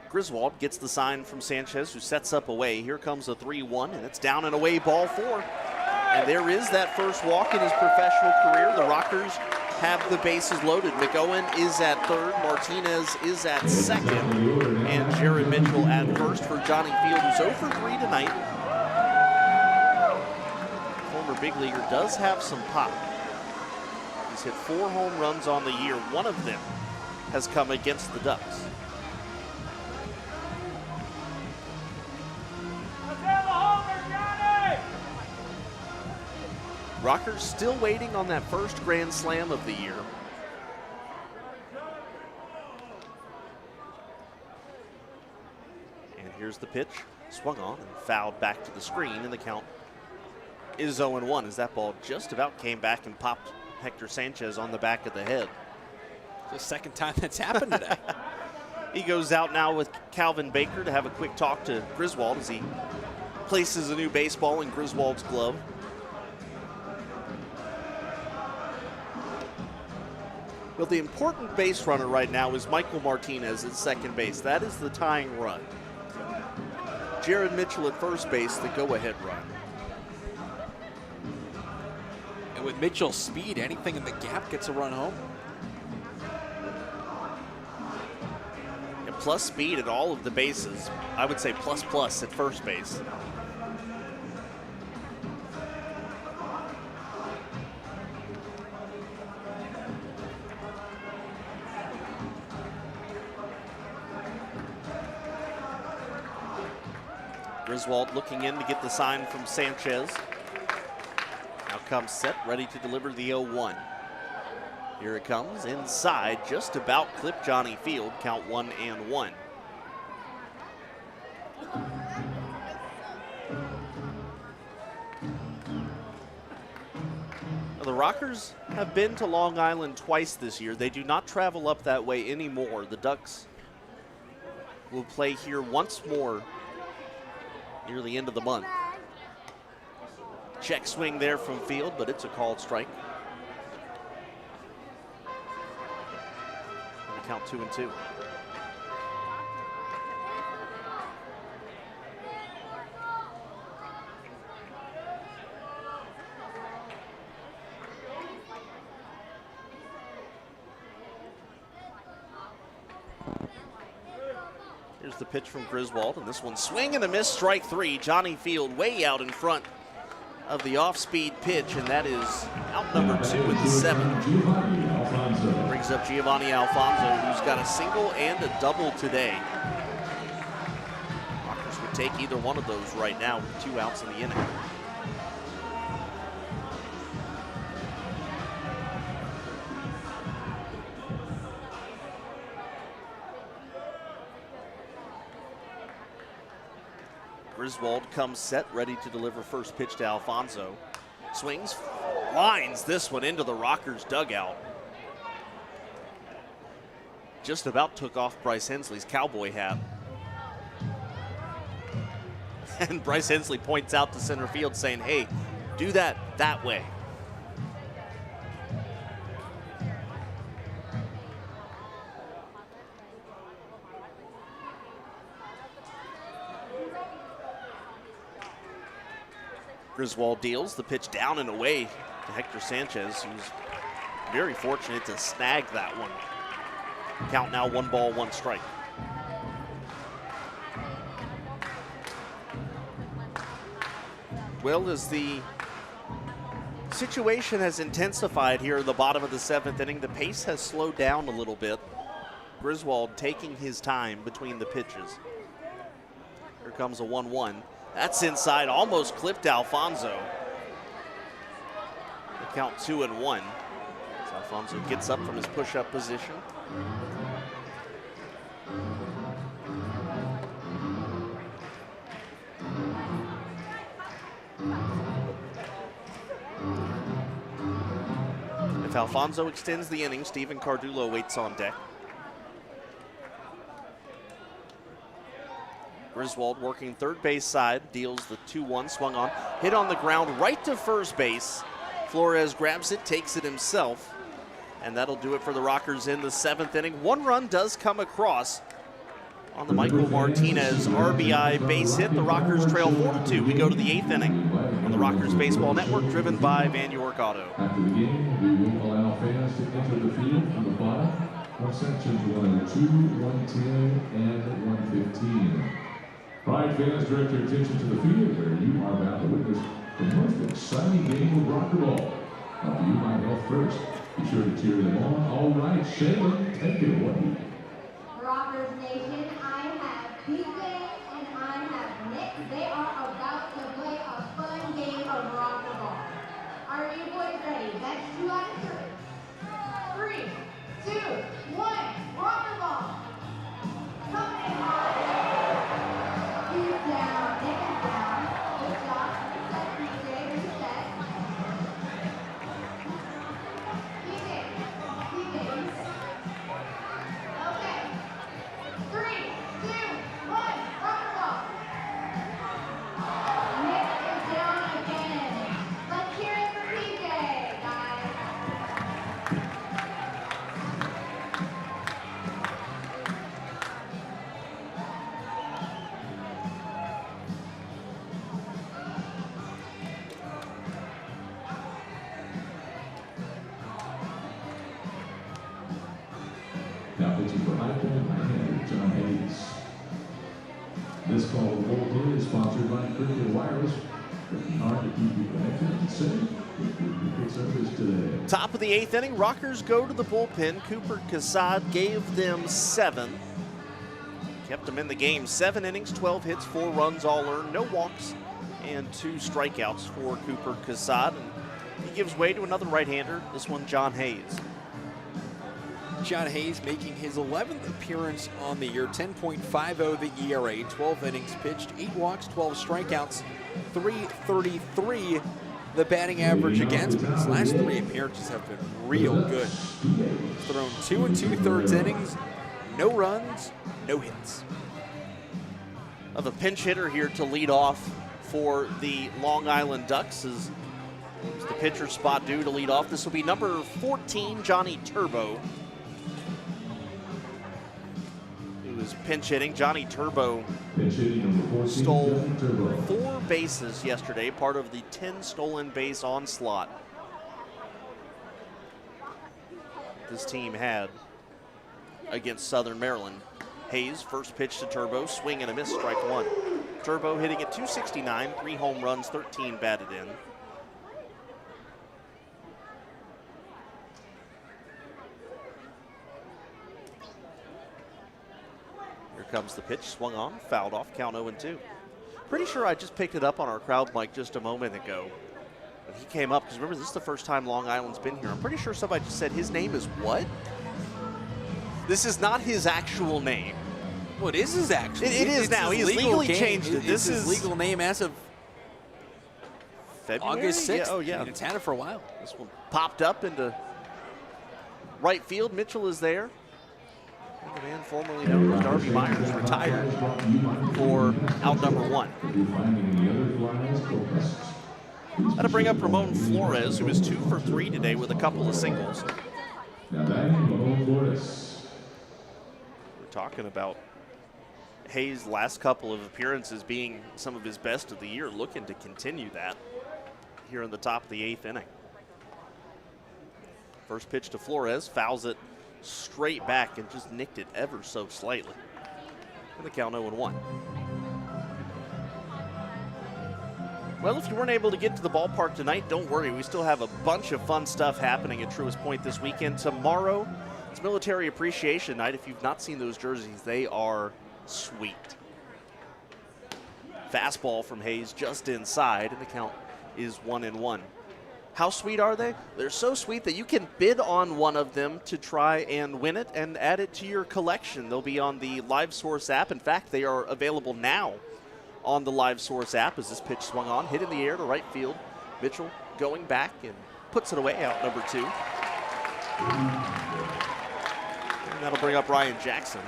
B: Griswold gets the sign from Sanchez, who sets up away. Here comes a 3-1, and it's down and away, ball 4. And there is that first walk in his professional career. The Rockers have the bases loaded. McOwen is at 3rd, Martinez is at 2nd, and Jared Mitchell at 1st for Johnny Field, who's 0 for 3 tonight. Former big leaguer does have some pop. He's hit 4 home runs on the year. One of them has come against the Ducks. Rockers still waiting on that first grand slam of the year. And here's the pitch, swung on and fouled back to the screen, and the count is 0-1 as that ball just about came back and popped Hector Sanchez on the back of the head.
A: The second time that's happened today.
B: He goes out now with Calvin Baker to have a quick talk to Griswold as he places a new baseball in Griswold's glove. Well, the important base runner right now is Michael Martinez at second base. That is the tying run. Jared Mitchell at first base, the go-ahead run.
A: And with Mitchell's speed, anything in the gap gets a run home.
B: And plus speed at all of the bases. I would say plus at first base. Griswold looking in to get the sign from Sanchez. comes set, ready to deliver the 0-1. Here it comes, inside, just about clipped Johnny Field, count 1-1. The Rockers have been to Long Island twice this year. They do not travel up that way anymore. The Ducks will play here once more near the end of the month. Check swing there from Field, but it's a called strike. And count 2-2. Here's the pitch from Griswold, and this one swing and a miss, strike 3. Johnny Field way out in front of the off-speed pitch, and that is out number 2 in the 7th. Brings up Giovanni Alfonso, who's got a single and a double today. Rockers would take either one of those right now with 2 outs in the inning. Griswold comes set, ready to deliver first pitch to Alfonso. Swings, lines this one into the Rockers dugout. Just about took off Bryce Hensley's cowboy hat. And Bryce Hensley points out to center field saying, hey, do that way. Griswold deals the pitch down and away to Hector Sanchez, who's very fortunate to snag that one. Count now 1 ball, 1 strike. Well, as the situation has intensified here in the bottom of the 7th inning, the pace has slowed down a little bit. Griswold taking his time between the pitches. Here comes a 1-1. That's inside, almost clipped Alfonso. The count 2-1. As Alfonso gets up from his push-up position. If Alfonso extends the inning, Stephen Cardulo waits on deck. Griswold working third base side, deals the 2-1, swung on, hit on the ground right to first base. Flores grabs it, takes it himself, and that'll do it for the Rockers in the 7th inning. 1 run does come across on the Michael Martinez RBI base hit. The Rockers trail 4-2. We go to the 8th inning on the Rockers Baseball Network, driven by Van York Auto.
C: After the game, we will allow fans to enter the field from the bottom of sections 102, 110, and 115. Pride fans, direct your attention to the field where you are about to witness the most exciting game of rock and roll. Now, you might health first. Be sure to cheer them on. All right, Shayla, take it away.
D: Rockers Nation, I have PJ and I have Nick. They are about to play a fun game of rock and roll. Are you boys ready? That's 2 out of 3. 3, 2, 1, rock and roll. Coming in. Down, Nick is down. Good job. Set, PJ. Reset. PJ. Okay. 3, 2, 1, rock and roll. Nick is down again. Let's hear it for PJ, guys.
C: Now pitching for High Point, right-hander John Hayes. This call of bullpen is sponsored by Cricket Wireless. Working hard to keep you connected and safe with your cricket service today.
B: Top of the 8th inning, Rockers go to the bullpen. Cooper Casad gave them 7. Kept them in the game. 7 innings, 12 hits, 4 runs all earned, no walks, and 2 strikeouts for Cooper Casad. And He gives way to another right-hander, this one John Hayes.
A: John Hayes making his 11th appearance on the year, 10.50 the ERA, 12 innings pitched, 8 walks, 12 strikeouts, 333 the batting average against, but his last 3 appearances have been real good. Thrown 2 2/3 innings, no runs, no hits.
B: Of a pinch hitter here to lead off for the Long Island Ducks is the pitcher spot due to lead off. This will be number 14, Johnny Turbo, who is pinch hitting. Johnny Turbo stole 4 bases yesterday, part of the 10 stolen base onslaught this team had against Southern Maryland. Hayes, first pitch to Turbo, swing and a miss, strike 1. Turbo hitting at .269, 3 home runs, 13 batted in. Here comes the pitch, swung on, fouled off, count 0-2. Pretty sure I just picked it up on our crowd mic just a moment ago. When he came up, because remember, this is the first time Long Island's been here. I'm pretty sure somebody just said his name is what? This is not his actual name.
A: Well, it is his actual name.
B: It is now. He has legally changed it.
A: This is his legal name as of
B: February?
A: August 6th.
B: Yeah, oh, yeah.
A: And it's had it for a while.
B: This one popped up into right field. Mitchell is there. And the man formerly known as Darby Myers retired for out number 1. Got to bring up Ramon Flores, who is 2 for 3 today with a couple of singles.
C: Now batting, Ramon Flores.
B: We're talking about Hayes' last couple of appearances being some of his best of the year, looking to continue that here in the top of the 8th inning. First pitch to Flores, fouls it straight back and just nicked it ever so slightly. And the count 0-1. Well, if you weren't able to get to the ballpark tonight, don't worry. We still have a bunch of fun stuff happening at Truist Point this weekend. Tomorrow, it's Military Appreciation Night. If you've not seen those jerseys, they are sweet. Fastball from Hayes just inside, and the count is 1-1. How sweet are they? They're so sweet that you can bid on one of them to try and win it and add it to your collection. They'll be on the Live Source app. In fact, they are available now on the Live Source app as this pitch swung on, hit in the air to right field. Mitchell going back and puts it away, out number 2. And that'll bring up Ryan Jackson.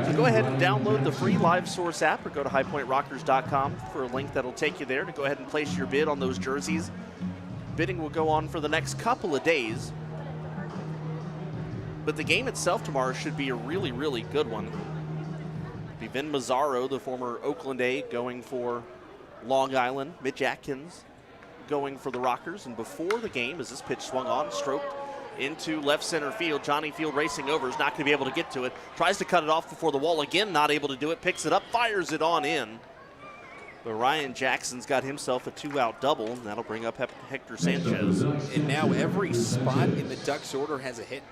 B: So go ahead and download the free Live Source app or go to highpointrockers.com for a link that'll take you there to go ahead and place your bid on those jerseys. Bidding will go on for the next couple of days. But the game itself tomorrow should be a really, really good one. Vin Mazzaro, the former Oakland A, going for Long Island. Mitch Atkins going for the Rockers. And before the game, as this pitch swung on, stroked into left center field. Johnny Field racing over, is not going to be able to get to it. Tries to cut it off before the wall again, not able to do it. Picks it up, fires it on in. But Ryan Jackson's got himself a 2-out double, and that'll bring up Hector Sanchez.
A: And now every spot in the Ducks order has a hit.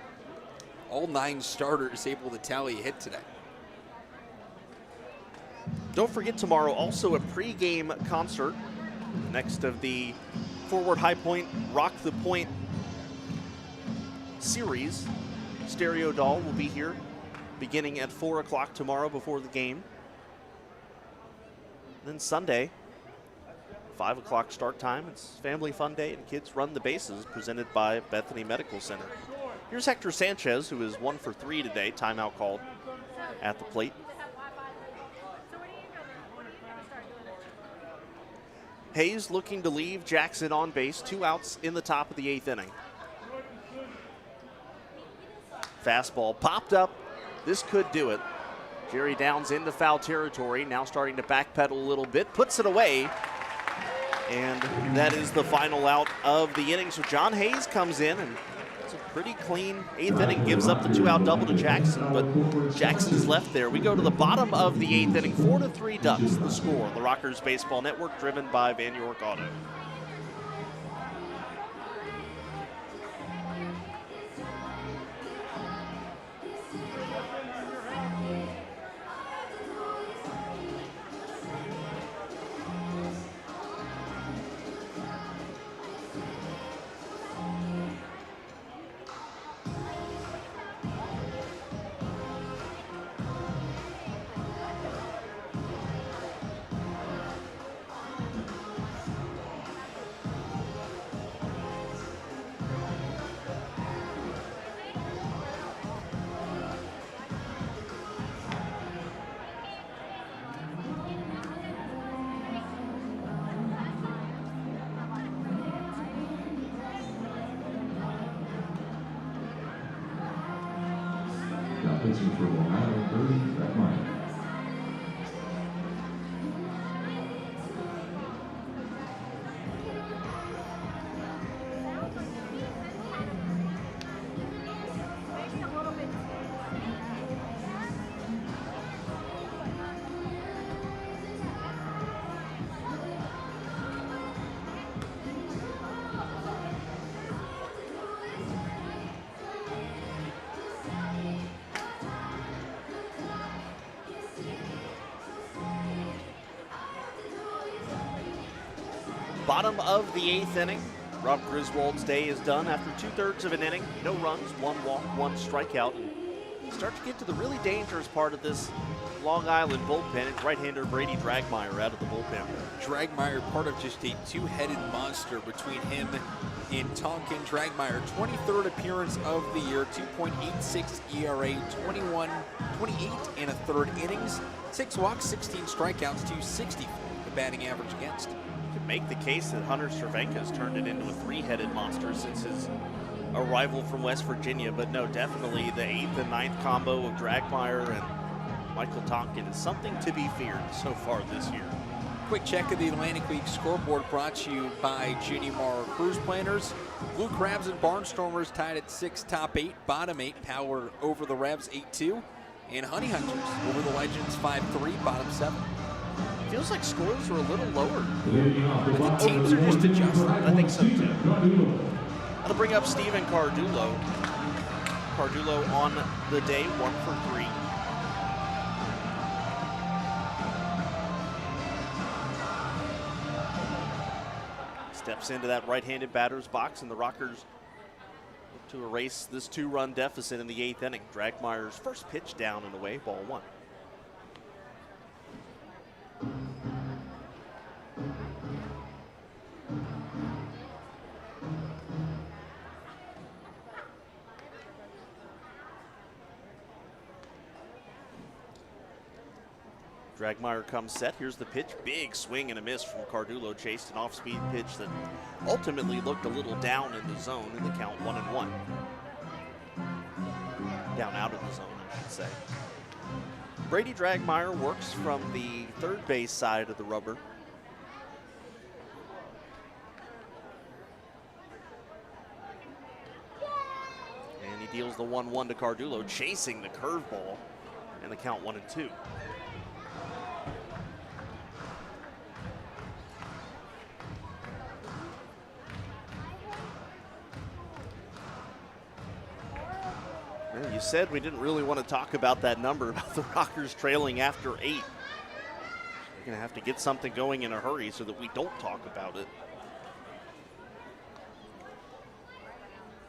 A: All 9 starters able to tally a hit today.
B: Don't forget tomorrow also a pregame concert next of the Forward High Point Rock the Point series. Stereo Doll will be here beginning at 4 o'clock tomorrow before the game. Then Sunday, 5 o'clock start time. It's Family Fun Day and Kids Run the Bases presented by Bethany Medical Center. Here's Hector Sanchez, who is 1 for 3 today. Timeout called at the plate. Hayes looking to leave Jackson on base. 2 outs in the top of the 8th inning. Fastball popped up. This could do it. Jerry Downs into foul territory, now starting to backpedal a little bit, puts it away, and that is the final out of the inning. So John Hayes comes in, and it's a pretty clean 8th inning, gives up the 2-out double to Jackson, but Jackson's left there. We go to the bottom of the 8th inning, 4-3 Ducks, the score. The Rockers Baseball Network, driven by Van York Auto.
C: Pitching for Long Island, Brady Dragmeyer.
B: Bottom of the 8th inning. Rob Griswold's day is done after 2/3 of an inning. No runs, 1 walk, 1 strikeout. And start to get to the really dangerous part of this Long Island bullpen. It's right-hander Brady Dragmeyer out of the bullpen.
A: Dragmeyer, part of just a two-headed monster between him and Tonkin. Dragmeyer, 23rd appearance of the year, 2.86 ERA, 28 and a third innings, 6 walks, 16 strikeouts, 264 the batting average against.
B: Make the case that Hunter Cervenka has turned it into a 3-headed monster since his arrival from West Virginia, but no, definitely the 8th and 9th combo of Dragmeyer and Michael Tonkin is something to be feared so far this year.
A: Quick check of the Atlantic League scoreboard brought to you by Ginny Mar Cruise Planners. Blue Crabs and Barnstormers tied at 6, top 8, bottom 8, Power over the Revs 8-2, and Honey Hunters over the Legends 5-3, bottom 7.
B: Feels like scores are a little lower.
A: I think teams are just adjusting.
B: I think so too. That'll bring up Steven Cardulo. Cardulo on the day, 1 for 3. Steps into that right-handed batter's box, and the Rockers look to erase this 2-run deficit in the 8th inning. Dragmeyer's first pitch down and away, ball 1. Dragmeyer comes set. Here's the pitch. Big swing and a miss from Cardulo. Chased an off-speed pitch that ultimately looked a little down in the zone in the count 1-1. Down out of the zone, I should say. Brady Dragmeyer works from the third base side of the rubber. And he deals the 1-1 to Cardulo, chasing the curveball, and the count 1-2. You said we didn't really want to talk about that number, about the Rockers trailing after 8. We're going to have to get something going in a hurry so that we don't talk about it.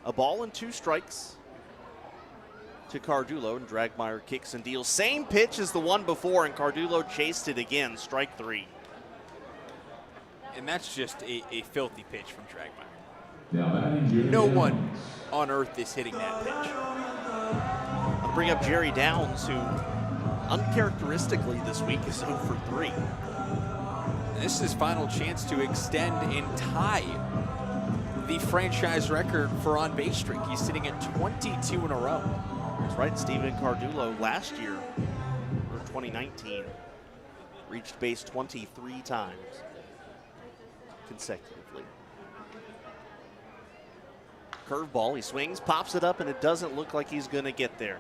B: A ball and 2 strikes to Cardulo, and Dragmeyer kicks and deals. Same pitch as the one before, and Cardulo chased it again, strike 3.
A: And that's just a filthy pitch from Dragmeyer.
C: Now
A: no one on earth is hitting that pitch.
B: I'll bring up Jerry Downs, who uncharacteristically this week is 0 for 3.
A: And this is his final chance to extend and tie the franchise record for on-base streak. He's sitting at 22 in a row.
B: That's right, Steven Cardulo last year, or 2019, reached base 23 times consecutively. Curveball, he swings, pops it up, and it doesn't look like he's going to get there.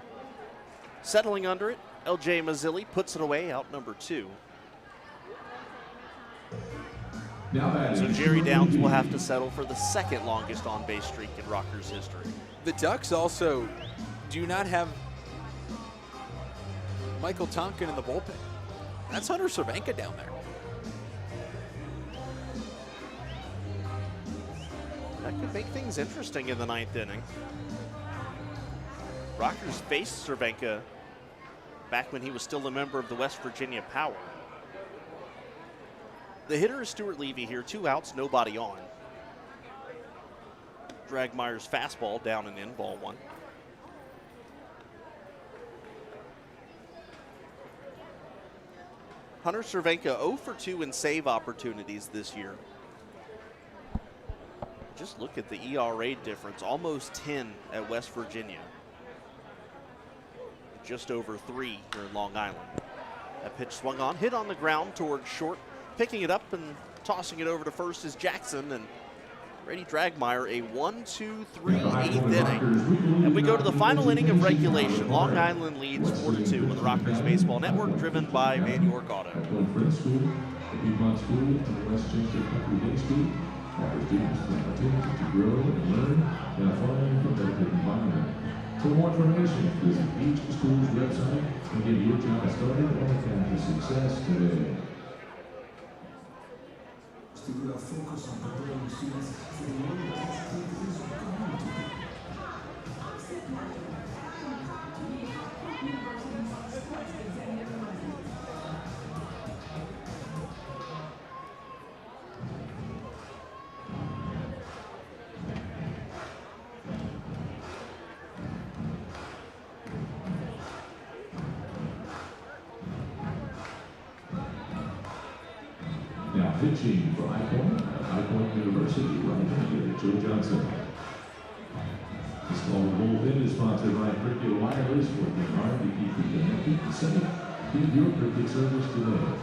B: Settling under it, LJ Mazzilli puts it away, out number 2. So Jerry Downs will have to settle for the second longest on-base streak in Rockers history.
A: The Ducks also do not have Michael Tonkin in the bullpen. That's Hunter Cervenka down there.
B: That could make things interesting in the 9th inning. Rockers faced Cervenka back when he was still a member of the West Virginia Power. The hitter is Stuart Levy here, 2 outs, nobody on. Dragmeyer's fastball down and in, ball 1. Hunter Cervenka 0 for 2 in save opportunities this year. Just look at the ERA difference, almost 10 at West Virginia. just over 3 here in Long Island. That pitch swung on, hit on the ground towards short. Picking it up and tossing it over to first is Jackson, and Brady Dragmeyer, a 1-2-3 8th inning. And we go to the final inning of regulation. Long Island leads 4-2 on the Rockers Baseball Network, driven by Van York Auto.
C: Piedmont School and Westchester Country Day School offer students the opportunity to grow and learn in a fun and competitive environment. For more information, visit each school's website and get your child started on the path to success today.
F: We are focused on preparing students for the world of activities of community.
C: Now pitching for High Point University, right-hander Joe Johnson. This call to bullpen is sponsored by Cricket Wireless, working hard to keep you connected and safe. Give your cricket service today.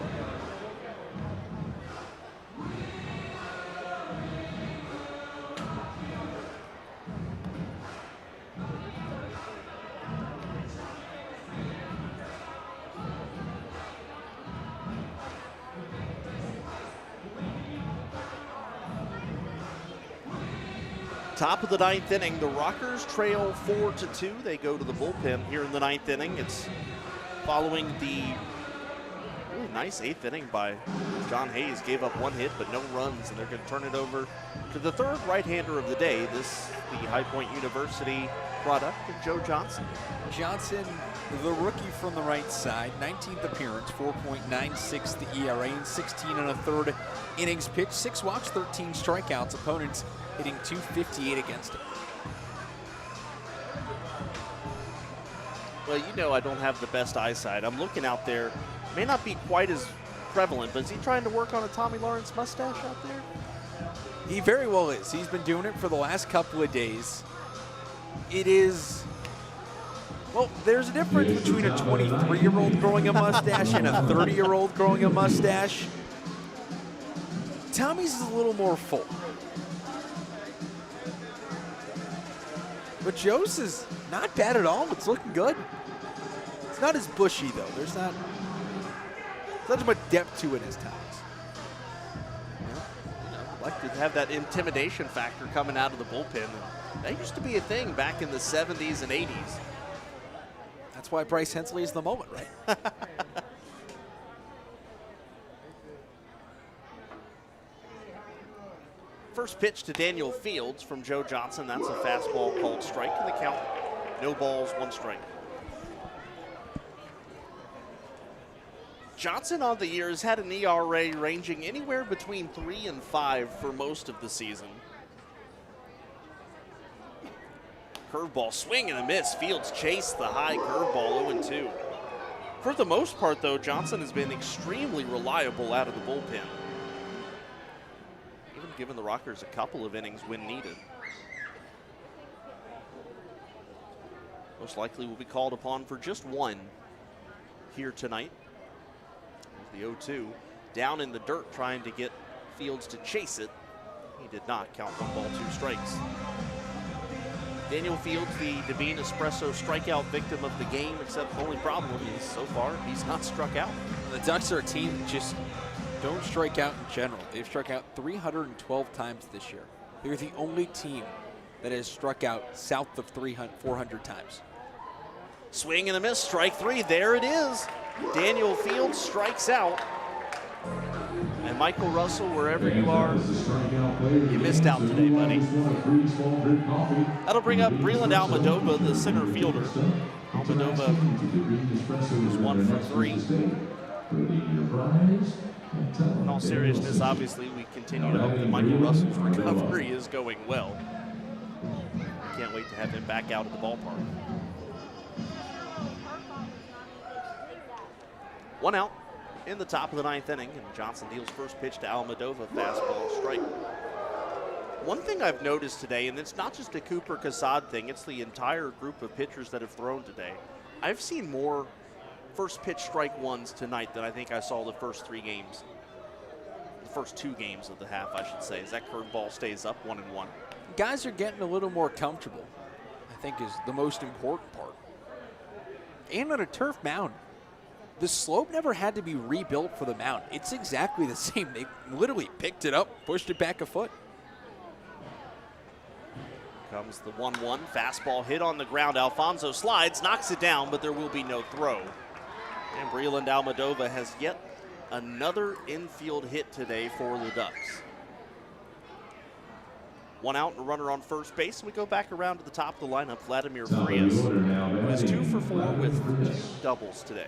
B: Top of the 9th inning, the Rockers trail 4-2. They go to the bullpen here in the 9th inning. It's following the really nice 8th inning by John Hayes. Gave up 1 hit, but no runs, and they're going to turn it over to the third right-hander of the day. This, the High Point University product, and Joe Johnson.
A: Johnson, the rookie from the right side, 19th appearance, 4.96 the ERA in 16 1/3 innings pitched, 6 walks, 13 strikeouts. Opponents hitting .258 against him.
B: Well, you know I don't have the best eyesight. I'm looking out there. May not be quite as prevalent, but is he trying to work on a Tommy Lawrence mustache out there?
A: He very well is. He's been doing it for the last couple of days. It is, well, there's a difference between a 23-year-old growing a mustache and a 30-year-old growing a mustache. Tommy's is a little more full. But Joe's is not bad at all. It's looking good. It's not as bushy, though. There's not as much depth to it as Tommy's.
B: Like to have that intimidation factor coming out of the bullpen. And that used to be a thing back in the 70s and 80s.
A: That's why Bryce Hensley is the moment, right?
B: First pitch to Daniel Fields from Joe Johnson. That's a fastball called strike in the count. No balls, 1 strike. Johnson on the year has had an ERA ranging anywhere between 3 and 5 for most of the season. Curveball, swing and a miss. Fields chased the high curveball, 0-2. For the most part, though, Johnson has been extremely reliable out of the bullpen, even giving the Rockers a couple of innings when needed. Most likely will be called upon for just 1 here tonight. The 0-2 down in the dirt, trying to get Fields to chase it. He did not. Count 1 ball, 2 strikes. Daniel Fields, the Devine Espresso strikeout victim of the game, except the only problem is so far he's not struck out.
A: The Ducks are a team that just don't strike out in general. They've struck out 312 times this year. They're the only team that has struck out south of 400 times.
B: Swing and a miss, strike 3. There it is. Daniel Fields strikes out. And Michael Russell, wherever you are, you missed out today, buddy. That'll bring up Breland Almadova, the center fielder. Almadova is 1 for 3. In all seriousness, obviously, we continue to hope that Michael Russell's recovery is going well. I can't wait to have him back out at the ballpark. 1 out in the top of the 9th inning, and Johnson deals first pitch to Almadova, fastball, strike. One thing I've noticed today, and it's not just a Cooper Casad thing, it's the entire group of pitchers that have thrown today. I've seen more first pitch strike ones tonight than I think I saw the first 3 games. The first 2 games of the half, I should say, as that curveball stays up 1-1.
A: Guys are getting a little more comfortable, I think, is the most important part. And on a turf mound, the slope never had to be rebuilt for the mound. It's exactly the same. They literally picked it up, pushed it back a foot.
B: Comes the 1-1 fastball hit on the ground. Alfonso slides, knocks it down, but there will be no throw. And Breland Almadova has yet another infield hit today for the Ducks. 1 out and a runner on first base, and we go back around to the top of the lineup. Vladimir Frias, who is 2 for 4 with 2 doubles today.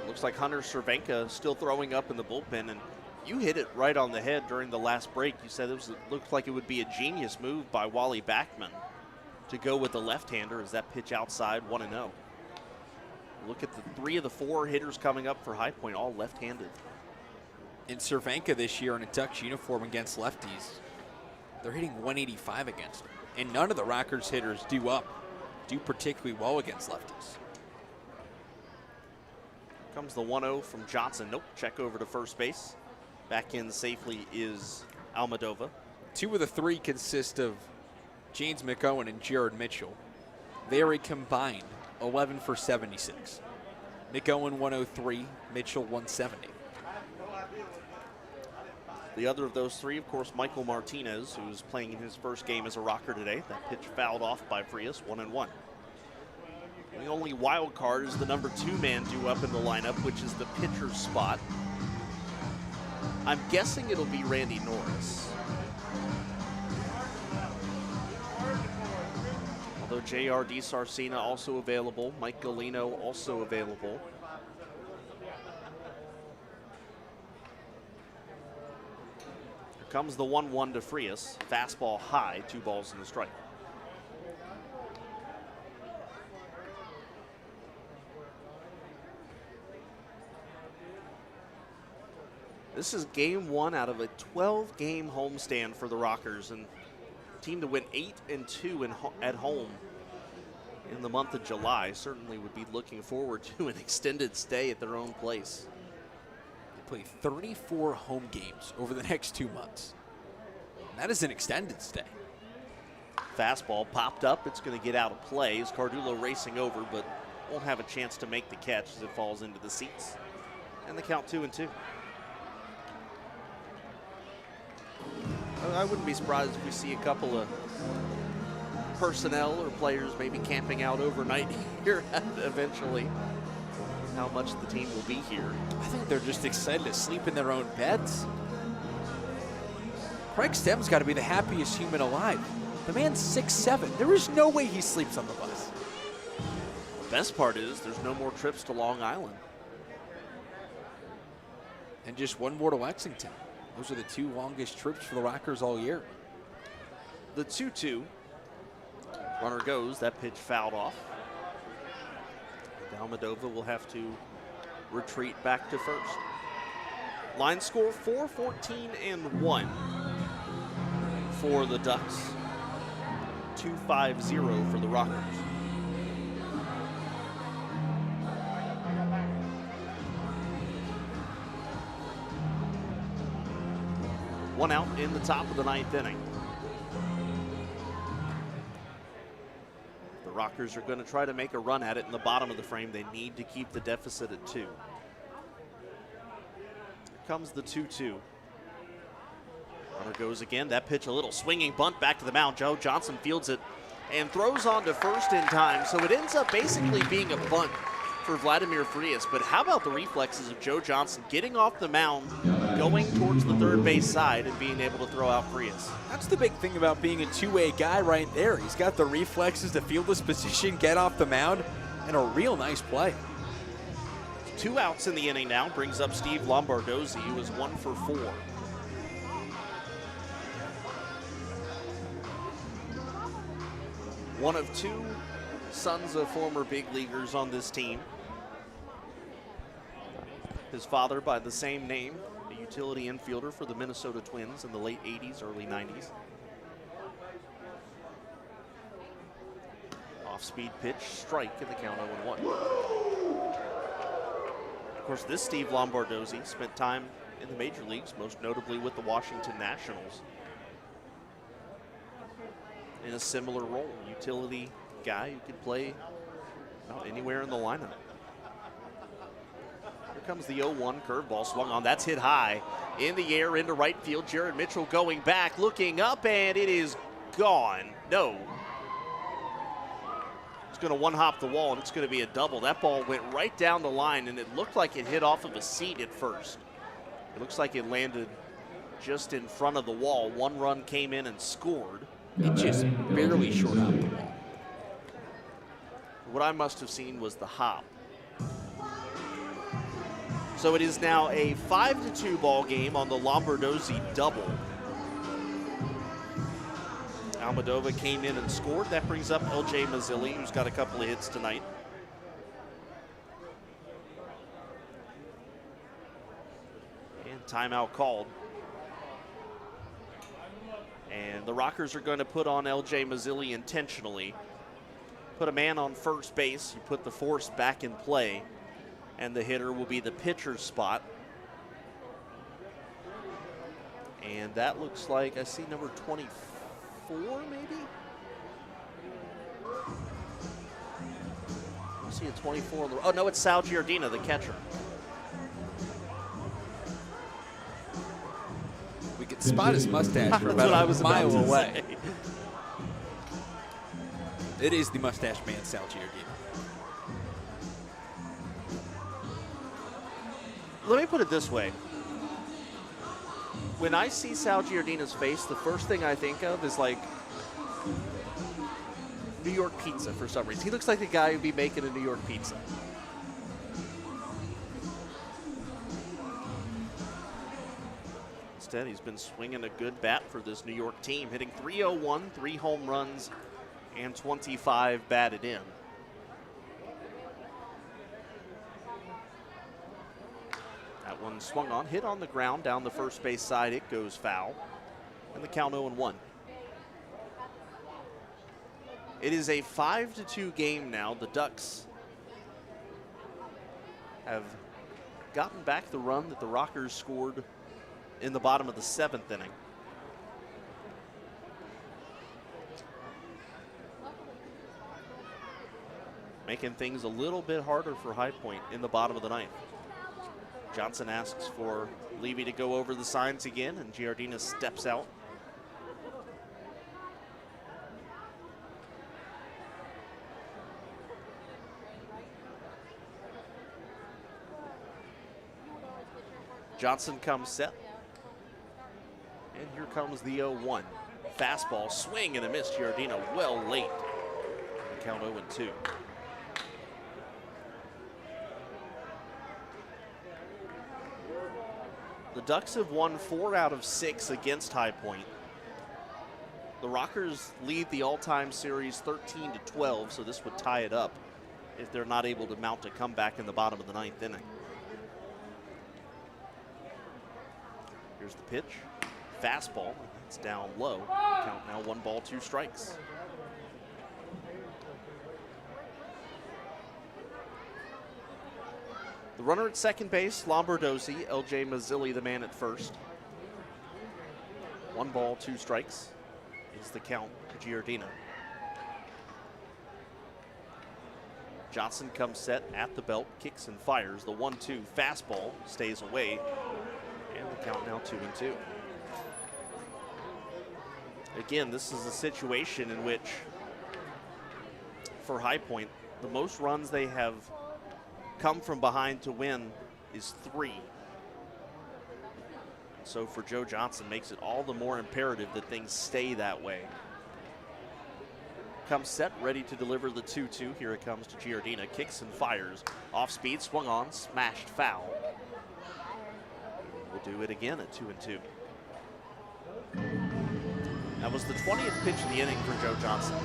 B: Looks like Hunter Cervenka still throwing up in the bullpen, and you hit it right on the head during the last break. You said it looked like it would be a genius move by Wally Backman to go with the left-hander as that pitch outside 1-0. Look at the 3 of the 4 hitters coming up for High Point, all left-handed.
A: In Cervenka this year in a Ducks uniform against lefties, they're hitting 185 against them. And none of the Rockers hitters do particularly well against lefties.
B: Comes the 1-0 from Johnson. Nope, check over to first base. Back in safely is Almadova.
A: 2 of the 3 consist of James McOwen and Jared Mitchell. They are a combined 11 for 76. McOwen 103, Mitchell 170.
B: The other of those 3, of course, Michael Martinez, who's playing in his first game as a Rocker today. That pitch fouled off by Frias, 1-1. The only wild card is the number 2 man due up in the lineup, which is the pitcher's spot. I'm guessing it'll be Randy Norris. Although J.R. DiSarcina also available, Mike Galino also available. Here comes the 1-1 to Frias. Fastball high, 2 balls and a strike. This is game 1 out of a 12-game homestand for the Rockers, and team to win 8-2 at home in the month of July certainly would be looking forward to an extended stay at their own place.
A: They play 34 home games over the next 2 months. And that is an extended stay.
B: Fastball popped up. It's going to get out of play as Cardullo racing over, but won't have a chance to make the catch as it falls into the seats. And the count 2-2. I wouldn't be surprised if we see a couple of personnel or players maybe camping out overnight here eventually. How much the team will be here.
A: I think they're just excited to sleep in their own beds. Craig Stem's got to be the happiest human alive. The man's 6'7". There is no way he sleeps on the bus.
B: The best part is there's no more trips to Long Island.
A: And just 1 more to Lexington. Those are the 2 longest trips for the Rockers all year.
B: The 2-2. Runner goes. That pitch fouled off. Almadova will have to retreat back to first. Line score 4-14-1 for the Ducks. 2-5-0 for the Rockers. One out in the top of the 9th inning. The Rockers are going to try to make a run at it in the bottom of the frame. They need to keep the deficit at 2. Here comes the 2-2. Runner goes again. That pitch, a little swinging bunt back to the mound. Joe Johnson fields it and throws on to first in time. So it ends up basically being a bunt for Vladimir Frias. But how about the reflexes of Joe Johnson getting off the mound, going towards the third base side, and being able to throw out Frias?
A: That's the big thing about being a 2-way guy right there. He's got the reflexes to field his position, get off the mound, and a real nice play.
B: 2 outs in the inning now, brings up Steve Lombardozzi, who is 1 for 4. One of 2 sons of former big leaguers on this team. His father, by the same name, a utility infielder for the Minnesota Twins in the late 80s, early 90s. Off-speed pitch, strike, and the count 0-1. Of course, this Steve Lombardozzi spent time in the major leagues, most notably with the Washington Nationals, in a similar role, utility guy who could play about anywhere in the lineup. Here comes the 0-1 curveball, swung on. That's hit high in the air into right field. Jared Mitchell going back, looking up, and it is gone. No. It's going to one-hop the wall, and it's going to be a double. That ball went right down the line, and it looked like it hit off of a seat at first. It looks like it landed just in front of the wall. One run came in and scored.
A: It just barely short up the wall.
B: What I must have seen was the hop. So it is now a 5-2 ball game on the Lombardozzi double. Almodovar came in and scored. That brings up L.J. Mazzilli, who's got a couple of hits tonight. And timeout called. And the Rockers are going to put on L.J. Mazzilli intentionally. Put a man on first base. You put the force back in play. And the hitter will be the pitcher's spot. And that looks like, I see number 24, maybe? I see a 24. Oh, no, it's Sal Giardina, the catcher.
A: We could spot his mustache from
B: That's what I
A: about
B: was
A: a mile
B: about to
A: away.
B: say.
A: It is the mustache man, Sal Giardina.
B: Let me put it this way. When I see Sal Giardina's face, the first thing I think of is like New York pizza for some reason. He looks like the guy who'd be making a New York pizza. Instead, he's been swinging a good bat for this New York team, hitting .301, 3 home runs, and 25 batted in. That one swung on, hit on the ground down the first base side. It goes foul, and the count 0-1. It is a 5-2 game now. The Ducks have gotten back the run that the Rockers scored in the bottom of the 7th inning. Making things a little bit harder for High Point in the bottom of the 9th. Johnson asks for Levy to go over the signs again, and Giardina steps out. Johnson comes set. And here comes the 0-1. Fastball, swing and a miss. Giardina well late. The count 0-2. The Ducks have won 4 out of 6 against High Point. The Rockers lead the all-time series 13-12, so this would tie it up if they're not able to mount a comeback in the bottom of the 9th inning. Here's the pitch. Fastball. It's down low. Count now 1 ball, 2 strikes. The runner at second base, Lombardozzi. L.J. Mazzilli, the man at first. 1 ball, 2 strikes is the count to Giardina. Johnson comes set at the belt, kicks and fires. The 1-2 fastball stays away, and the count now 2-2. Again, this is a situation in which, for High Point, the most runs they have come from behind to win is 3. So for Joe Johnson, makes it all the more imperative that things stay that way. Comes set, ready to deliver the 2-2. Here it comes to Giardina, kicks and fires. Off speed, swung on, smashed foul. We'll do it again at 2-2. That was the 20th pitch of the inning for Joe Johnson.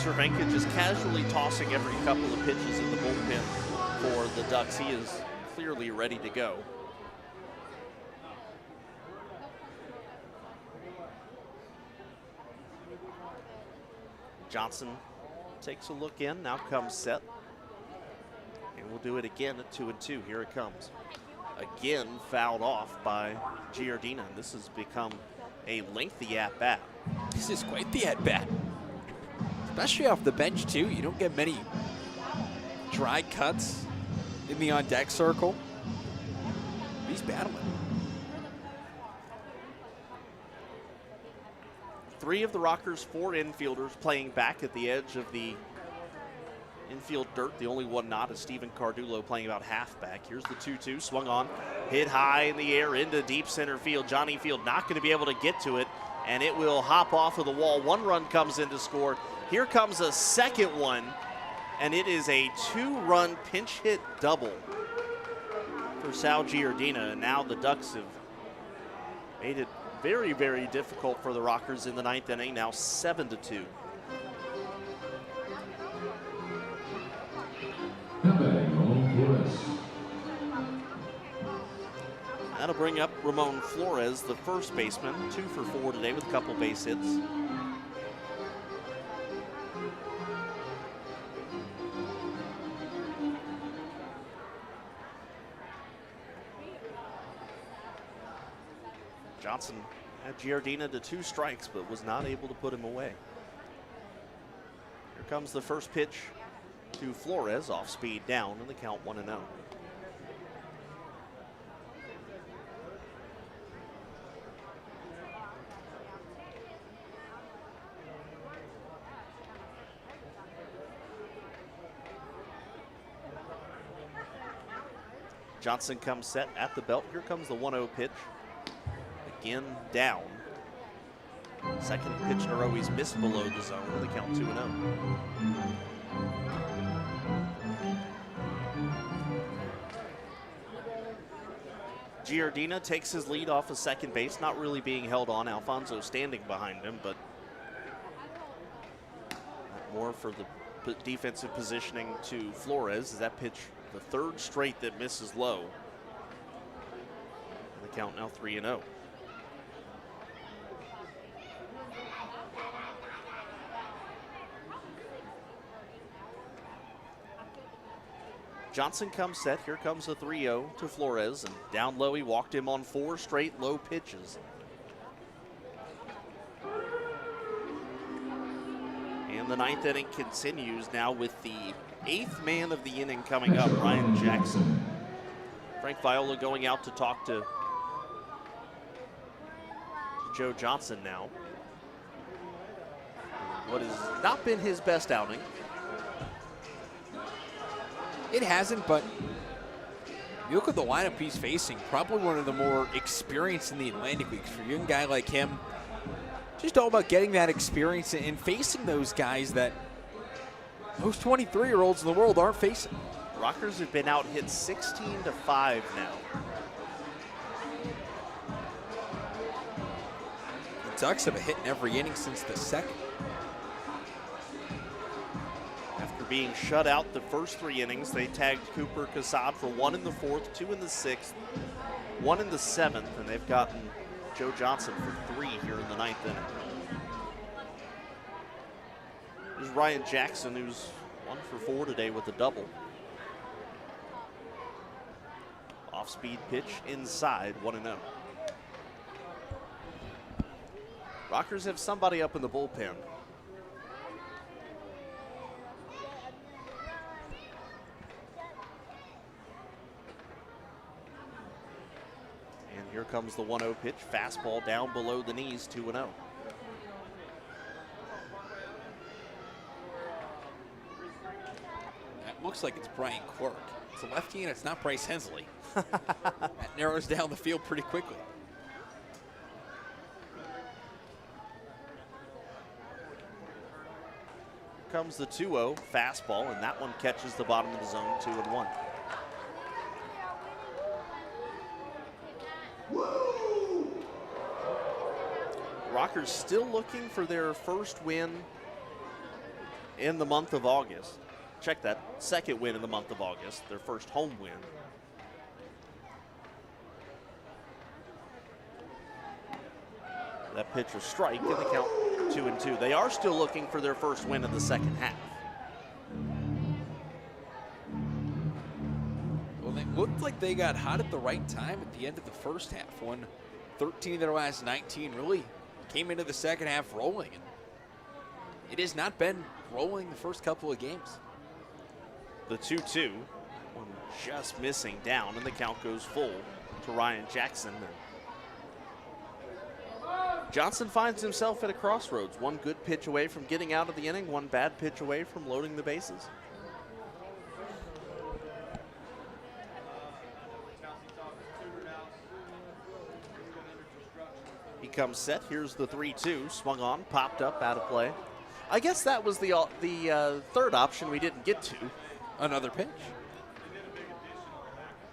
B: Cervenka just casually tossing every couple of pitches in the bullpen for the Ducks. He is clearly ready to go. Johnson takes a look in, now comes set. And we'll do it again at 2-2. Here it comes. Again, fouled off by Giardina. This has become a lengthy at-bat.
A: This is quite the at-bat. Especially off the bench, too. You don't get many dry cuts in the on-deck circle. He's battling.
B: 3 of the Rockers' 4 infielders playing back at the edge of the infield dirt. The only one not is Steven Cardullo playing about halfback. Here's the 2-2, swung on, hit high in the air into deep center field. Johnny Field not going to be able to get to it, and it will hop off of the wall. 1 run comes in to score. Here comes a second one, and it is a 2-run pinch hit double for Sal Giardina. And now the Ducks have made it very, very difficult for the Rockers in the 9th inning, now 7-2.
C: Now batting, Ramon Flores.
B: That'll bring up Ramon Flores, the first baseman, 2 for 4 today with a couple base hits. Johnson had Giardina to 2 strikes, but was not able to put him away. Here comes the first pitch to Flores, off speed down, and the count 1-0. Johnson comes set at the belt. Here comes the 1-0 pitch. Again down. Second pitch in a row he's missed below the zone. The count 2-0. Giardina takes his lead off of second base, not really being held on. Alfonso standing behind him, but more for the defensive positioning to Flores. As that pitch, the 3rd straight that misses low. The count now 3-0. Johnson comes set. Here comes a 3-0 to Flores, and down low he walked him on 4 straight low pitches. And the 9th inning continues now with the 8th man of the inning coming up, Ryan Jackson. Frank Viola going out to talk to Joe Johnson now. What has not been his best outing.
A: It hasn't, but you look at the lineup he's facing, probably one of the more experienced in the Atlantic League. For a young guy like him, just all about getting that experience and facing those guys that most 23-year-olds in the world aren't facing.
B: Rockers have been out hit 16-5 now.
A: The Ducks have a hit in every inning since the 2nd.
B: After being shut out the first 3 innings, they tagged Cooper Casad for 1 in the 4th, 2 in the 6th, 1 in the 7th, and they've gotten Joe Johnson for 3 here in the 9th inning. There's Ryan Jackson, who's 1 for 4 today with a double. Off-speed pitch inside, 1-0. Rockers have somebody up in the bullpen. And here comes the 1-0 pitch. Fastball down below the knees, 2-0.
A: That looks like it's Brian Quirk. It's a lefty and it's not Bryce Hensley. That narrows down the field pretty quickly.
B: Comes the 2-0 fastball, and that one catches the bottom of the zone, 2-1. Rockers still looking for their first win in the month of August. Check that, second win in the month of August, their first home win. That pitch was strike, and the count 2-2. They are still looking for their first win in the second half.
A: Well, they looked like they got hot at the right time at the end of the first half. Won 13 of their last 19, really came into the second half rolling. And it has not been rolling the first couple of games.
B: The 2-2, one just missing down, and the count goes full to Ryan Jackson. Johnson finds himself at a crossroads. One good pitch away from getting out of the inning, one bad pitch away from loading the bases. He comes set. Here's the 3-2. Swung on, popped up, out of play. I guess that was the third option we didn't get to.
A: Another pitch.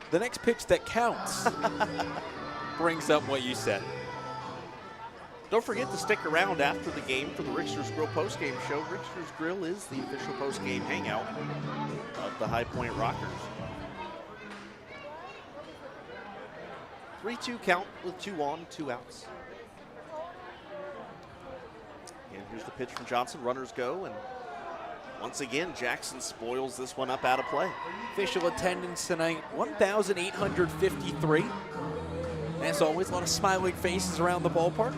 A: The next pitch that counts brings up what you said.
B: Don't forget to stick around after the game for the Rickster's Grill postgame show. Rickster's Grill is the official postgame hangout of the High Point Rockers. 3-2 count with 2 on, 2 outs. And here's the pitch from Johnson. Runners go, and once again, Jackson spoils this one up out of play.
A: Official attendance tonight, 1,853. As always, a lot of smiling faces around the ballpark.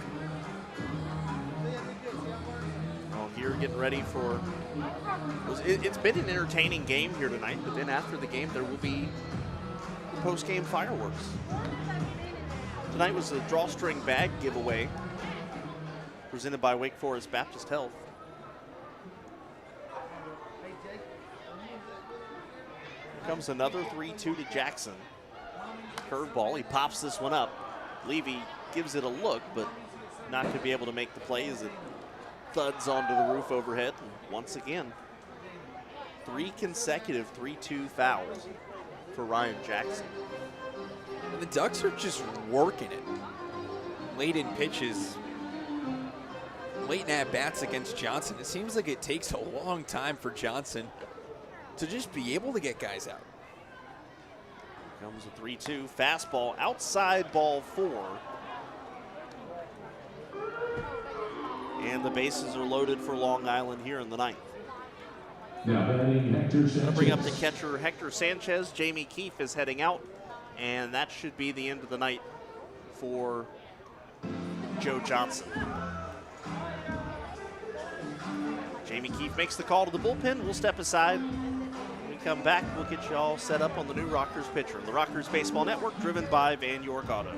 B: Well, here getting ready for, it's been an entertaining game here tonight, but then after the game, there will be post-game fireworks. Tonight was a drawstring bag giveaway presented by Wake Forest Baptist Health. Comes another 3-2 to Jackson. Curveball, he pops this one up. Levy gives it a look, but not going to be able to make the play as it thuds onto the roof overhead. And once again, 3 consecutive 3-2 fouls for Ryan Jackson.
A: And the Ducks are just working it. Late in pitches, late in at-bats against Johnson. It seems like it takes a long time for Johnson to just be able to get guys out.
B: Comes a 3-2 fastball, outside ball 4. And the bases are loaded for Long Island here in the ninth.
C: Now batting Hector Sanchez.
B: I'll bring up the catcher Hector Sanchez. Jamie Keefe is heading out, and that should be the end of the night for Joe Johnson. Jamie Keefe makes the call to the bullpen. We'll step aside. When we come back, we'll get you all set up on the new Rockers pitcher. The Rockers Baseball Network, driven by Van York Auto.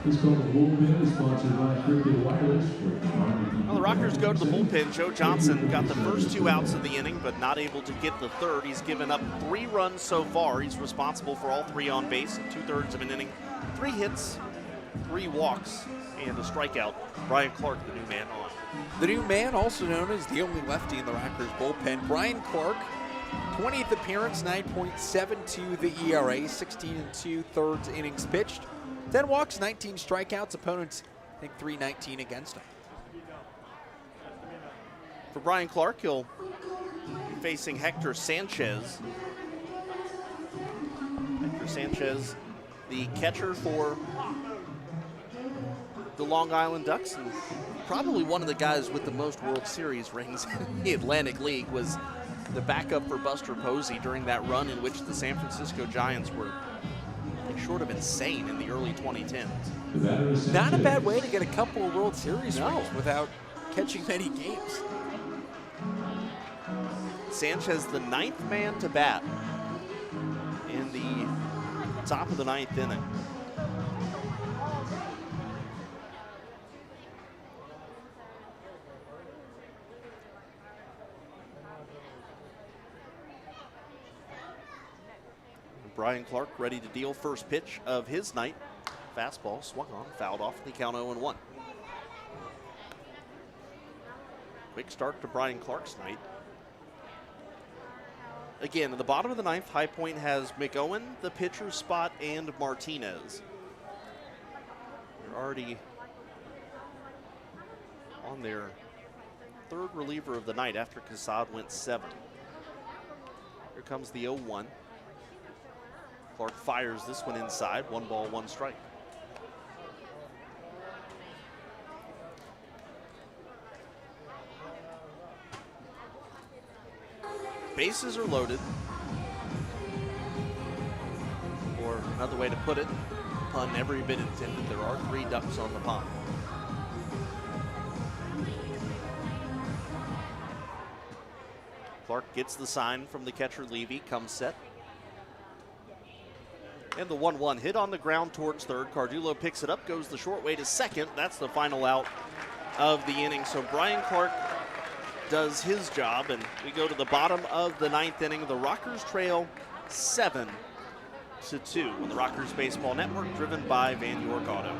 C: This call to the bullpen is sponsored by Cricket Wireless.
B: Well, the Rockers go to the bullpen. Joe Johnson got the first 2 outs of the inning, but not able to get the third. He's given up 3 runs so far. He's responsible for all 3 on base in 2/3 of an inning. 3 hits, 3 walks, and a strikeout. Brian Clark, the new man on.
A: The new man, also known as the only lefty in the Rockers bullpen, Brian Clark, 20th appearance, 9.72 the ERA, 16 2/3 innings pitched, 10 walks, 19 strikeouts. Opponents, I think, 319 against him.
B: For Brian Clark, he'll be facing Hector Sanchez. Hector Sanchez, the catcher for the Long Island Ducks, and probably one of the guys with the most World Series rings in the Atlantic League, was the backup for Buster Posey during that run in which the San Francisco Giants were short of insane in the early 2010s.
A: Not a bad way to get a couple of World Series rings without catching many games.
B: Sanchez, the 9th man to bat in the top of the 9th inning. Brian Clark ready to deal first pitch of his night. Fastball swung on, fouled off, the count 0-1. Quick start to Brian Clark's night. Again, at the bottom of the 9th, High Point has McOwen, the pitcher's spot, and Martinez. They're already on their 3rd reliever of the night after Casad went 7. Here comes the 0-1. Clark fires this one inside. 1 ball, 1 strike. Bases are loaded. Or another way to put it, pun every bit intended, there are 3 Ducks on the pond. Clark gets the sign from the catcher Levy, comes set. And the 1-1 hit on the ground towards 3rd. Cardullo picks it up, goes the short way to 2nd. That's the final out of the inning. So Brian Clark does his job, and we go to the bottom of the 9th inning. The Rockers trail 7-2 on the Rockers Baseball Network, driven by Van York Auto.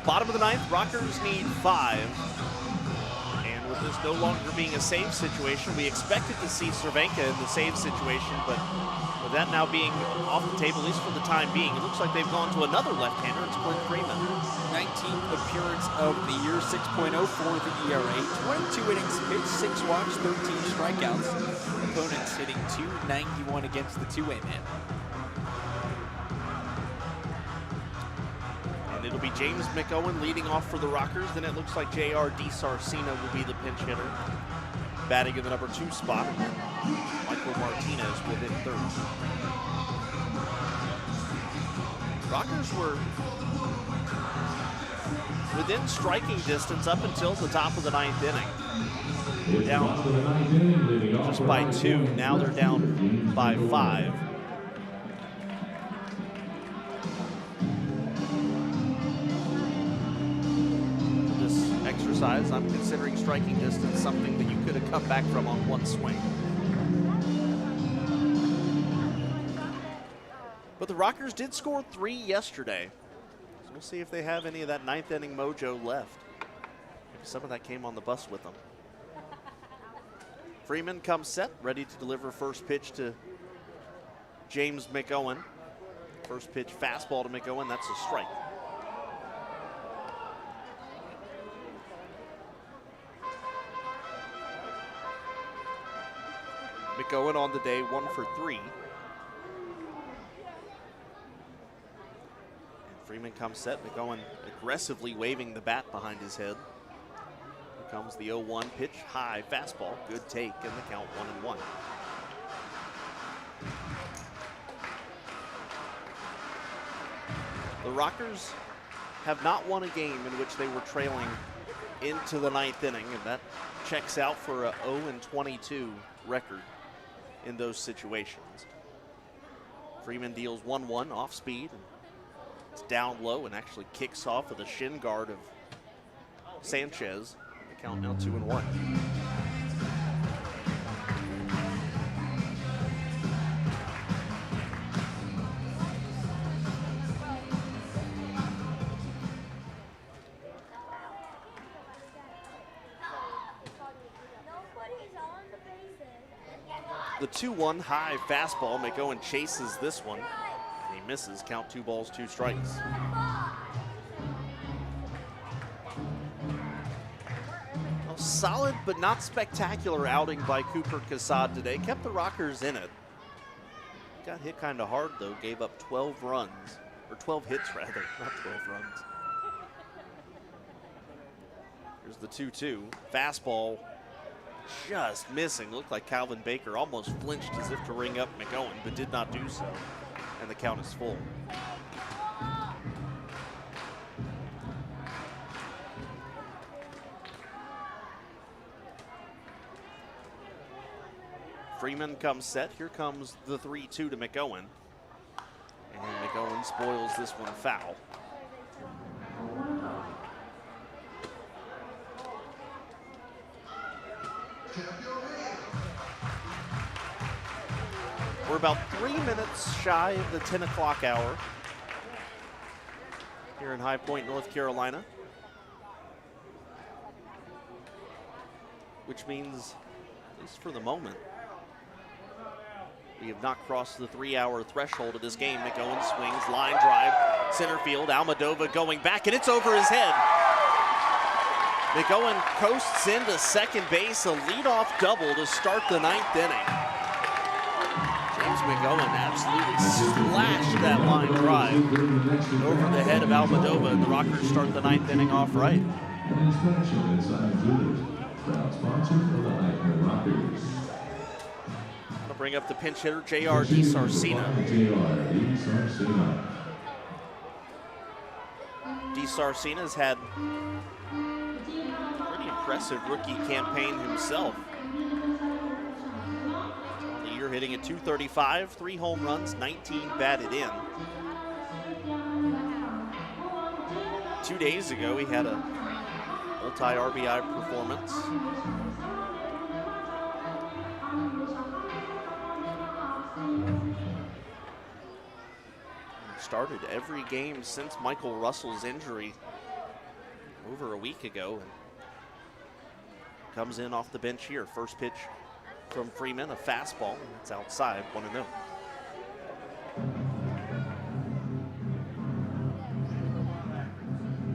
B: Bottom of the 9th, Rockers need 5. And with this no longer being a save situation, we expected to see Cervenka in the save situation, but with that now being off the table, at least for the time being, it looks like they've gone to another left-hander. It's Clint Freeman.
A: 19th appearance of the year, 6.04 the ERA, 22 innings pitched, 6 walks, 13 strikeouts. Opponents hitting .291 against the two-way man.
B: It'll be James McOwen leading off for the Rockers. Then it looks like J.R. DiSarcina will be the pinch hitter, batting in the number 2 spot. Michael Martinez will hit 3rd. Rockers were within striking distance up until the top of the 9th inning. We're down just by 2. Now they're down by 5. I'm considering striking distance something that you could have come back from on 1 swing. But the Rockers did score 3 yesterday. So We'll see if they have any of that ninth inning mojo left. Maybe some of that came on the bus with them. Freeman comes set, ready to deliver first pitch to James McOwen. First pitch fastball to McOwen, that's a strike. McOwen on the day, 1 for 3. And Freeman comes set, McOwen aggressively waving the bat behind his head. Here comes the 0-1 pitch, high fastball, good take, and the count 1-1. The Rockers have not won a game in which they were trailing into the ninth inning, and that checks out for a 0-22 record in those situations. Freeman deals 1-1 off speed, and it's down low and actually kicks off of the shin guard of Sanchez. The count now 2-1. The 2-1 high fastball, McOwen chases this one. And he misses, count 2 balls, 2 strikes. A solid but not spectacular outing by Cooper Casad today. Kept the Rockers in it. Got hit kind of hard though, gave up 12 runs, or 12 hits rather, not 12 runs. Here's the 2-2, fastball. Just missing. Looked like Calvin Baker almost flinched as if to ring up McOwen, but did not do so. And the count is full. Freeman comes set. Here comes the 3-2 to McOwen. And McOwen spoils this one foul. We're about 3 minutes shy of the 10 o'clock hour here in High Point, North Carolina. Which means, at least for the moment, we have not crossed the 3-hour threshold of this game. McOwen swings, line drive, center field, Almadova going back, and it's over his head. McOwen coasts into second base, a leadoff double to start the 9th inning. James McOwen absolutely splashed that line drive over the head of Almadova, and the Rockers start the 9th inning off right. I'll bring up the pinch hitter, J.R. DiSarcina. DiSarcina has had a pretty impressive rookie campaign himself. Hitting at .235, 3 home runs, 19 batted in. 2 days ago, he had a multi-RBI performance. Started every game since Michael Russell's injury over a week ago, and comes in off the bench here. First pitch from Freeman, a fastball. It's outside, 1-0.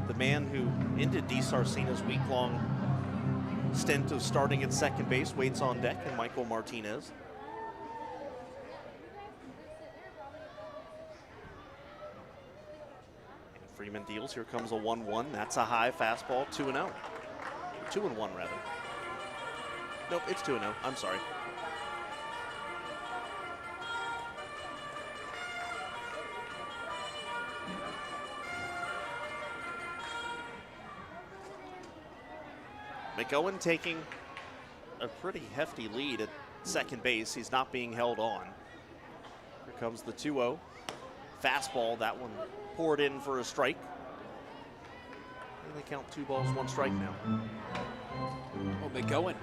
B: The man who ended DiSarcina's week-long stint of starting at second base waits on deck, and Michael Martinez. And Freeman deals. Here comes a 1-1. That's a high fastball, 2-0. 2-1 rather. Nope, it's 2-0. I'm sorry. McOwen taking a pretty hefty lead at second base. He's not being held on. Here comes the 2-0. Fastball, that one poured in for a strike. And they count 2 balls, 1 strike now.
A: Well, McOwen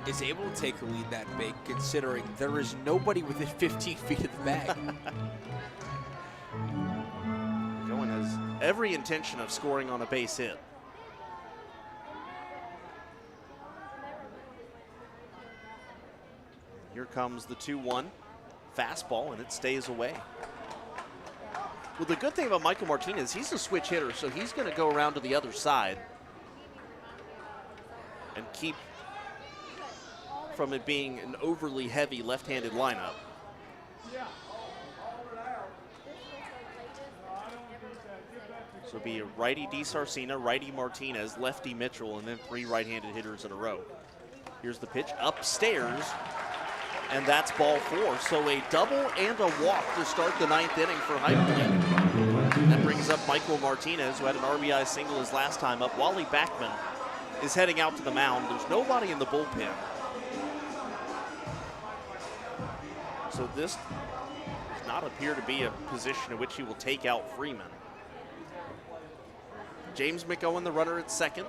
A: is able to take a lead that big, considering there is nobody within 15 feet of the bag.
B: McOwen has every intention of scoring on a base hit. Here comes the 2-1 fastball, and it stays away. Well, the good thing about Michael Martinez, he's a switch hitter, so he's going to go around to the other side and keep from it being an overly heavy left-handed lineup. So it'll be a righty DiSarcina, righty Martinez, lefty Mitchell, and then 3 right-handed hitters in a row. Here's the pitch upstairs, and that's ball 4. So a double and a walk to start the 9th inning for Hyperlink. That brings up Michael Martinez, who had an RBI single his last time up. Wally Backman is heading out to the mound. There's nobody in the bullpen. So this does not appear to be a position in which he will take out Freeman. James McOwen, the runner at second.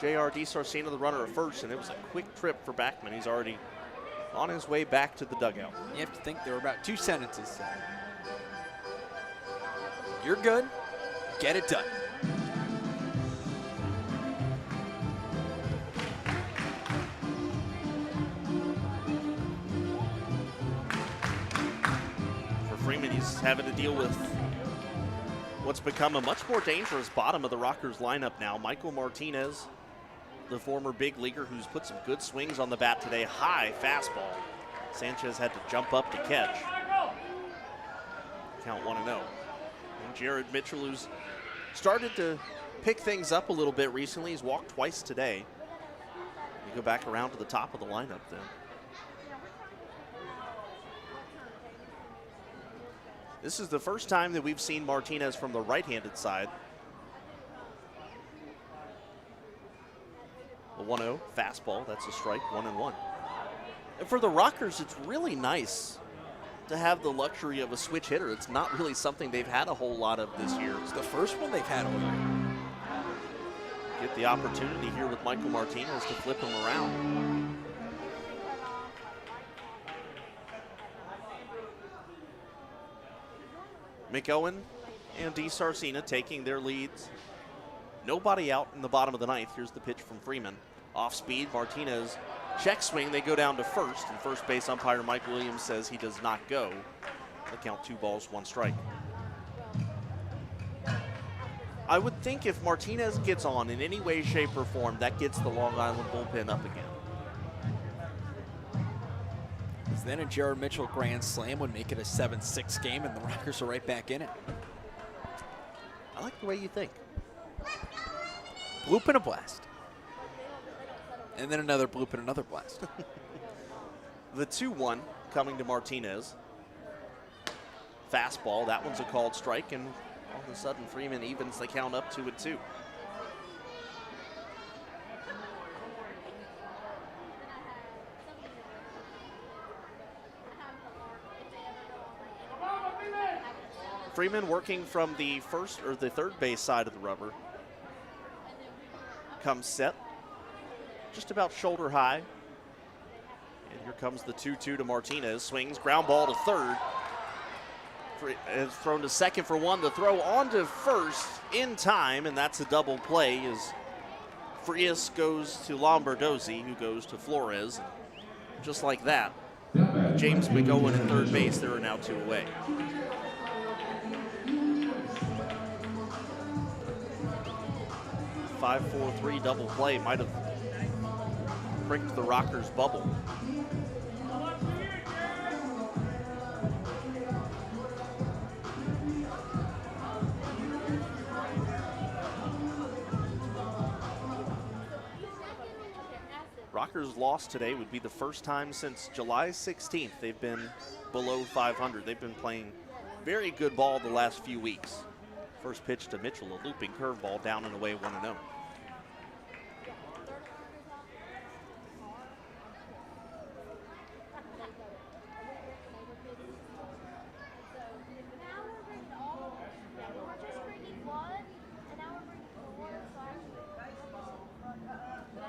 B: J.R. DiSarcina, the runner at first, and it was a quick trip for Backman. He's already on his way back to the dugout.
A: You have to think there were about 2 sentences. You're good. Get it done.
B: For Freeman, he's having to deal with what's become a much more dangerous bottom of the Rockers lineup now. Michael Martinez, the former big leaguer who's put some good swings on the bat today. High fastball. Sanchez had to jump up to catch. Count 1-0. And Jared Mitchell, who's started to pick things up a little bit recently. He's walked twice today. You go back around to the top of the lineup then. This is the first time that we've seen Martinez from the right-handed side. The 1-0 fastball, that's a strike, 1-1. And for the Rockers, it's really nice to have the luxury of a switch hitter. It's not really something they've had a whole lot of this year.
A: It's the first one they've had all year.
B: Get the opportunity here with Michael Martinez to flip him around. McOwen and DiSarcina taking their leads. Nobody out in the bottom of the 9th. Here's the pitch from Freeman. Off speed, Martinez check swing. They go down to first, and first base umpire Mike Williams says he does not go. They count 2 balls, 1 strike. I would think if Martinez gets on in any way, shape, or form, that gets the Long Island bullpen up again.
A: Because then a Jared Mitchell grand slam would make it a 7-6 game, and the Rockers are right back in it.
B: I like the way you think.
A: Bloop and a blast. And then another bloop and another blast.
B: The 2-1 coming to Martinez. Fastball, that one's a called strike, and all of a sudden Freeman evens the count up 2-2. Freeman working from the first or the third base side of the rubber. Comes set, just about shoulder high. And here comes the 2-2 to Martinez. Swings, ground ball to third. It's thrown to second for 1. The throw on to first in time, and that's a double play as Frias goes to Lombardozzi, who goes to Flores. Just like that, James McOwen at third base. There are now 2 away. A 5-4-3 double play might have pricked the Rockers' bubble. Rockers' loss today would be the first time since July 16th they've been below 500. They've been playing very good ball the last few weeks. First pitch to Mitchell, a looping curveball down and away, 1-0.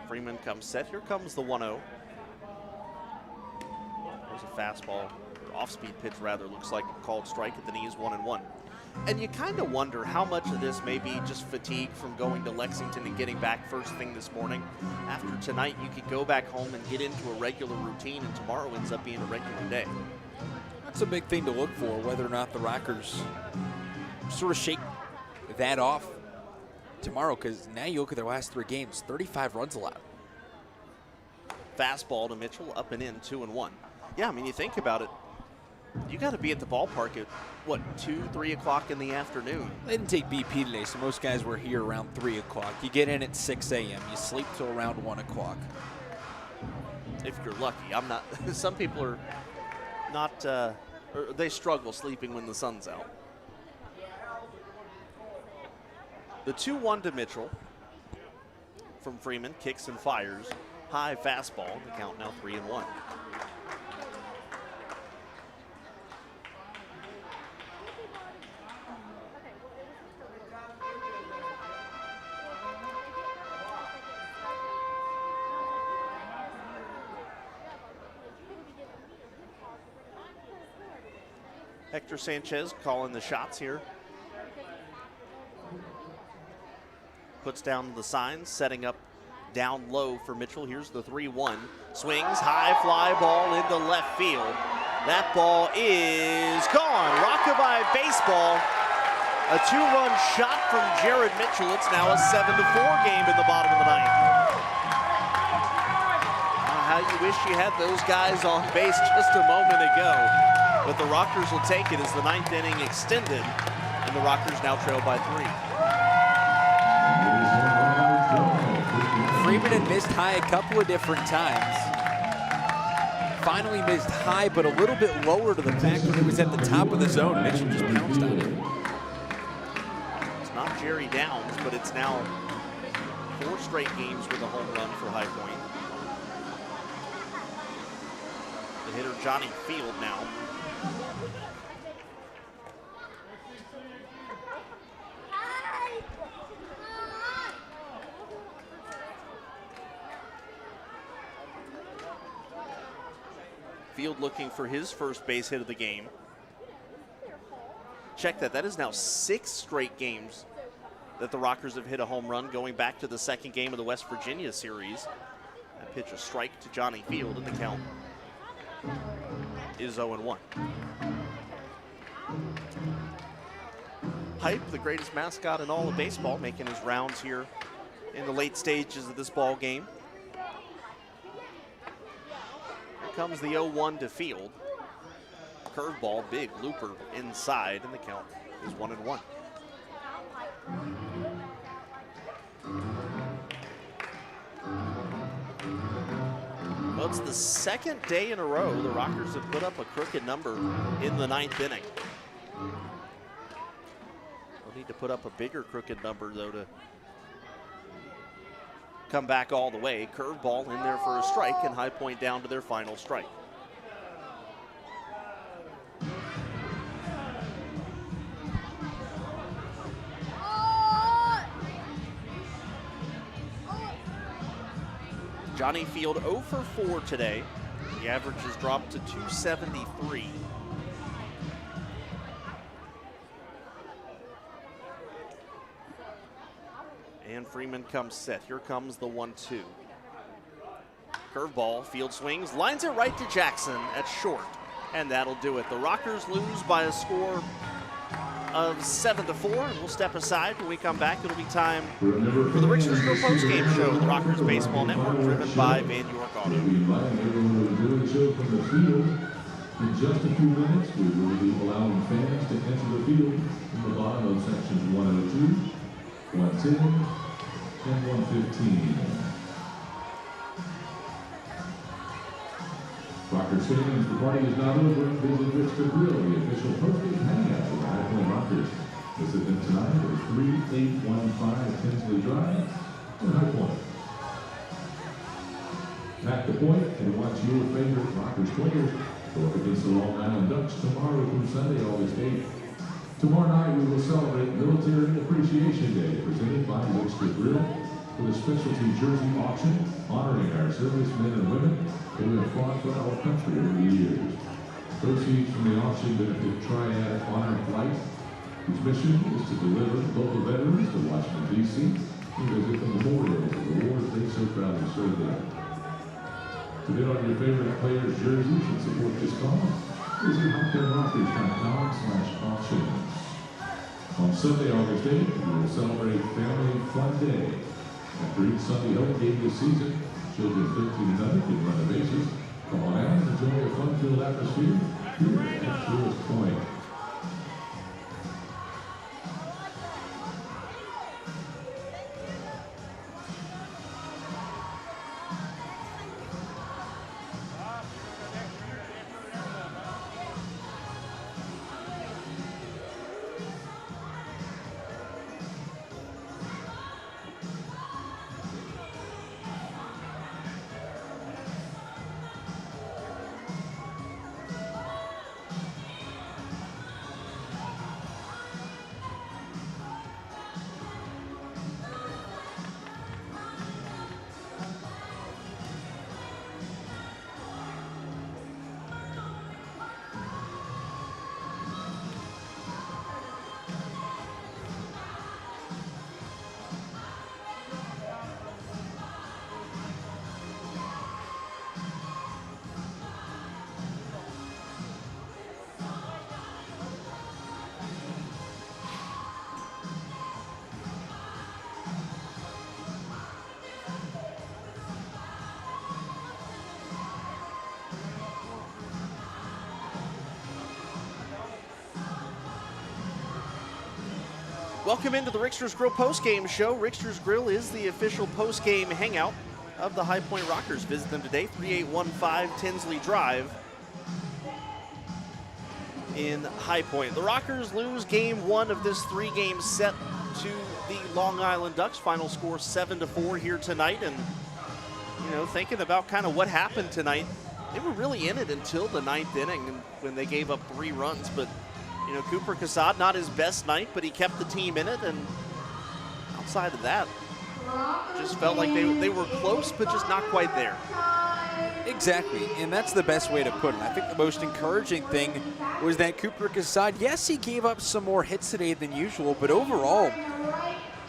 B: Freeman comes set. Here comes the 1-0. There's a fastball, or off-speed pitch rather, looks like a called strike at the knees, 1-1. And you kind of wonder how much of this may be just fatigue from going to Lexington and getting back first thing this morning. After tonight, you could go back home and get into a regular routine, and tomorrow ends up being a regular day.
A: That's a big thing to look for, whether or not the Rockers sort of shake that off tomorrow, because now you look at their last 3 games, 35 runs allowed.
B: Fastball to Mitchell, up and in, 2-1. Yeah, I mean, you think about it, you got to be at the ballpark at, what, 2, 3 o'clock in the afternoon.
A: They didn't take BP today, so most guys were here around 3 o'clock. You get in at 6 a.m., you sleep till around 1 o'clock.
B: If you're lucky. I'm not. Some people are not, or they struggle sleeping when the sun's out. The 2-1 to Mitchell from Freeman, kicks and fires. High fastball, the count now 3-1. Hector Sanchez calling the shots here. Puts down the signs, setting up down low for Mitchell. Here's the 3-1. Swings, high fly ball into left field. That ball is gone. Rockabye baseball. A 2-run shot from Jared Mitchell. It's now a 7-4 game in the bottom of the ninth. How you wish you had those guys on base just a moment ago. But the Rockers will take it as the 9th inning extended, and the Rockers now trail by 3.
A: Freeman had missed high a couple of different times. Finally missed high, but a little bit lower to the back when it was at the top of the zone. Mitchell just pounced on it.
B: It's not Jerry Downs, but it's now 4 straight games with a home run for High Point. The hitter Johnny Field now. Field looking for his first base hit of the game. Check that. That is now 6 straight games that the Rockers have hit a home run, going back to the 2nd game of the West Virginia series. That pitch a strike to Johnny Field, and the count is 0-1. Hype, the greatest mascot in all of baseball, making his rounds here in the late stages of this ball game. Comes the 0-1 to Field. Curveball, big looper inside, and the count is 1-1. Well, it's the 2nd day in a row the Rockers have put up a crooked number in the 9th inning. They'll need to put up a bigger crooked number, though, to come back all the way. Curveball in there for a strike, and High Point down to their final strike. Johnny Field 0 for 4 today. The average has dropped to 273. And Freeman comes set. Here comes the 1-2. Curveball, Field swings, lines it right to Jackson at short. And that'll do it. The Rockers lose by a score of 7-4. And we'll step aside. When we come back, it'll be time for the Rick Sisco postgame show, the Rockers Baseball Network, driven by Van York Auto.
C: We invite everyone to do the show from the field. In just a few minutes, we will be allowing fans to enter the field from the bottom of sections 102, 110, and 115. Rockers fans, the party is not over. Visit Rick's Grill, the official postgame hangout for the High Point Rockers. This event tonight is 3815 Tinsley Drive in High Point. Pack the point and watch your favorite Rockers players go up against the Long Island Ducks tomorrow through Sunday, August 8th. Tomorrow night we will celebrate Military Appreciation Day, presented by Rick's Grill, with a specialty jersey auction honoring our servicemen and women who have fought for our country over the years. Proceeds from the auction benefit Triad Honor Flight, whose mission is to deliver local veterans to Washington, D.C. and visit the memorials of the wars they so proudly served in. To bid on your favorite players' jerseys and support this cause, visit HotGunRockers.com/auction. On Sunday, August 8th, we will celebrate Family Fun Day. After each Sunday home game this season, children 13 and under can run the bases. Come on out and enjoy a fun-filled atmosphere here at Truist Point.
B: Welcome into the Rickster's Grill postgame show. Rickster's Grill is the official postgame hangout of the High Point Rockers. Visit them today, 3815 Tinsley Drive in High Point. The Rockers lose game one of this three-game set to the Long Island Ducks. Final score 7-4 here tonight. And, you know, thinking about kind of what happened tonight, they were really in it until the ninth inning when they gave up 3 runs. But you know, Cooper Casad, not his best night, but he kept the team in it, and outside of that, just felt like they were close, but just not quite there.
A: Exactly, and that's the best way to put it. I think the most encouraging thing was that Cooper Casad, yes, he gave up some more hits today than usual, but overall,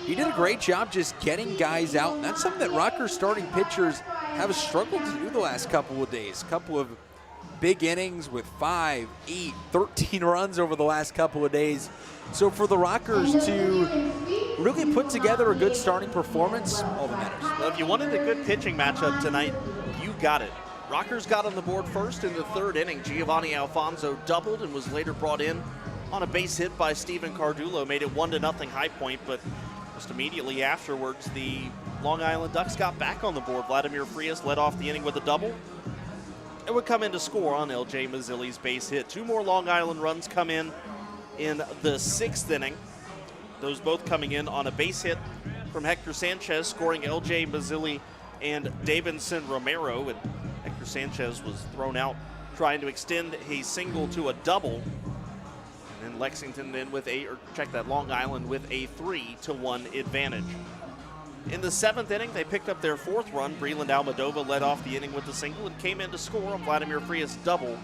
A: he did a great job just getting guys out, and that's something that Rockers starting pitchers have struggled to do the last couple of days. A couple of big innings with 5, 8, 13 runs over the last couple of days. So for the Rockers to really put together a good starting performance, all that matters.
B: Well, if you wanted a good pitching matchup tonight, you got it. Rockers got on the board first in the third inning. Giovanni Alfonso doubled and was later brought in on a base hit by Steven Cardullo. Made it 1-0 High Point, but just immediately afterwards, the Long Island Ducks got back on the board. Vladimir Frias led off the inning with a double. It would come in to score on L.J. Mazzilli's base hit. 2 more Long Island runs come in the 6th inning. Those both coming in on a base hit from Hector Sanchez, scoring L.J. Mazzilli and Davidson Romero. And Hector Sanchez was thrown out trying to extend a single to a double. And then Lexington in with Long Island with a 3-1 advantage. In the 7th inning, they picked up their 4th run. Breland Almodovar led off the inning with the single and came in to score on Vladimir Frias' double.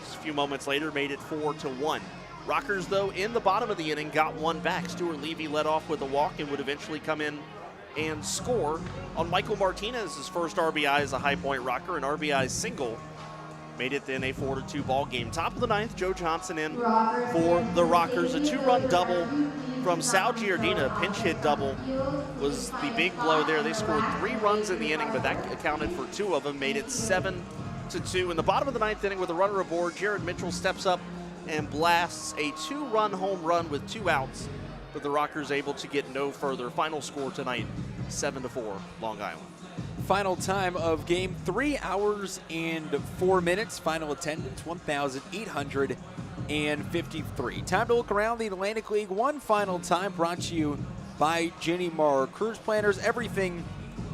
B: Just a few moments later, made it 4-1. Rockers, though, in the bottom of the inning, got one back. Stuart Levy led off with a walk and would eventually come in and score on Michael Martinez's first RBI as a High Point Rocker, an RBI single. Made it then a 4-2 ball game. Top of the 9th, Joe Johnson in for the Rockers. A 2-run double from Sal Giardina, a pinch hit double, was the big blow there. They scored 3 runs in the inning, but that accounted for 2 of them, made it 7-2. In the bottom of the 9th inning with a runner aboard, Jared Mitchell steps up and blasts a 2-run home run with 2 outs, but the Rockers able to get no further. Final score tonight, 7-4, Long Island.
A: Final time of game, 3 hours and 4 minutes. Final attendance, 1,853. Time to look around the Atlantic League one final time, brought to you by Jenny Marr Cruise Planners. Everything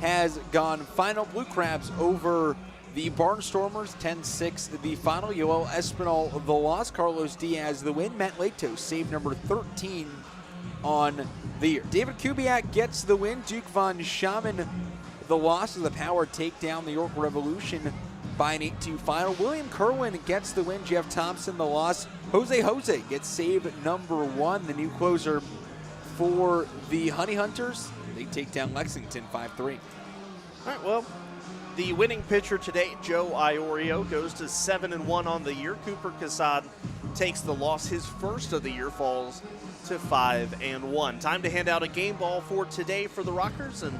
A: has gone final. Blue Crabs over the Barnstormers, 10-6. The final, Yoel Espinal the loss, Carlos Diaz the win, Matt Lato save number 13 on the year. David Kubiak gets the win, Duke von Schaman the loss of the power take down the York Revolution by an 8-2 final. William Kerwin gets the win. Jeff Thompson the loss. Jose gets save number 1. The new closer for the Honey Hunters. They take down Lexington 5-3.
B: All right, well, the winning pitcher today, Joe Iorio, goes to 7-1 on the year. Cooper Casad takes the loss. His first of the year falls to 5-1. Time to hand out a game ball for today for the Rockers. And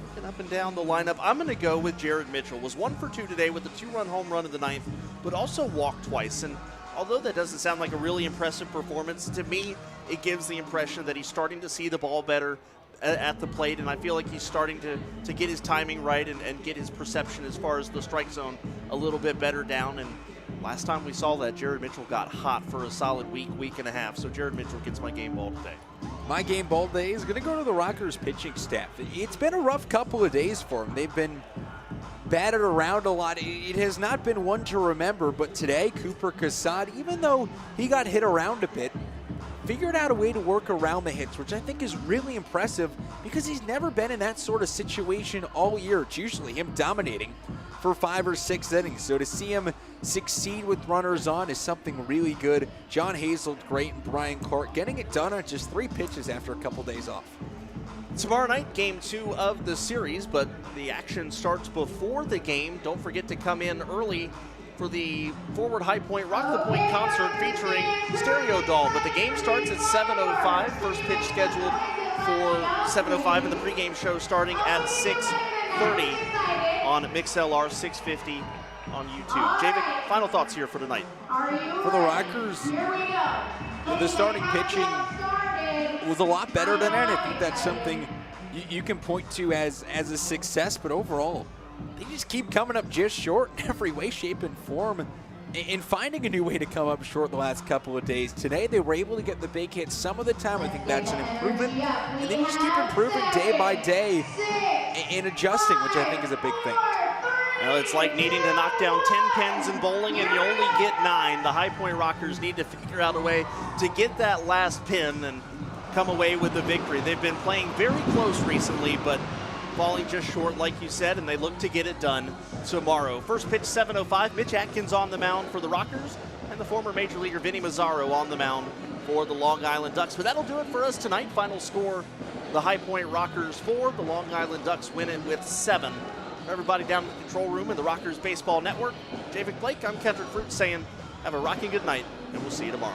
B: looking up and down the lineup, I'm going to go with Jared Mitchell. Was 1 for 2 today with a 2-run home run in the 9th, but also walked twice. And although that doesn't sound like a really impressive performance, to me, it gives the impression that he's starting to see the ball better at the plate, and I feel like he's starting to get his timing right and get his perception as far as the strike zone a little bit better down. And last time we saw that, Jared Mitchell got hot for a solid week and a half. So Jared Mitchell gets my game ball today.
A: My game ball today is going to go to the Rockers pitching staff. It's been a rough couple of days for them. They've been batted around a lot. It has not been one to remember, but today, Cooper Casad, even though he got hit around a bit, figured out a way to work around the hits, which I think is really impressive because he's never been in that sort of situation all year. It's usually him dominating for 5 or 6 innings. So to see him succeed with runners on is something really good. John Hazel, great, and Brian Clark getting it done on just 3 pitches after a couple days off.
B: Tomorrow night, game 2 of the series, but the action starts before the game. Don't forget to come in early for the Forward High Point Rock the Point concert featuring Stereo Doll. But the game starts at 7:05. First pitch scheduled for 7:05, and the pregame show starting at 6:30 on MixLR, 650 on YouTube. Javik, final thoughts here for tonight.
A: For the Rockers, the starting pitching was a lot better than that. I think that's something you can point to as a success, but overall, they just keep coming up just short in every way, shape, and form, and finding a new way to come up short the last couple of days. Today, they were able to get the big hit some of the time. I think that's an improvement, and then you just keep improving day by day and adjusting, which I think is a big thing.
B: Well, it's like needing to knock down 10 pins in bowling and you only get 9. The High Point Rockers need to figure out a way to get that last pin and come away with the victory. They've been playing very close recently, but falling just short, like you said, and they look to get it done tomorrow. First pitch, 7:05. Mitch Atkins on the mound for the Rockers, and the former Major Leaguer Vinny Mazzaro on the mound for the Long Island Ducks. But that'll do it for us tonight. Final score, the High Point Rockers 4. The Long Island Ducks win it with 7. For everybody down in the control room in the Rockers Baseball Network, Javik Blake, I'm Kendrick Fruit saying have a rocking good night, and we'll see you tomorrow.